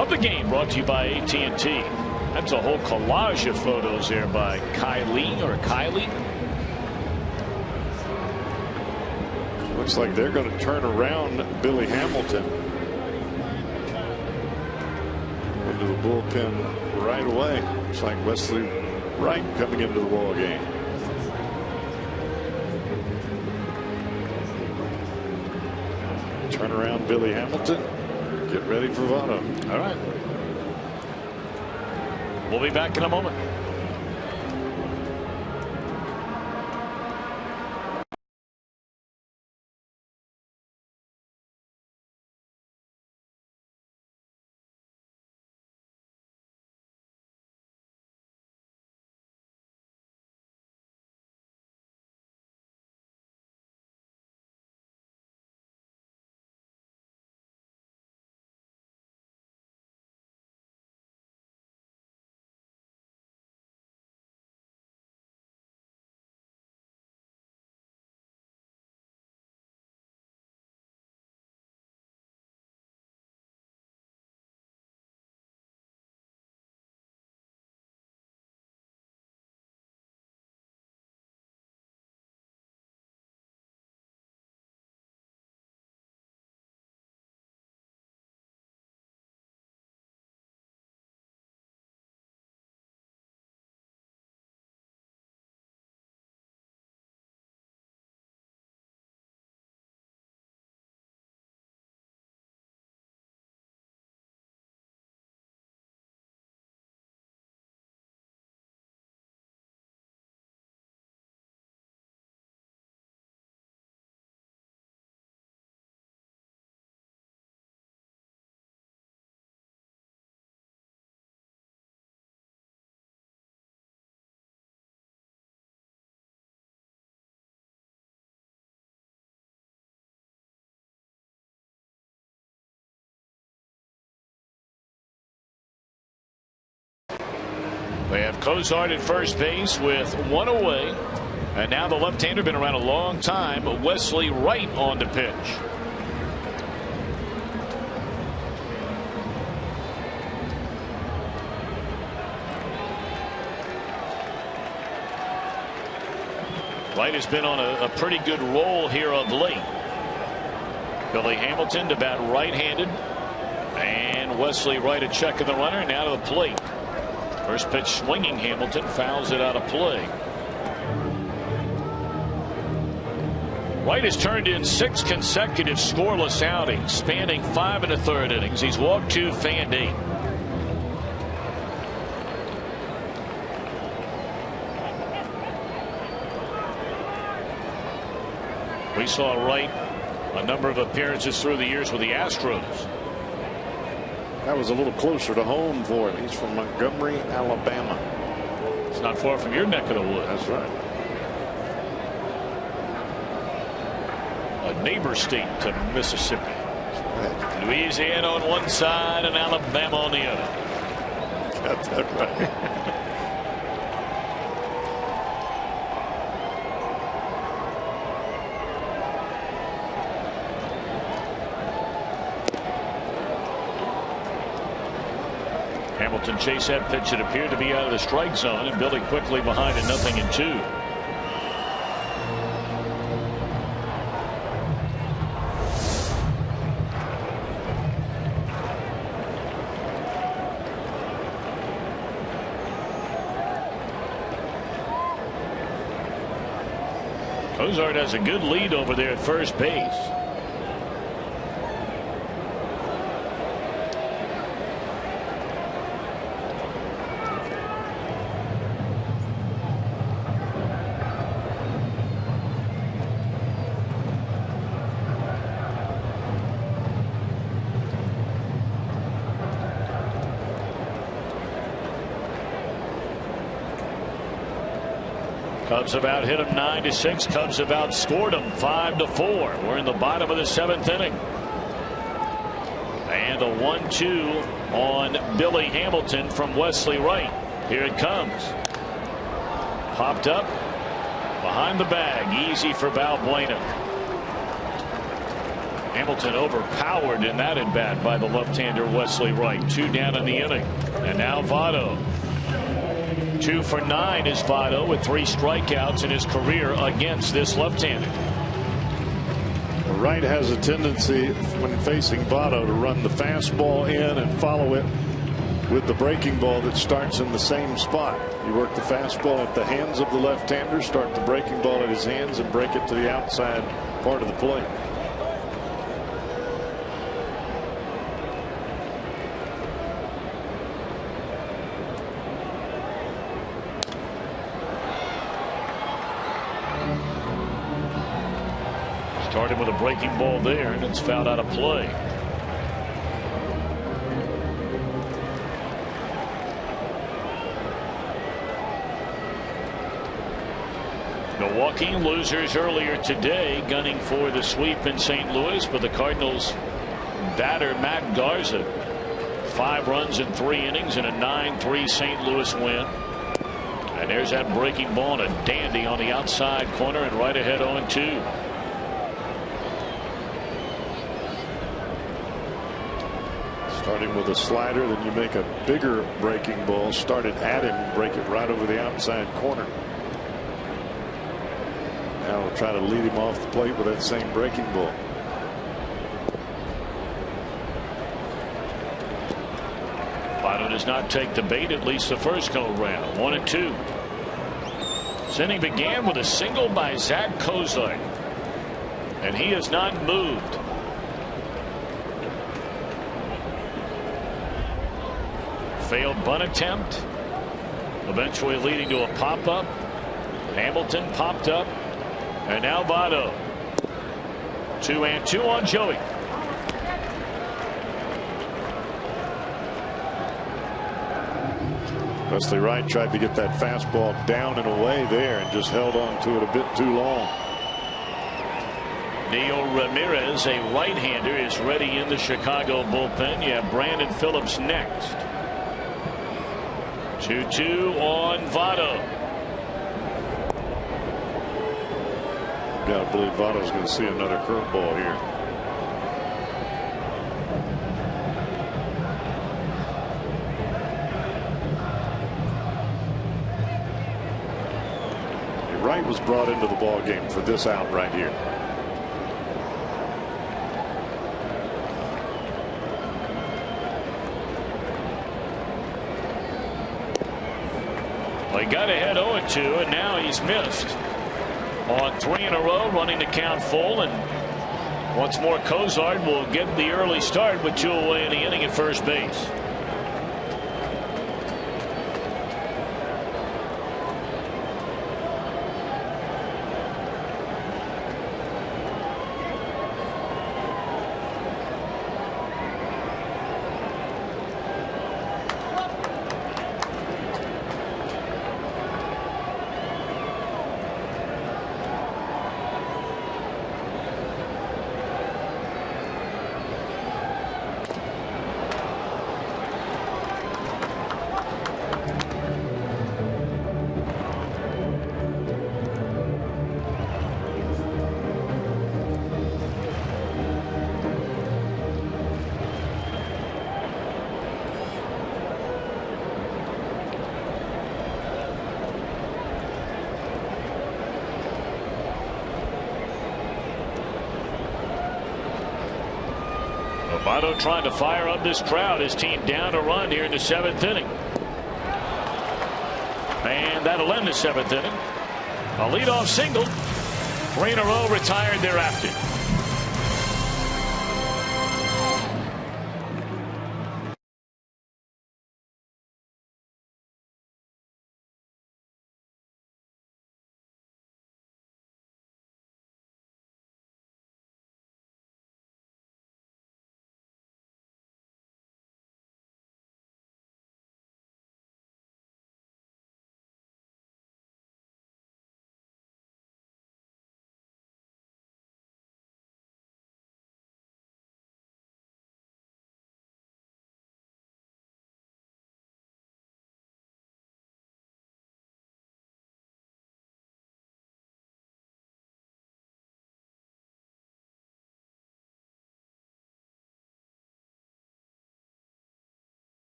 of the game, brought to you by AT&T. That's a whole collage of photos there by Kylie. Looks like they're going to turn around Billy Hamilton into the bullpen right away. Looks like Wesley Wright coming into the ball game. Turn around Billy Hamilton. Get ready for Votto. All right. We'll be back in a moment. They have Cozart at first base with 1 away. And now the left-hander, been around a long time, Wesley Wright on the pitch. Wright has been on a pretty good roll here of late. Billy Hamilton to bat right-handed. And Wesley Wright a check of the runner, and now to the plate. First pitch swinging, Hamilton fouls it out of play. Wright has turned in 6 consecutive scoreless outings, spanning 5 1/3 innings. He's walked 2, fanned 8. We saw Wright a number of appearances through the years with the Astros. That was a little closer to home for him. He's from Montgomery, Alabama. It's not far from your neck of the woods. That's right. A neighbor state to Mississippi. Right. Louisiana on one side and Alabama on the other. Got that right. Hamilton chased that pitch. It appeared to be out of the strike zone, and Billy quickly behind it, 0-2. Cozart has a good lead over there at first base. Cubs have out hit him 9-6. Cubs have outscored him 5-4. We're in the bottom of the 7th inning. And a 1-2 on Billy Hamilton from Wesley Wright. Here it comes. Popped up behind the bag. Easy for Balbuena. Hamilton overpowered in that at bat by the left-hander Wesley Wright. 2 down in the inning. And now Votto. 2 for 9 is Votto with 3 strikeouts in his career against this left-hander. Wright has a tendency when facing Votto to run the fastball in and follow it with the breaking ball that starts in the same spot. You work the fastball at the hands of the left-hander, start the breaking ball at his hands, and break it to the outside part of the plate. Started with a breaking ball there, and it's fouled out of play. Milwaukee losers earlier today, gunning for the sweep in St. Louis, but the Cardinals batter Matt Garza. 5 runs in 3 innings and a 9-3 St. Louis win. And there's that breaking ball and a dandy on the outside corner and right ahead 0-2. Starting with a slider, then you make a bigger breaking ball, start it at him, and break it right over the outside corner. Now we'll try to lead him off the plate with that same breaking ball. Votto does not take the bait, at least the first go round. 1-2. This inning began with a single by Zach Cozart, and he has not moved. Failed bunt attempt, eventually leading to a pop-up. Hamilton popped up, and now Votto. 2-2 on Joey. Wesley Wright tried to get that fastball down and away there and just held on to it a bit too long. Neil Ramirez, a right-hander, is ready in the Chicago bullpen. You have Brandon Phillips next. 2-2 on Votto. Gotta believe Votto's going to see another curveball here. Wright was brought into the ball game for this out right here. Well, he got ahead 0-2, and now he's missed on 3 in a row, running the count full. And once more, Cozart will get the early start with 2 away in the inning at first base. Romano trying to fire up this crowd. His team down a run here in the 7th inning. And that'll end the 7th inning. A leadoff single. 3 in a row retired thereafter.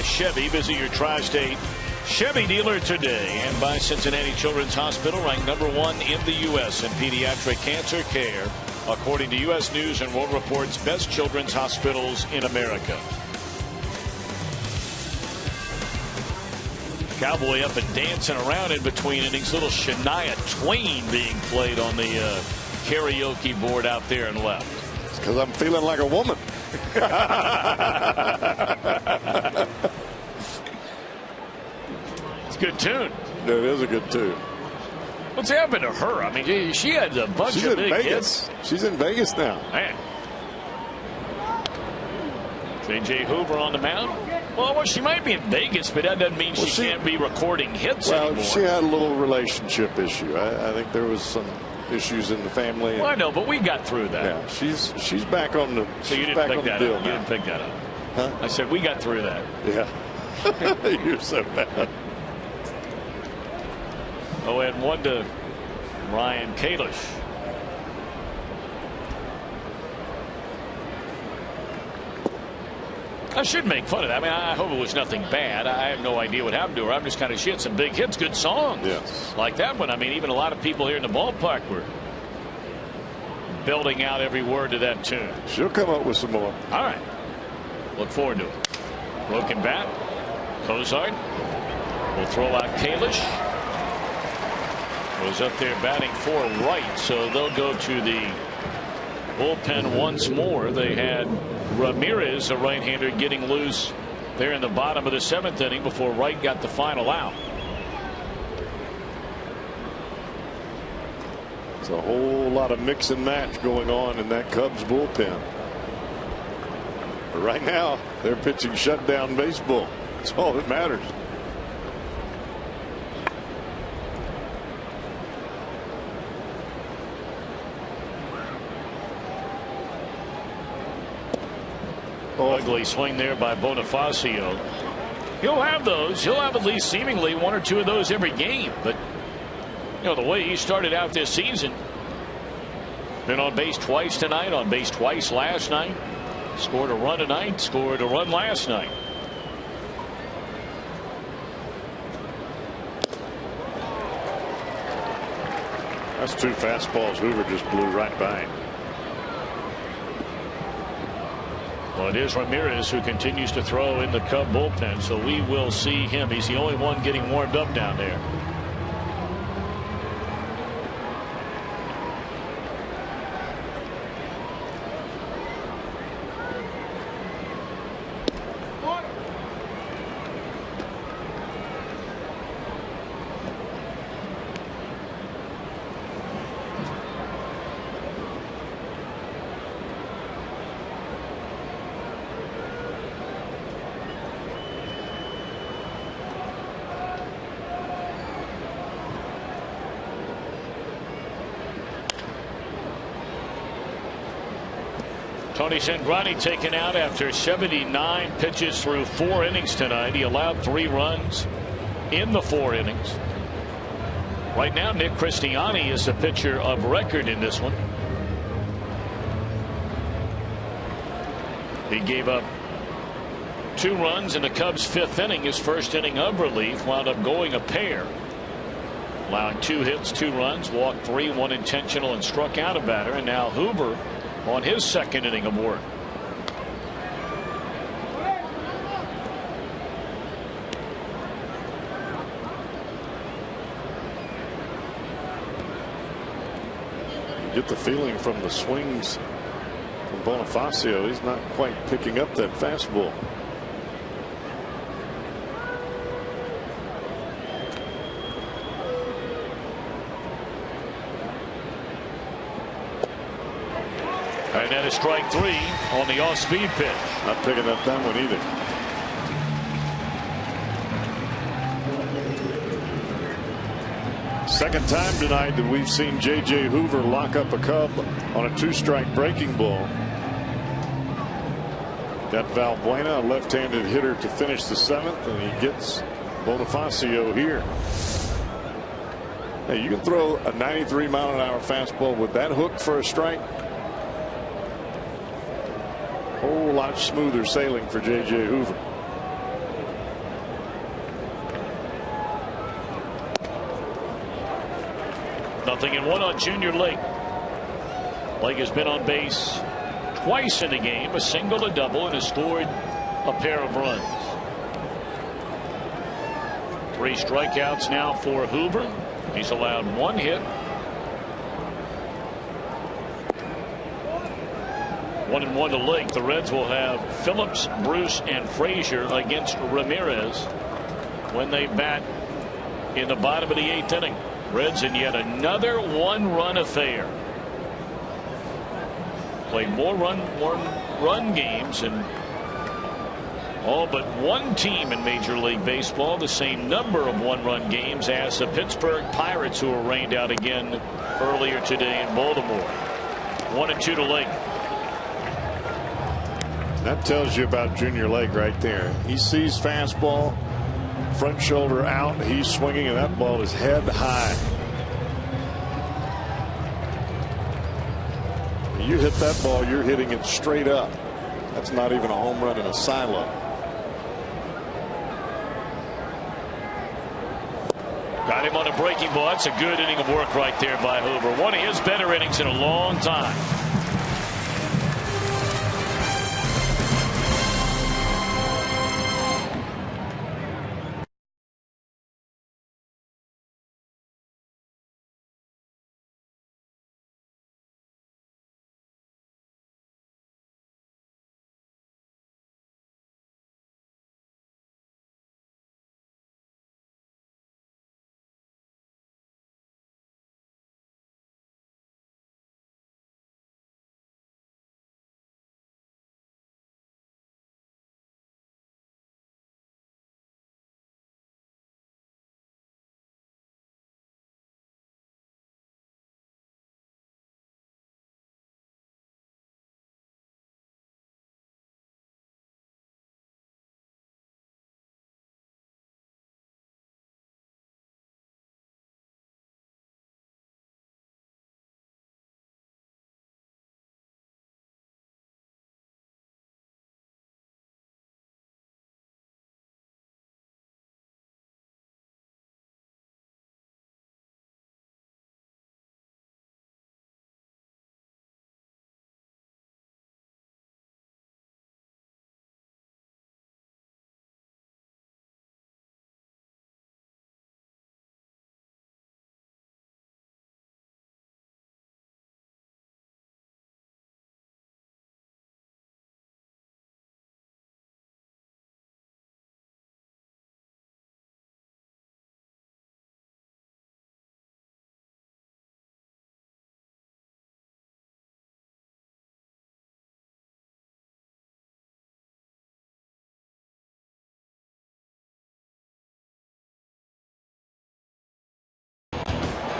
Chevy. Visit your Tri-State Chevy dealer today. And by Cincinnati Children's Hospital, ranked #1 in the U.S. in pediatric cancer care, according to U.S. News and World Report's best children's hospitals in America. Cowboy up and dancing around in between innings. Little Shania Twain being played on the karaoke board out there and left. It's because I'm feeling like a woman. It's a good tune. It is a good tune. What's happened to her? I mean, she had a bunch She's of in big Vegas. hits. She's in Vegas now. Man. J.J. Hoover on the mound. Well, she might be in Vegas, but that doesn't mean she can't be recording hits anymore. She had a little relationship issue. I think there was some issues in the family. Well, I know, but we got through that. Yeah, she's back on the. So you didn't pick that up. You didn't pick that up. Huh? I said we got through that. Yeah. You're so bad. Oh, and 1 to Ryan Kalish. I should make fun of that. I mean, I hope it was nothing bad. I have no idea what happened to her. I'm just kind of, she had some big hits, good songs. Yes. Like that one. I mean, even a lot of people here in the ballpark were belting out every word to that tune. She'll come up with some more. All right. Look forward to it. Broken bat. Cozart will throw out Kalish. Was up there batting for right, so they'll go to the bullpen once more. They had Ramirez, a right-hander, getting loose there in the bottom of the 7th inning before Wright got the final out. It's a whole lot of mix and match going on in that Cubs bullpen. But right now, they're pitching shutdown baseball. That's all that matters. Ugly swing there by Bonifacio. He'll have those. He'll have at least seemingly 1 or 2 of those every game. But, you know, the way he started out this season, been on base twice tonight, on base twice last night, scored a run tonight, scored a run last night. That's 2 fastballs Hoover just blew right by him. Well, it is Ramirez who continues to throw in the Cub bullpen, so we will see him. He's the only one getting warmed up down there. Tony Cingrani taken out after 79 pitches through 4 innings tonight. He allowed 3 runs in the 4 innings. Right now, Nick Christiani is the pitcher of record in this one. He gave up 2 runs in the Cubs' 5th inning. His first inning of relief wound up going a pair, allowing 2 hits, 2 runs, walked 3, 1 intentional, and struck out a batter. And now Hoover on his 2nd inning of work. You get the feeling from the swings from Bonifacio. He's not quite picking up that fastball. And that is strike 3 on the off-speed pitch. Not picking up that one either. Second time tonight that we've seen J.J. Hoover lock up a Cub on a 2-strike breaking ball. Got Valbuena, a left-handed hitter, to finish the 7th, and he gets Bonifacio here. Hey, you can throw a 93-mile-an-hour fastball with that hook for a strike. Whole lot smoother sailing for J.J. Hoover. Nothing in 1 on Junior Lake. Lake has been on base twice in the game, a single, a double, and has scored a pair of runs. 3 strikeouts now for Hoover. He's allowed 1 hit. 1-1 to Lake. The Reds will have Phillips, Bruce, and Frazier against Ramirez when they bat in the bottom of the 8th inning. Reds in yet another 1-run affair. Played more run games, and all but 1 team in Major League Baseball the same number of 1-run games as the Pittsburgh Pirates, who were rained out again earlier today in Baltimore. 1-2 to Lake. That tells you about Junior Lake right there. He sees fastball, front shoulder out, he's swinging, and that ball is head high. You hit that ball, you're hitting it straight up. That's not even a home run in a silo. Got him on a breaking ball. That's a good inning of work right there by Hoover. One of his better innings in a long time.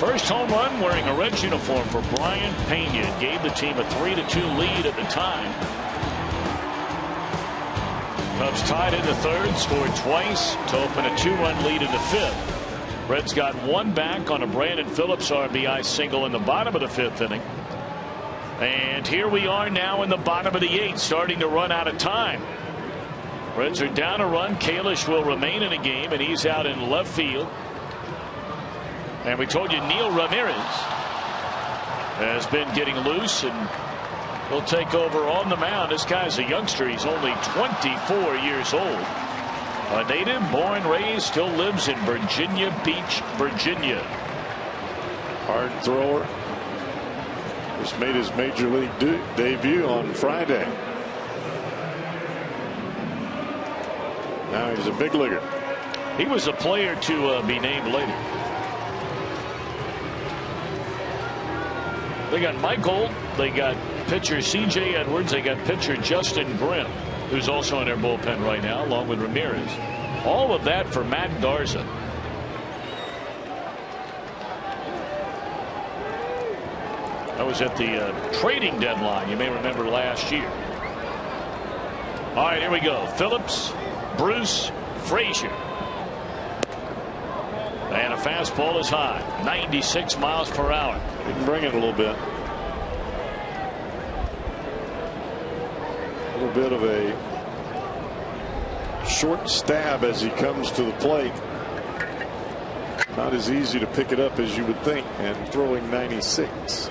First home run wearing a Reds uniform for Brian Pena. Gave the team a 3-2 lead at the time. Cubs tied in the third, scored twice to open a 2-run lead in the fifth. Reds got one back on a Brandon Phillips RBI single in the bottom of the fifth inning. And here we are now in the bottom of the eighth, starting to run out of time. Reds are down a run. Kalish will remain in the game, and he's out in left field. And we told you Neil Ramirez has been getting loose, and he'll take over on the mound. This guy's a youngster. He's only 24 years old. A native, born and raised, still lives in Virginia Beach, Virginia. Hard thrower. Just made his major league debut on Friday. Now he's a big leaguer. He was a player to be named later. They got Michael. They got pitcher C.J. Edwards. They got pitcher Justin Grimm, who's also in their bullpen right now, along with Ramirez. All of that for Matt Garza. That was at the trading deadline, you may remember, last year. All right, here we go. Phillips, Bruce, Frazier. And a fastball is high, 96 miles per hour. He can bring it a little bit. A little bit of a short stab as he comes to the plate. Not as easy to pick it up as you would think, and throwing 96.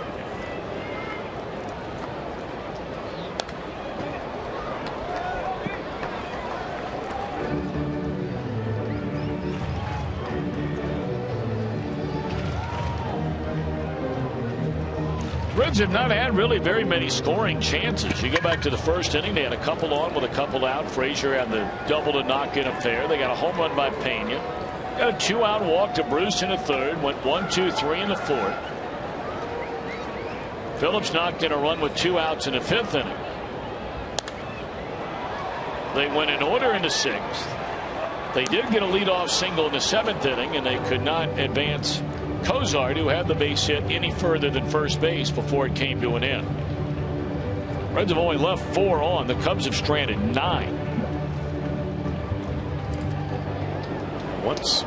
Reds have not had really very many scoring chances. You go back to the first inning, they had a couple on with a couple out. Frazier had the double to knock in up there. They got a home run by Pena. Got a 2-out walk to Bruce in the third. Went 1-2-3 in the fourth. Phillips knocked in a run with 2 outs in the fifth inning. They went in order in the sixth. They did get a leadoff single in the seventh inning, and they could not advance Cozart, who had the base hit, any further than first base before it came to an end. Reds have only left 4 on. The Cubs have stranded 9. Once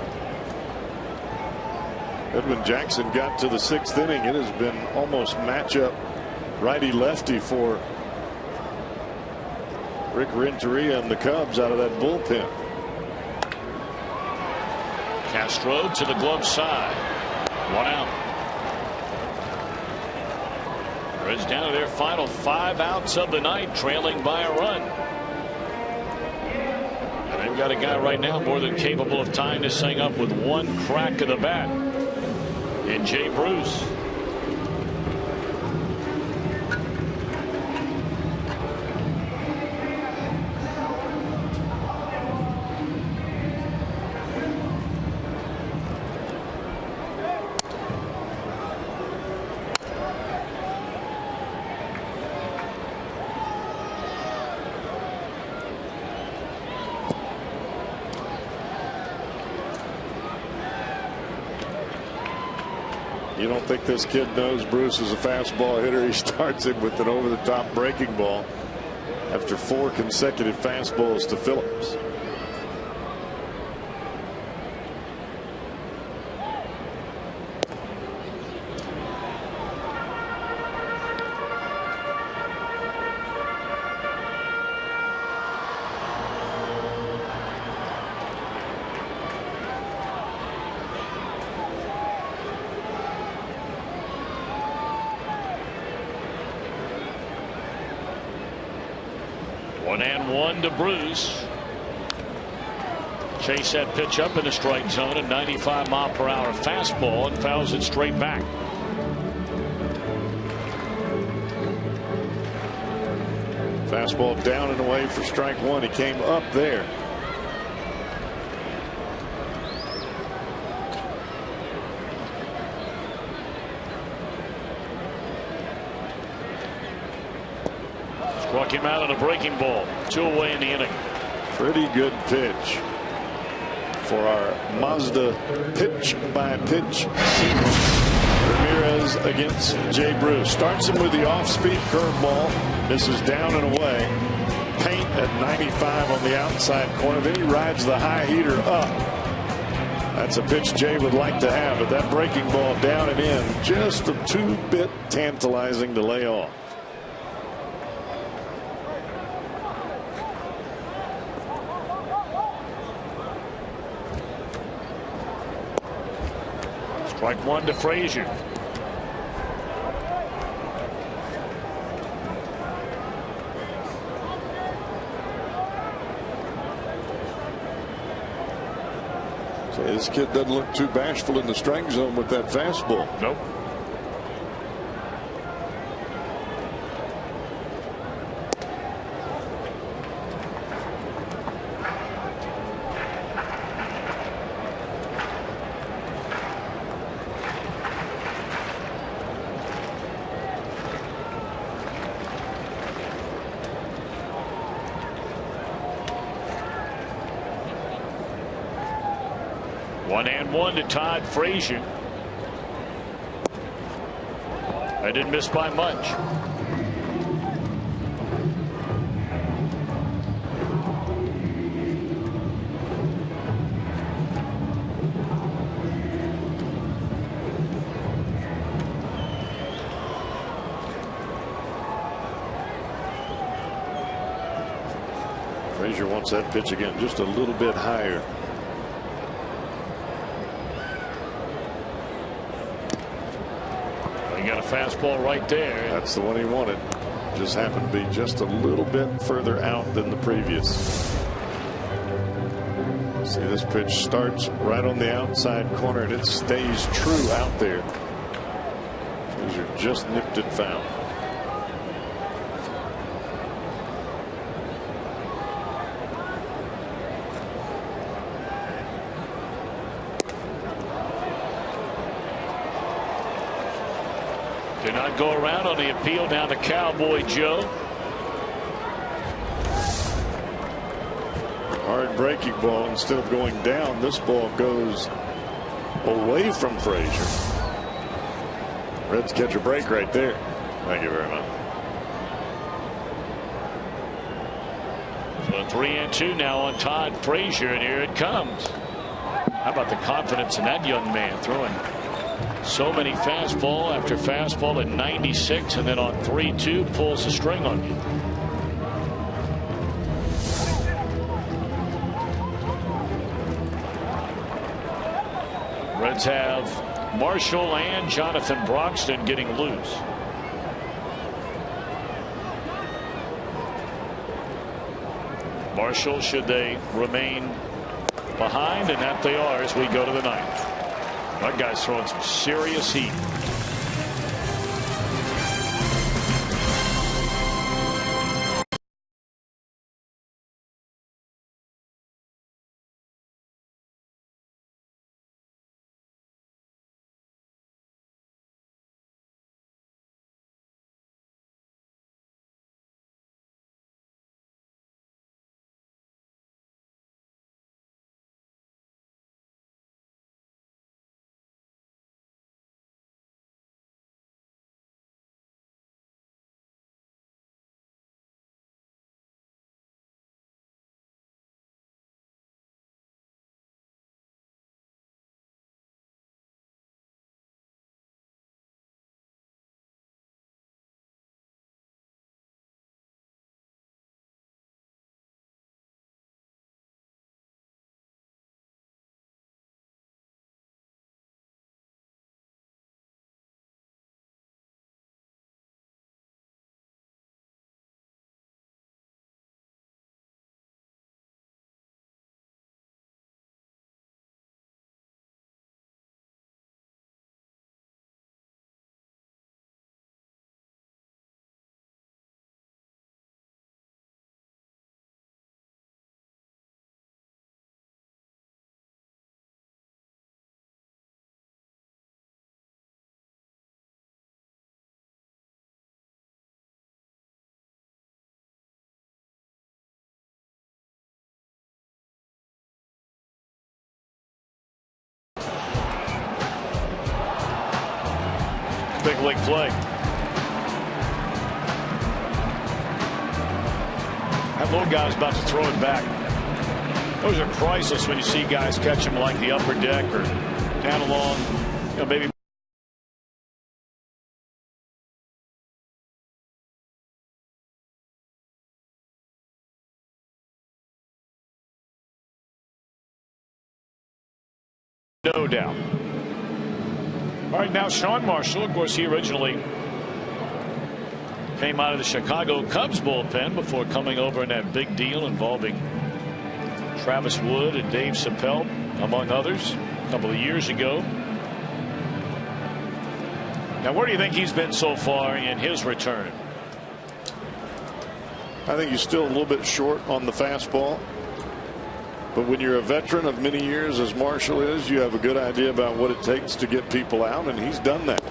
Edwin Jackson got to the 6th inning, it has been almost matchup righty-lefty for Rick Renteria and the Cubs out of that bullpen. Castro to the glove side. 1 out. Reds down to their final 5 outs of the night, trailing by a run. And they've got a guy right now more than capable of tying this thing up with one crack of the bat in Jay Bruce. You don't think this kid knows Bruce is a fastball hitter? He starts him with an over-the-top breaking ball after 4 consecutive fastballs to Phillips. To Bruce. Chase that pitch up in the strike zone, a 95-mile-per-hour fastball, and fouls it straight back. Fastball down and away for strike 1. He came up there. Struck him out on a breaking ball. 2 away in the inning. Pretty good pitch for our Mazda pitch-by-pitch sequence. Ramirez against Jay Bruce. Starts him with the off-speed curveball. Misses down and away. Paint at 95 on the outside corner. Then he rides the high heater up. That's a pitch Jay would like to have, but that breaking ball down and in, just a 2-bit tantalizing to lay off. Strike one to Frazier. So this kid doesn't look too bashful in the strike zone with that fastball. Nope. One and one to Todd Frazier. I didn't miss by much. Frazier wants that pitch again just a little bit higher. Got a fastball right there. That's the one he wanted. Just happened to be just a little bit further out than the previous. See, this pitch starts right on the outside corner and it stays true out there. These are just nipped and found. Did not go around on the appeal down to Cowboy Joe. Hard breaking ball. Instead of going down, this ball goes away from Frazier. Reds catch a break right there. Thank you very much. So 3-2 now on Todd Frazier, and here it comes. How about the confidence in that young man throwing so many fastball after fastball at 96, and then on 3-2 pulls the string on you. Reds have Marshall and Jonathan Broxton getting loose. Marshall, should they remain behind, and that they are as we go to the ninth. That guy's throwing some serious heat. big league play. That little guy's about to throw it back. Those are priceless when you see guys catch them like the upper deck or down along, maybe. No doubt. All right, now Sean Marshall, of course, he originally came out of the Chicago Cubs bullpen before coming over in that big deal involving Travis Wood and Dave Chappelle, among others, a couple of years ago. Now, where do you think he's been so far in his return? I think he's still a little bit short on the fastball. But when you're a veteran of many years, as Marshall is, you have a good idea about what it takes to get people out, and he's done that.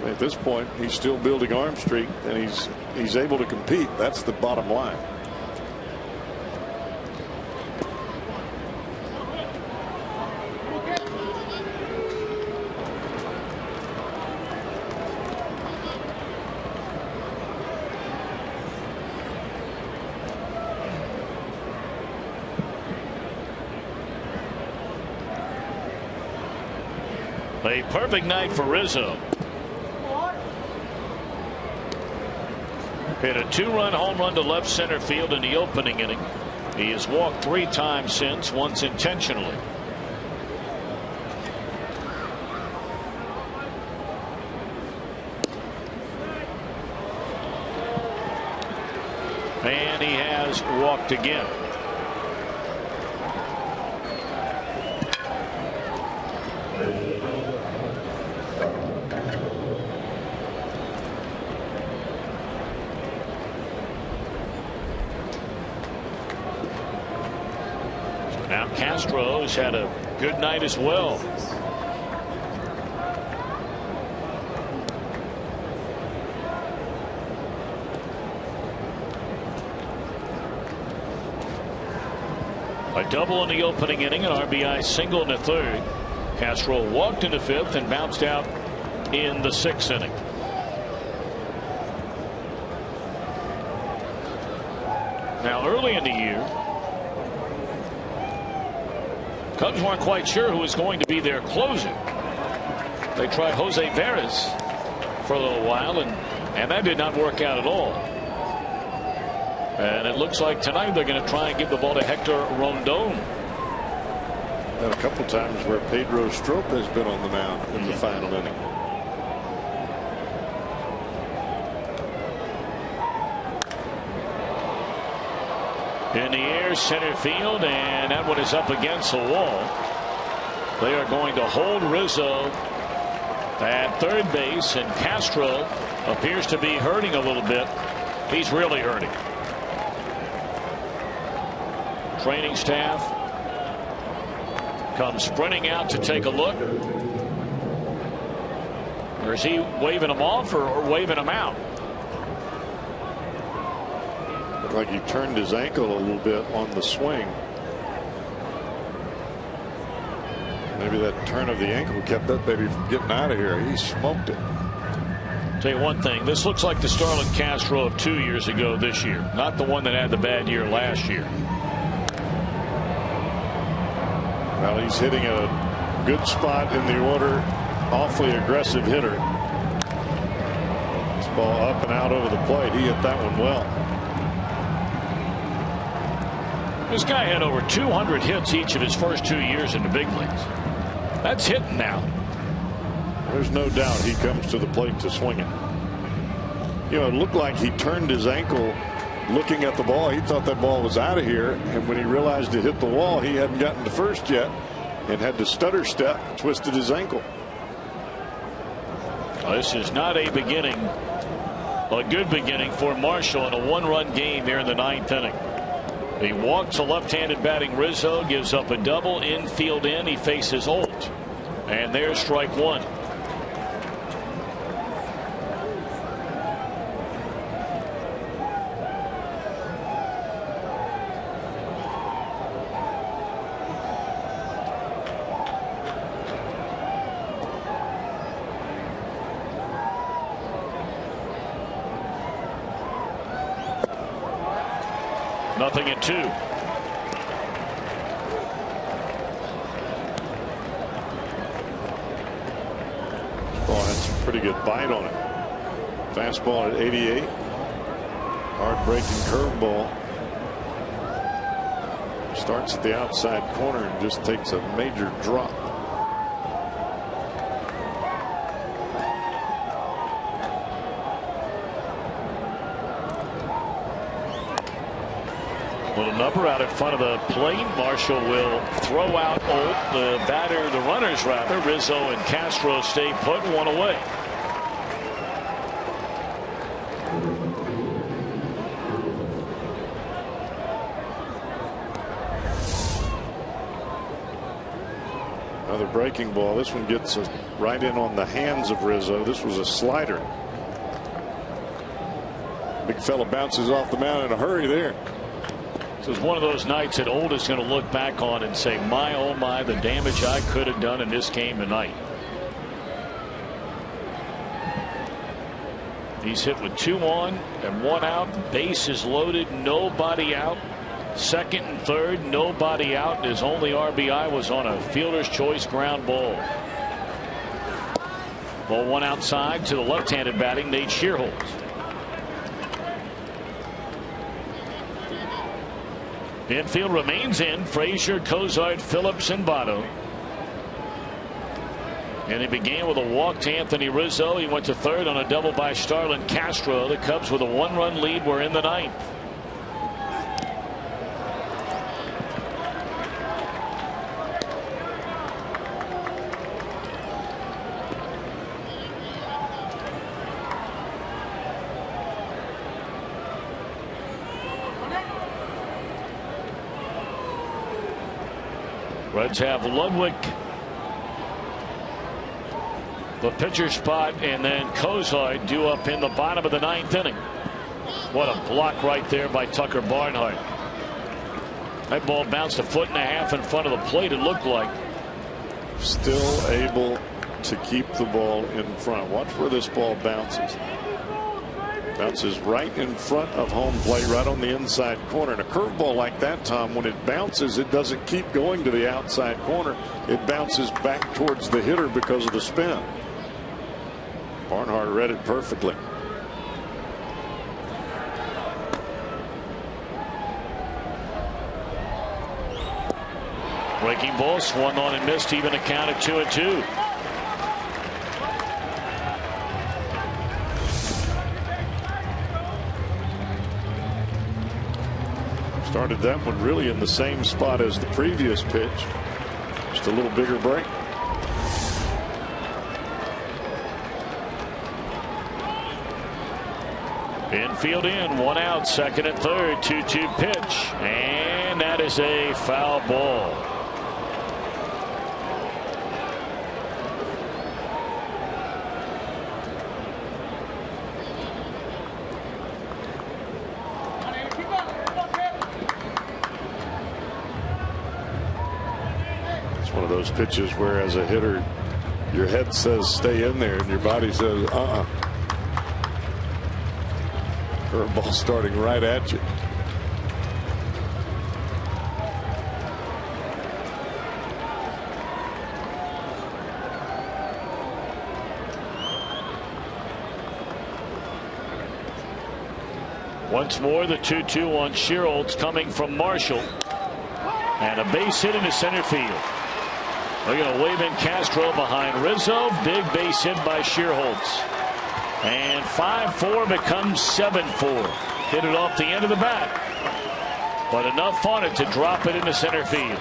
At this point, he's still building arm strength, and he's able to compete. That's the bottom line. A perfect night for Rizzo. Hit a 2-run home run to left center field in the opening inning. He has walked 3 times since, once intentionally. And he has walked again. Now Castro's had a good night as well. A double in the opening inning, an RBI single in the third. Castro walked in the fifth and bounced out in the 6th inning. Now early in the year, Cubs weren't quite sure who was going to be their closer. They tried Jose Veras for a little while, and that did not work out at all. And it looks like tonight they're going to try and give the ball to Hector Rondon. And a couple times where Pedro Strop has been on the mound in the final inning. In the air, center field, and that one is up against the wall. They are going to hold Rizzo at third base, and Castro appears to be hurting a little bit. He's really hurting. Training staff comes sprinting out to take a look. Or is he waving them off or waving them out? Looked like he turned his ankle a little bit on the swing. Maybe that turn of the ankle kept that baby from getting out of here. He smoked it. Tell you one thing, this looks like the Starlin Castro of 2 years ago this year, not the one that had the bad year last year. Well, he's hitting a good spot in the order. Awfully aggressive hitter. This ball up and out over the plate. He hit that one well. This guy had over 200 hits each of his first 2 years in the big leagues. That's hitting now. There's no doubt he comes to the plate to swing it. You know, it looked like he turned his ankle looking at the ball. He thought that ball was out of here, and when he realized it hit the wall, he hadn't gotten to first yet and had to stutter step, twisted his ankle. Well, this is not a beginning, a good beginning for Marshall in a 1-run game here in the 9th inning. He walks a left-handed batting Rizzo, gives up a double, infield in. He faces Holt, and there's strike one. 0-2. Oh, that's a pretty good bite on it. Fastball at 88. Hard breaking curveball. Starts at the outside corner and just takes a major drop. Little number out in front of the plate. Marshall will throw out the runners rather. Rizzo and Castro stay put, one away. Another breaking ball. This one gets right in on the hands of Rizzo. This was a slider. Big fella bounces off the mound in a hurry there. This is one of those nights that Old is going to look back on and say, my, oh my, the damage I could have done in this game tonight. He's hit with 2 on and 1 out. Bases loaded, nobody out. Second and third, nobody out. His only RBI was on a fielder's choice ground ball. Ball 1 outside to the left-handed batting Nate Shearholtz. Infield remains in. Frazier, Cozart, Phillips, and Votto. And he began with a walk to Anthony Rizzo. He went to third on a double by Starlin Castro. The Cubs with a 1-run lead were in the 9th. Reds have Ludwig, the pitcher spot, and then Cozart due up in the bottom of the 9th inning. What a block right there by Tucker Barnhart. That ball bounced 1.5 feet in front of the plate, it looked like. Still able to keep the ball in front. Watch where this ball bounces. Bounces right in front of home plate, right on the inside corner. And a curveball like that, Tom, when it bounces, it doesn't keep going to the outside corner. It bounces back towards the hitter because of the spin. Barnhart read it perfectly. Breaking ball swung on and missed, even a count at 2-2. Started that one really in the same spot as the previous pitch. Just a little bigger break. Infield in, 1 out, second and third, 2-2 pitch. And that is a foul ball. One of those pitches where, as a hitter, your head says stay in there and your body says curveball starting right at you. Once more, the 2-2 on Shearholtz coming from Marshall. And a base hit into center field. They're going to wave in Castro behind Rizzo. Big base hit by Shearholtz. And 5-4 becomes 7-4. Hit it off the end of the bat. But enough on it to drop it into center field.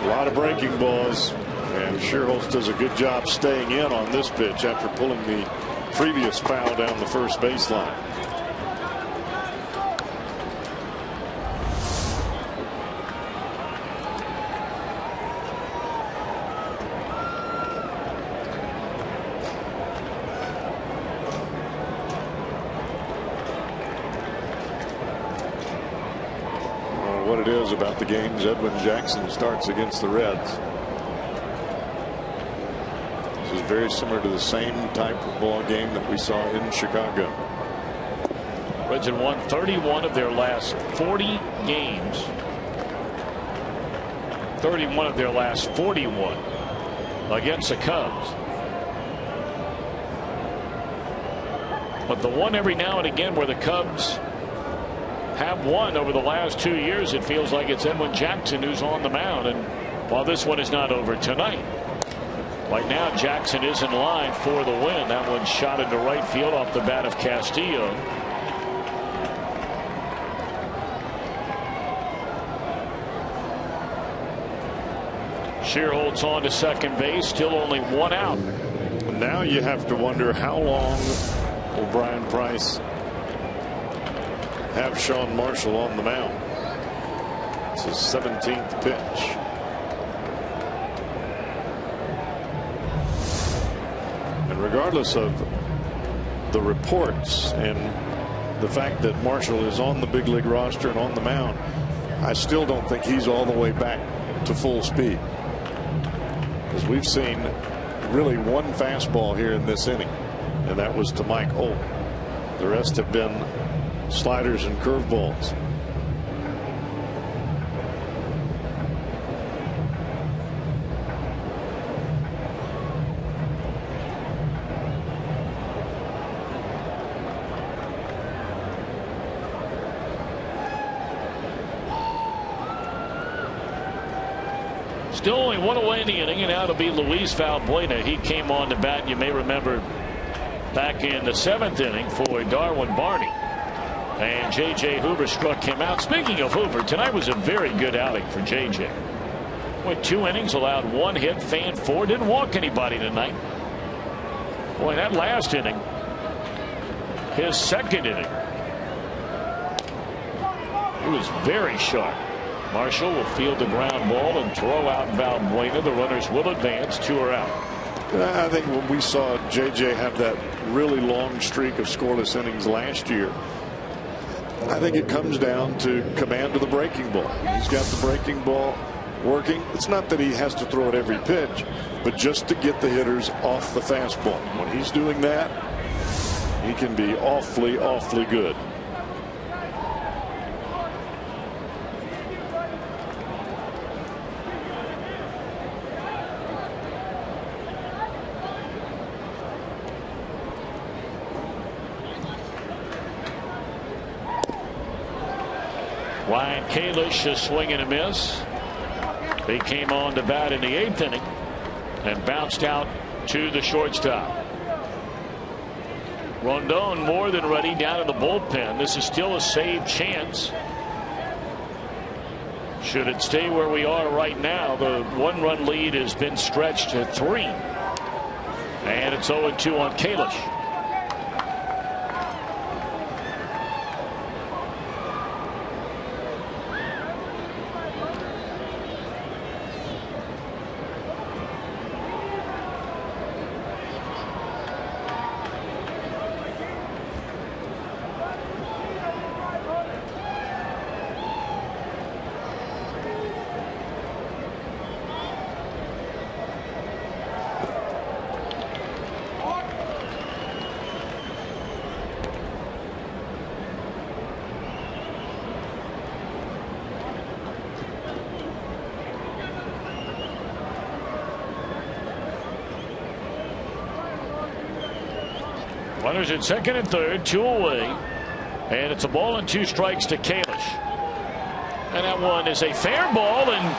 A lot of breaking balls. And Shearholtz does a good job staying in on this pitch after pulling the previous foul down the first baseline. What it is about the games Edwin Jackson starts against the Reds. This is very similar to the same type of ball game that we saw in Chicago. Reds had won 31 of their last 40 games. 31 of their last 41 against the Cubs. But the one every now and again where the Cubs have won over the last 2 years, it feels like it's Edwin Jackson who's on the mound. And while this one is not over tonight, right now Jackson is in line for the win. That one shot into right field off the bat of Castillo. Shear holds on to second base, still only one out. Now you have to wonder how long will Brian Price have Sean Marshall on the mound. It's his 17th pitch. And regardless of the reports and the fact that Marshall is on the big league roster and on the mound, I still don't think he's all the way back to full speed. Because we've seen really one fastball here in this inning, and that was to Mike Holt. The rest have been sliders and curveballs. Still only one away in the inning, and now it'll be Luis Valbuena. He came on the bat, you may remember, back in the 7th inning for Darwin Barney. And J.J. Hoover struck him out. Speaking of Hoover, tonight was a very good outing for J.J. Went 2 innings, allowed 1 hit, fanned 4, didn't walk anybody tonight. Boy, that last inning, his 2nd inning, he was very sharp. Marshall will field the ground ball and throw out Valbuena. The runners will advance. 2 are out. I think when we saw J.J. have that really long streak of scoreless innings last year, I think it comes down to command of the breaking ball. He's got the breaking ball working. It's not that he has to throw it every pitch, but just to get the hitters off the fastball. When he's doing that, he can be awfully, awfully good. Ryan Kalish a swing and a miss. He came on to bat in the 8th inning and bounced out to the shortstop. Rondon more than ready down in the bullpen. This is still a save chance. Should it stay where we are right now, the 1-run lead has been stretched to 3. And it's 0-2 on Kalish. Runners at 2nd and 3rd, 2 away, and it's a ball and 2 strikes to Kalish. And that one is a fair ball, and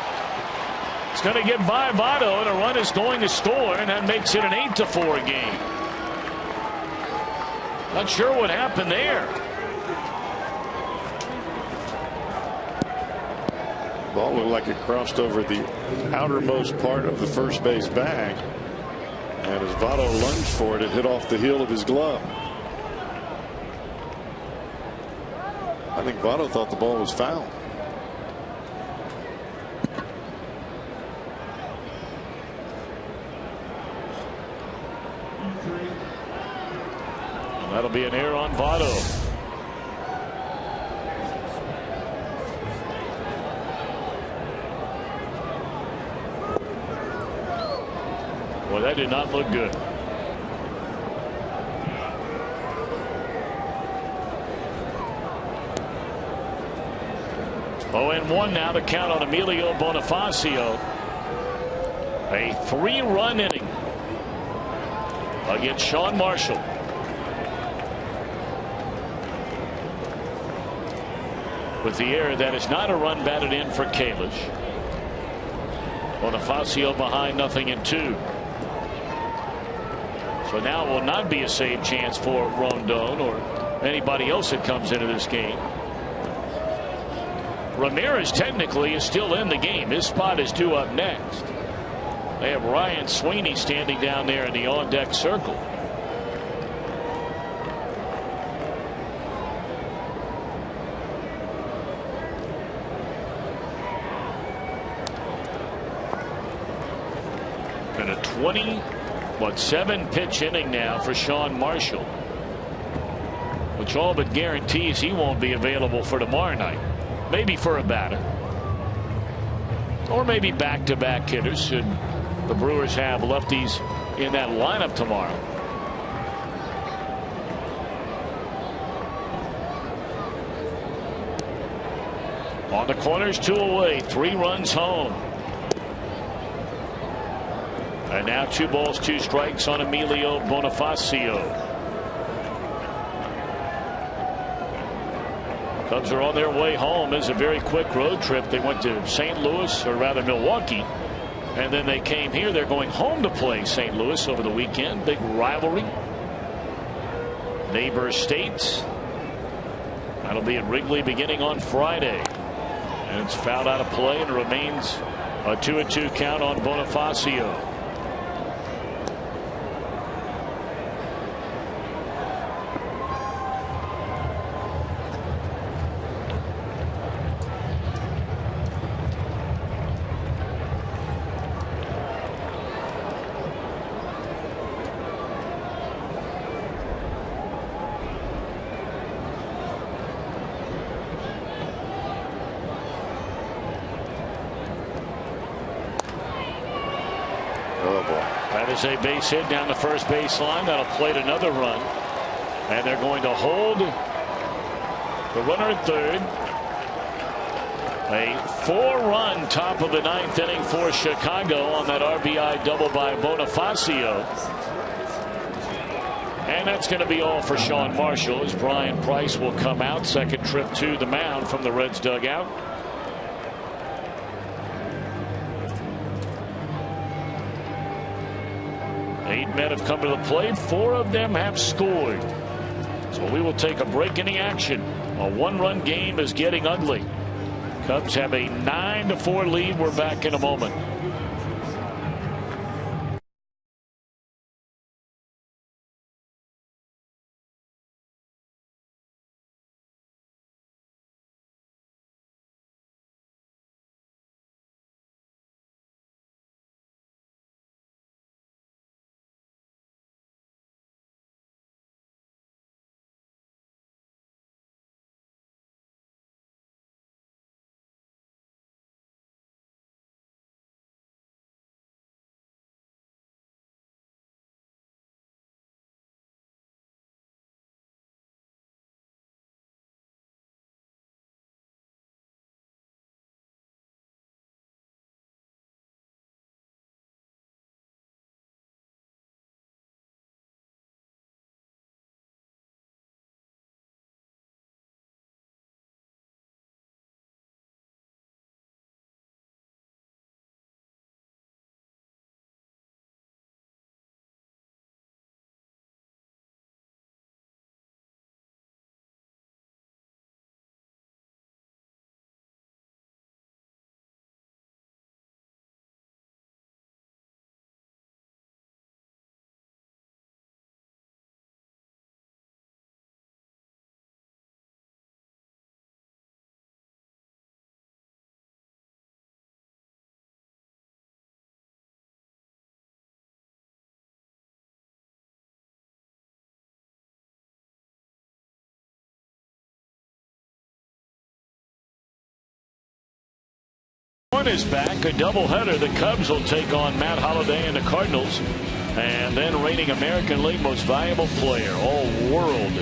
it's going to get by Votto, and a run is going to score, and that makes it an 8-4 game. Not sure what happened there. Ball looked like it crossed over the outermost part of the first base bag. And as Votto lunged for it, it hit off the heel of his glove. I think Votto thought the ball was foul. And that'll be an error on Votto. Well, that did not look good. Oh, and 1 now to count on Emilio Bonifacio. A 3-run inning against Sean Marshall. With the error, that is not a run batted in for Kalish. Bonifacio behind 0-2. So now it will not be a save chance for Rondon or anybody else that comes into this game. Ramirez technically is still in the game. His spot is due up next. They have Ryan Sweeney standing down there in the on-deck circle. And a 7-pitch inning now for Sean Marshall, which all but guarantees he won't be available for tomorrow night. Maybe for a batter, or maybe back-to-back hitters should the Brewers have lefties in that lineup tomorrow. On the corners, 2 away, 3 runs home. And now 2 balls, 2 strikes on Emilio Bonifacio. Cubs are on their way home. It's a very quick road trip. They went to St. Louis, or rather Milwaukee, and then they came here. They're going home to play St. Louis over the weekend. Big rivalry. Neighbor states. That'll be at Wrigley beginning on Friday. And it's fouled out of play and remains a 2-2 count on Bonifacio. A base hit down the first baseline. That'll plate another run, and they're going to hold the runner at third. A 4-run top of the 9th inning for Chicago on that RBI double by Bonifacio, and that's going to be all for Sean Marshall as Brian Price will come out. Second trip to the mound from the Reds dugout. 8 men have come to the plate. 4 of them have scored. So we will take a break in the action. A 1-run game is getting ugly. Cubs have a 9-4 lead. We're back in a moment. Is back. A doubleheader. The Cubs will take on Matt Holliday and the Cardinals And then reigning American League Most Valuable Player, All-World,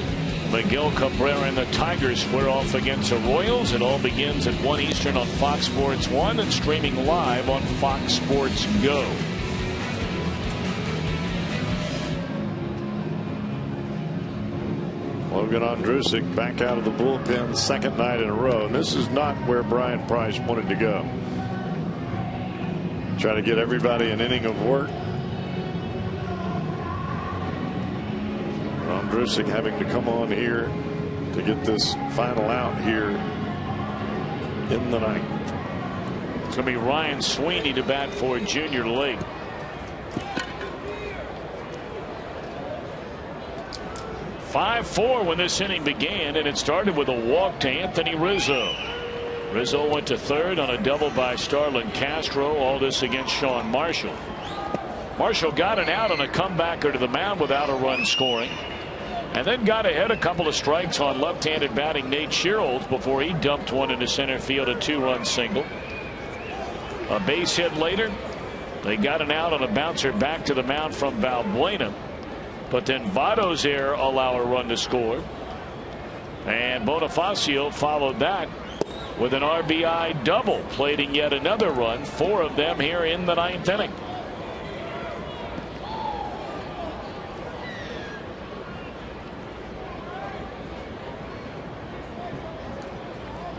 Miguel Cabrera and the Tigers square off against the Royals. It all begins at 1 Eastern on Fox Sports 1 and streaming live on Fox Sports Go. Logan Ondrusek back out of the bullpen, second night in a row. And this is not where Brian Price wanted to go. Try to get everybody an inning of work. Ondrusek having to come on here to get this final out here in the ninth. It's going to be Ryan Sweeney to bat for Junior League. (5-4) when this inning began, and it started with a walk to Anthony Rizzo. Rizzo went to third on a double by Starlin Castro. All this against Sean Marshall. Marshall got an out on a comebacker to the mound without a run scoring, and then got ahead a couple of strikes on left-handed batting Nate Shields before he dumped one into center field, a 2-run single. A base hit later, they got an out on a bouncer back to the mound from Valbuena, but then Votto's error allowed a run to score, and Bonifacio followed that with an RBI double, plating yet another run, 4 of them here in the ninth inning.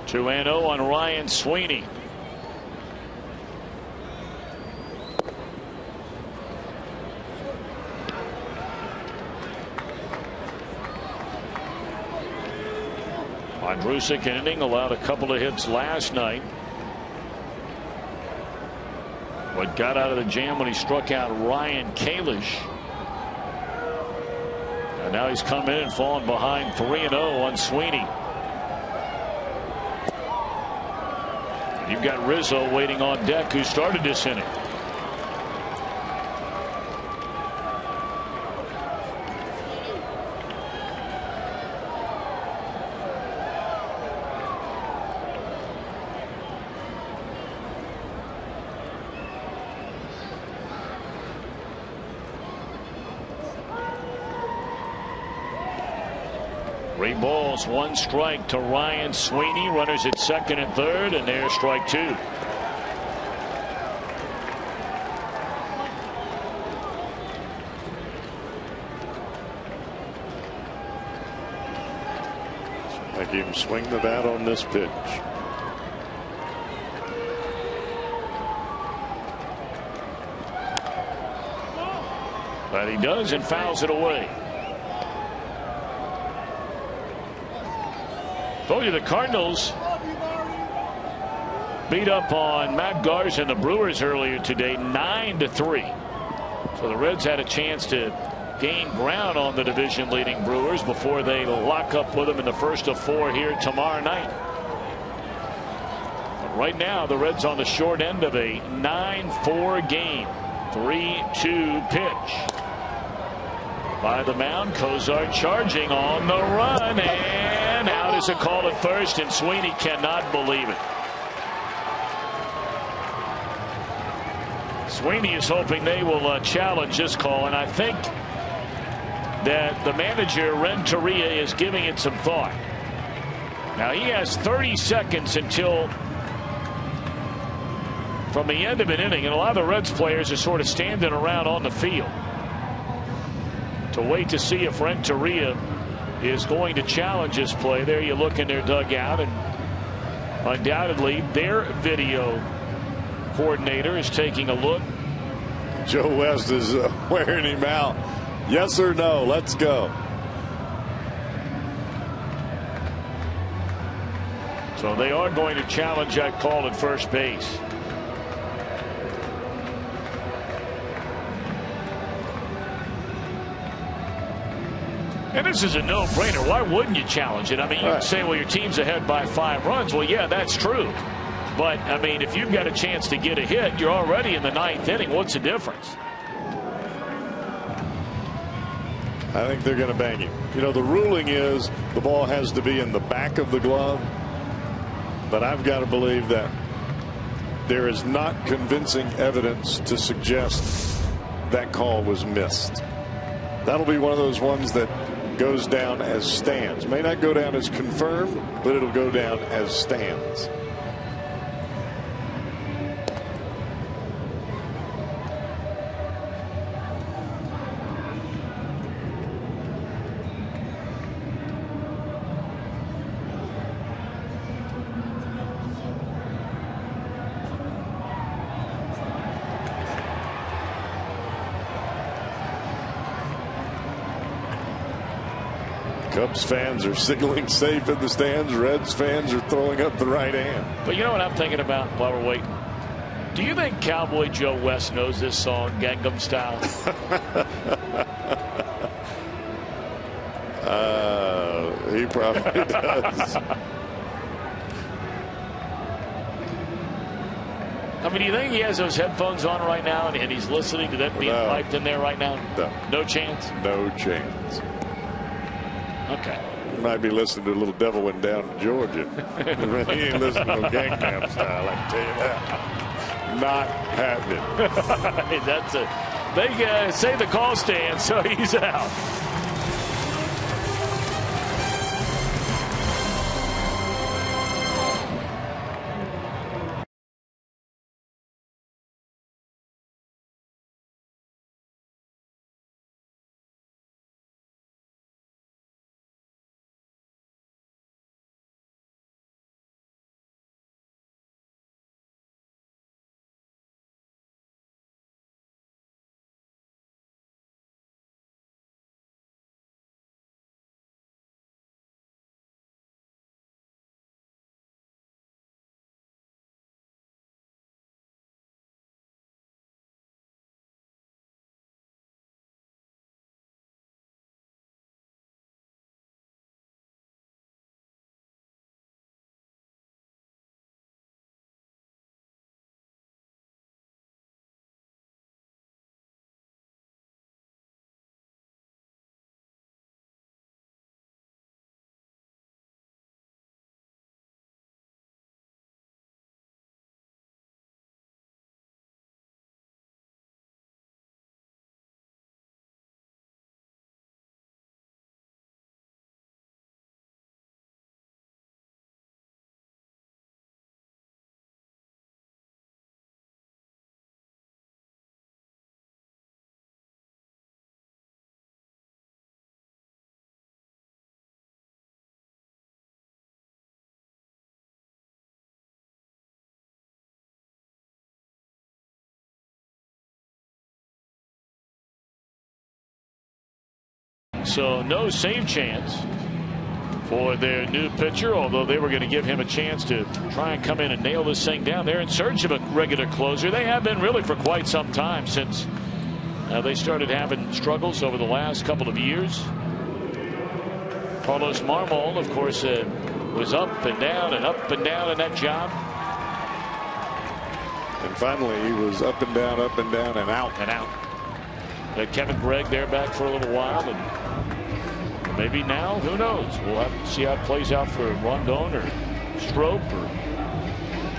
Two 2-0 on Ryan Sweeney. Ondrusek inning, allowed a couple of hits last night. What got out of the jam when he struck out Ryan Kalish. And now he's come in and fallen behind 3-0 on Sweeney. You've got Rizzo waiting on deck, who started this inning. Three balls, 1 strike to Ryan Sweeney. Runners at second and third, and there's strike 2. Make him swing the bat on this pitch. But he does and fouls it away. Told you the Cardinals beat up on Matt Garza and the Brewers earlier today, 9-3. So the Reds had a chance to gain ground on the division leading Brewers before they lock up with them in the first of 4 here tomorrow night. But right now the Reds on the short end of a 9-4 game. 3-2 pitch. By the mound, Kozar charging on the run, and out is a call at first, and Sweeney cannot believe it. Sweeney is hoping they will challenge this call, and I think that the manager, Renteria, is giving it some thought. Now he has 30 seconds until from the end of an inning, and a lot of the Reds players are sort of standing around on the field to wait to see if Renteria is going to challenge this play. There you look in their dugout, and undoubtedly their video coordinator is taking a look. Joe West is wearing him out. Yes or no? Let's go. So they are going to challenge that call at first base. And this is a no-brainer. Why wouldn't you challenge it? I mean, you can say, well, your team's ahead by 5 runs. Well, yeah, that's true. But, I mean, if you've got a chance to get a hit, you're already in the 9th inning. What's the difference? I think they're going to bang him. You know, the ruling is the ball has to be in the back of the glove. But I've got to believe that there is not convincing evidence to suggest that call was missed. That'll be one of those ones that goes down as stands. May not go down as confirmed, but it'll go down as stands. Cubs fans are signaling safe in the stands. Reds fans are throwing up the right hand. But you know what I'm thinking about while we're waiting? Do you think Cowboy Joe West knows this song, Gangnam Style? He probably does. I mean, do you think he has those headphones on right now and he's listening to that being piped in there right now? No. No chance? No chance. Okay. He might be listening to a little Devil Went Down to Georgia. He ain't listening to Gangnam Style, I can tell you that. Not happening. That's they say the call stands, so he's out. So no save chance for their new pitcher, although they were going to give him a chance to try and come in and nail this thing down. They're in search of a regular closer. They have been really for quite some time since they started having struggles over the last couple of years. Carlos Marmol, of course, was up and down in that job. And finally, he was up and down and out. And out. Kevin Gregg there back for a little while, and maybe now, who knows? We'll have to see how it plays out for Rondon or Strop or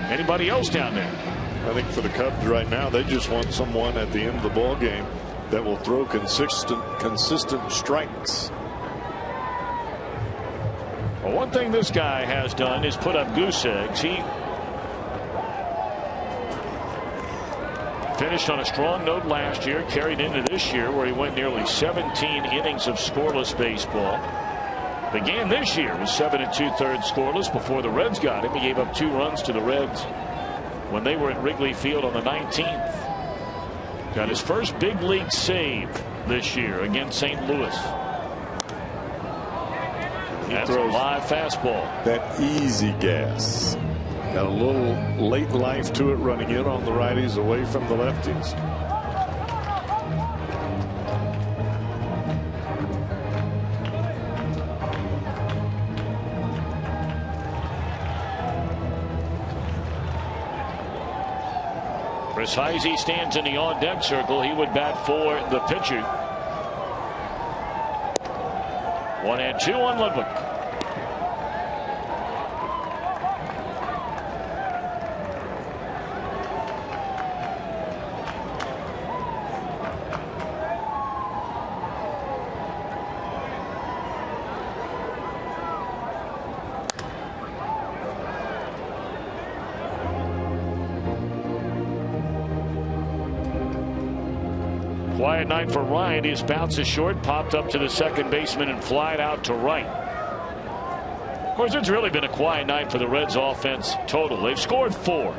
anybody else down there. I think for the Cubs right now, they just want someone at the end of the ball game that will throw consistent strikes. Well, one thing this guy has done is put up goose eggs. He finished on a strong note last year, carried into this year where he went nearly 17 innings of scoreless baseball. Began this year with 7 2/3 scoreless before the Reds got him. He gave up 2 runs to the Reds when they were at Wrigley Field on the 19th. Got his first big league save this year against St. Louis. That's a live fastball. That easy gas. Got a little late life to it, running in on the righties away from the lefties. Chris Heisey stands in the on-deck circle. He would bat for the pitcher. 1-2 on Ludwig. quiet night for Ryan. His bounce is short, popped up to the second baseman and flied out to right. Of course, it's really been a quiet night for the Reds offense total. They've scored 4,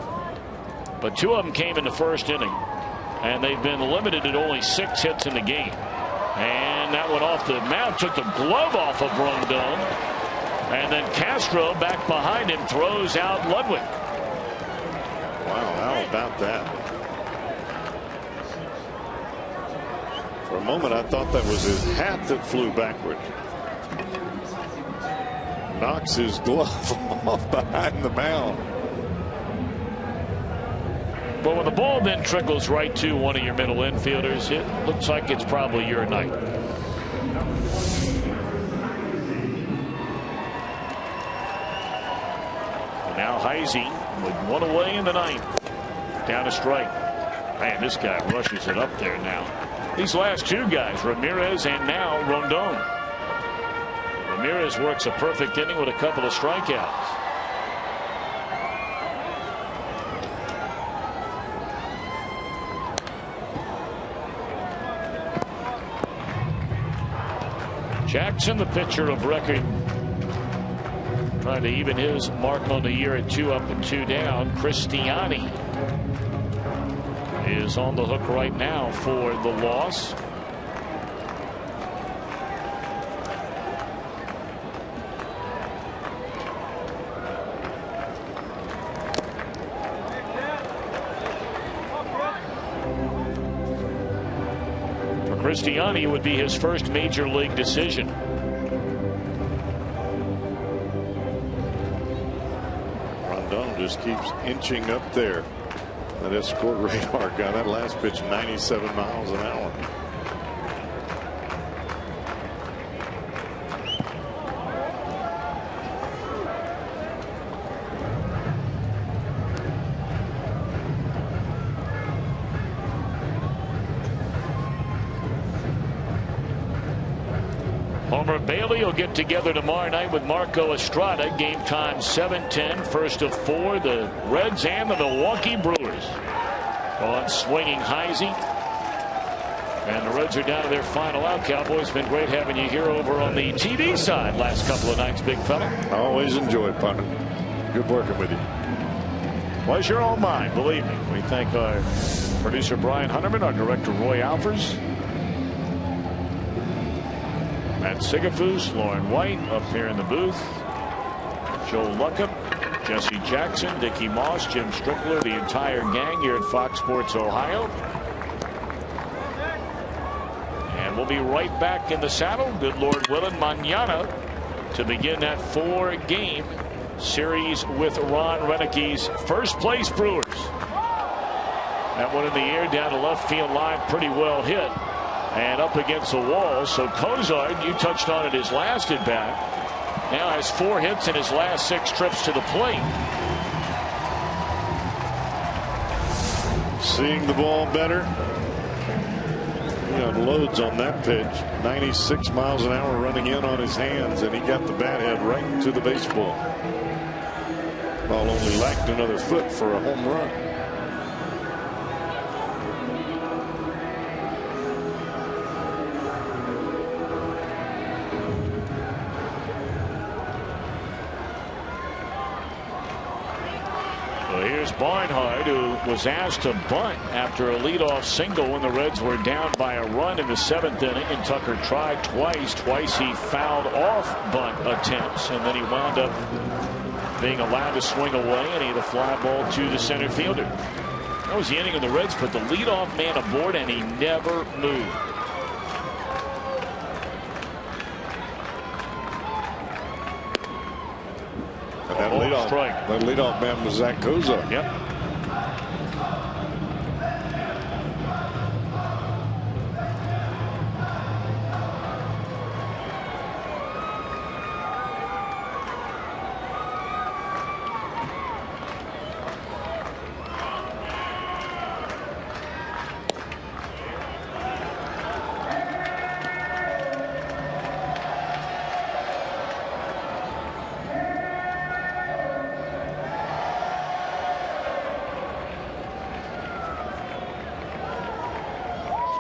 but 2 of them came in the first inning, and they've been limited at only 6 hits in the game. And that went off the mound, took the glove off of Rondon, and then Castro back behind him throws out Ludwig. Wow, how about that? For a moment, I thought that was his hat that flew backward. Knocks his glove off behind the mound. But when the ball then trickles right to one of your middle infielders, it looks like it's probably your night. And now Heisey with 1 away in the 9th. Down a strike. Man, this guy rushes it up there now. These last 2 guys, Ramirez and now Rondon. Ramirez works a perfect inning with a couple of strikeouts. Jackson, the pitcher of record, trying to even his mark on the year at 2 up and 2 down. Cristiani is on the hook right now for the loss. Cristiani would be his first major league decision. Rondon just keeps inching up there. That escort radar guy, that last pitch 97 miles an hour. Homer Bailey will get together tomorrow night with Marco Estrada. Game time 7:10. First of 4, the Reds and the Milwaukee Brewers. On swinging Heisey. And the Reds are down to their final out. Cowboys, been great having you here over on the TV side last couple of nights, big fella. I always enjoy it, partner. Good working with you. Pleasure all mine, believe me. We thank our producer Brian Hunterman, our director Roy Alfers, Matt Sigafus, Lauren White up here in the booth, Joe Luckham, Jesse Jackson, Dickie Moss, Jim Strickler, the entire gang here at Fox Sports Ohio. And we'll be right back in the saddle, good Lord willing, mañana to begin that 4-game series with Ron Renicke's first place Brewers. That one in the air down the left field line, pretty well hit. And up against the wall. So Cozart, you touched on it his last at bat, now has 4 hits in his last 6 trips to the plate. Seeing the ball better. He unloads on that pitch. 96 miles an hour running in on his hands, and he got the bat head right into the baseball. Ball only lacked another foot for a home run. Barnhart, who was asked to bunt after a leadoff single when the Reds were down by a run in the 7th inning, and Tucker tried twice. Twice he fouled off bunt attempts, and then he wound up being allowed to swing away, and he had a fly ball to the center fielder. That was the inning of the Reds put the leadoff man aboard, and he never moved. That leadoff man was Zach Cozart. Yep.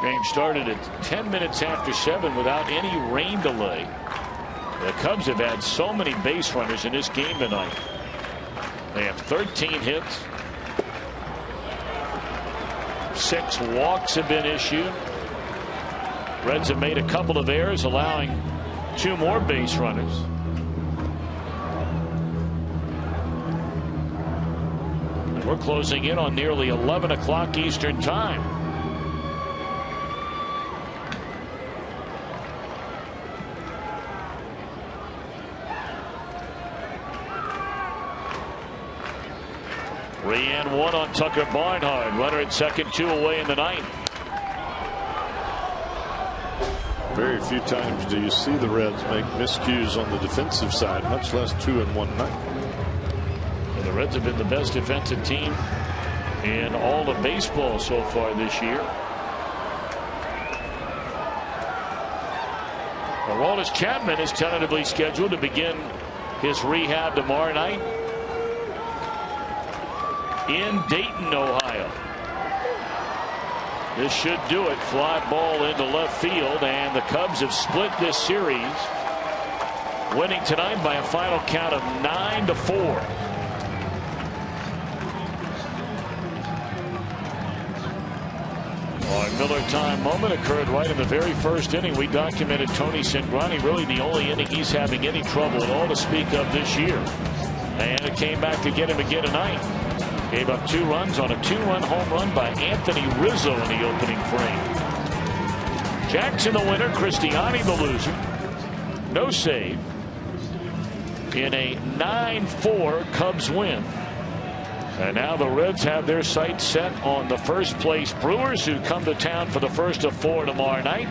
Game started at 10 minutes after 7 without any rain delay. The Cubs have had so many base runners in this game tonight. They have 13 hits. 6 walks have been issued. Reds have made a couple of errors, allowing 2 more base runners. We're closing in on nearly 11 o'clock Eastern time. Three and one on Tucker Barnhart. Runner at second, 2 away in the ninth. Very few times do you see the Reds make miscues on the defensive side, much less 2 in one night. And the Reds have been the best defensive team in all of baseball so far this year. Aroldis Chapman is tentatively scheduled to begin his rehab tomorrow night in Dayton, Ohio. This should do it. Fly ball into left field, and the Cubs have split this series, winning tonight by a final count of 9-4. Our Miller time moment occurred right in the very first inning. We documented Tony Cingrani, really the only inning he's having any trouble at all to speak of this year. And it came back to get him again tonight. Gave up 2 runs on a 2-run home run by Anthony Rizzo in the opening frame. Jackson the winner, Cristiani the loser. No save in a 9-4 Cubs win. And now the Reds have their sights set on the first place Brewers, who come to town for the first of 4 tomorrow night.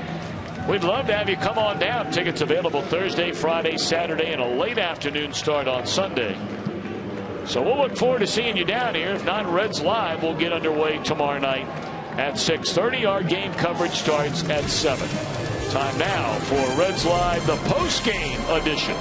We'd love to have you come on down. Tickets available Thursday, Friday, Saturday, and a late afternoon start on Sunday. So we'll look forward to seeing you down here. If not, Reds Live will get underway tomorrow night at 6:30. Our game coverage starts at 7. Time now for Reds Live, the post-game edition.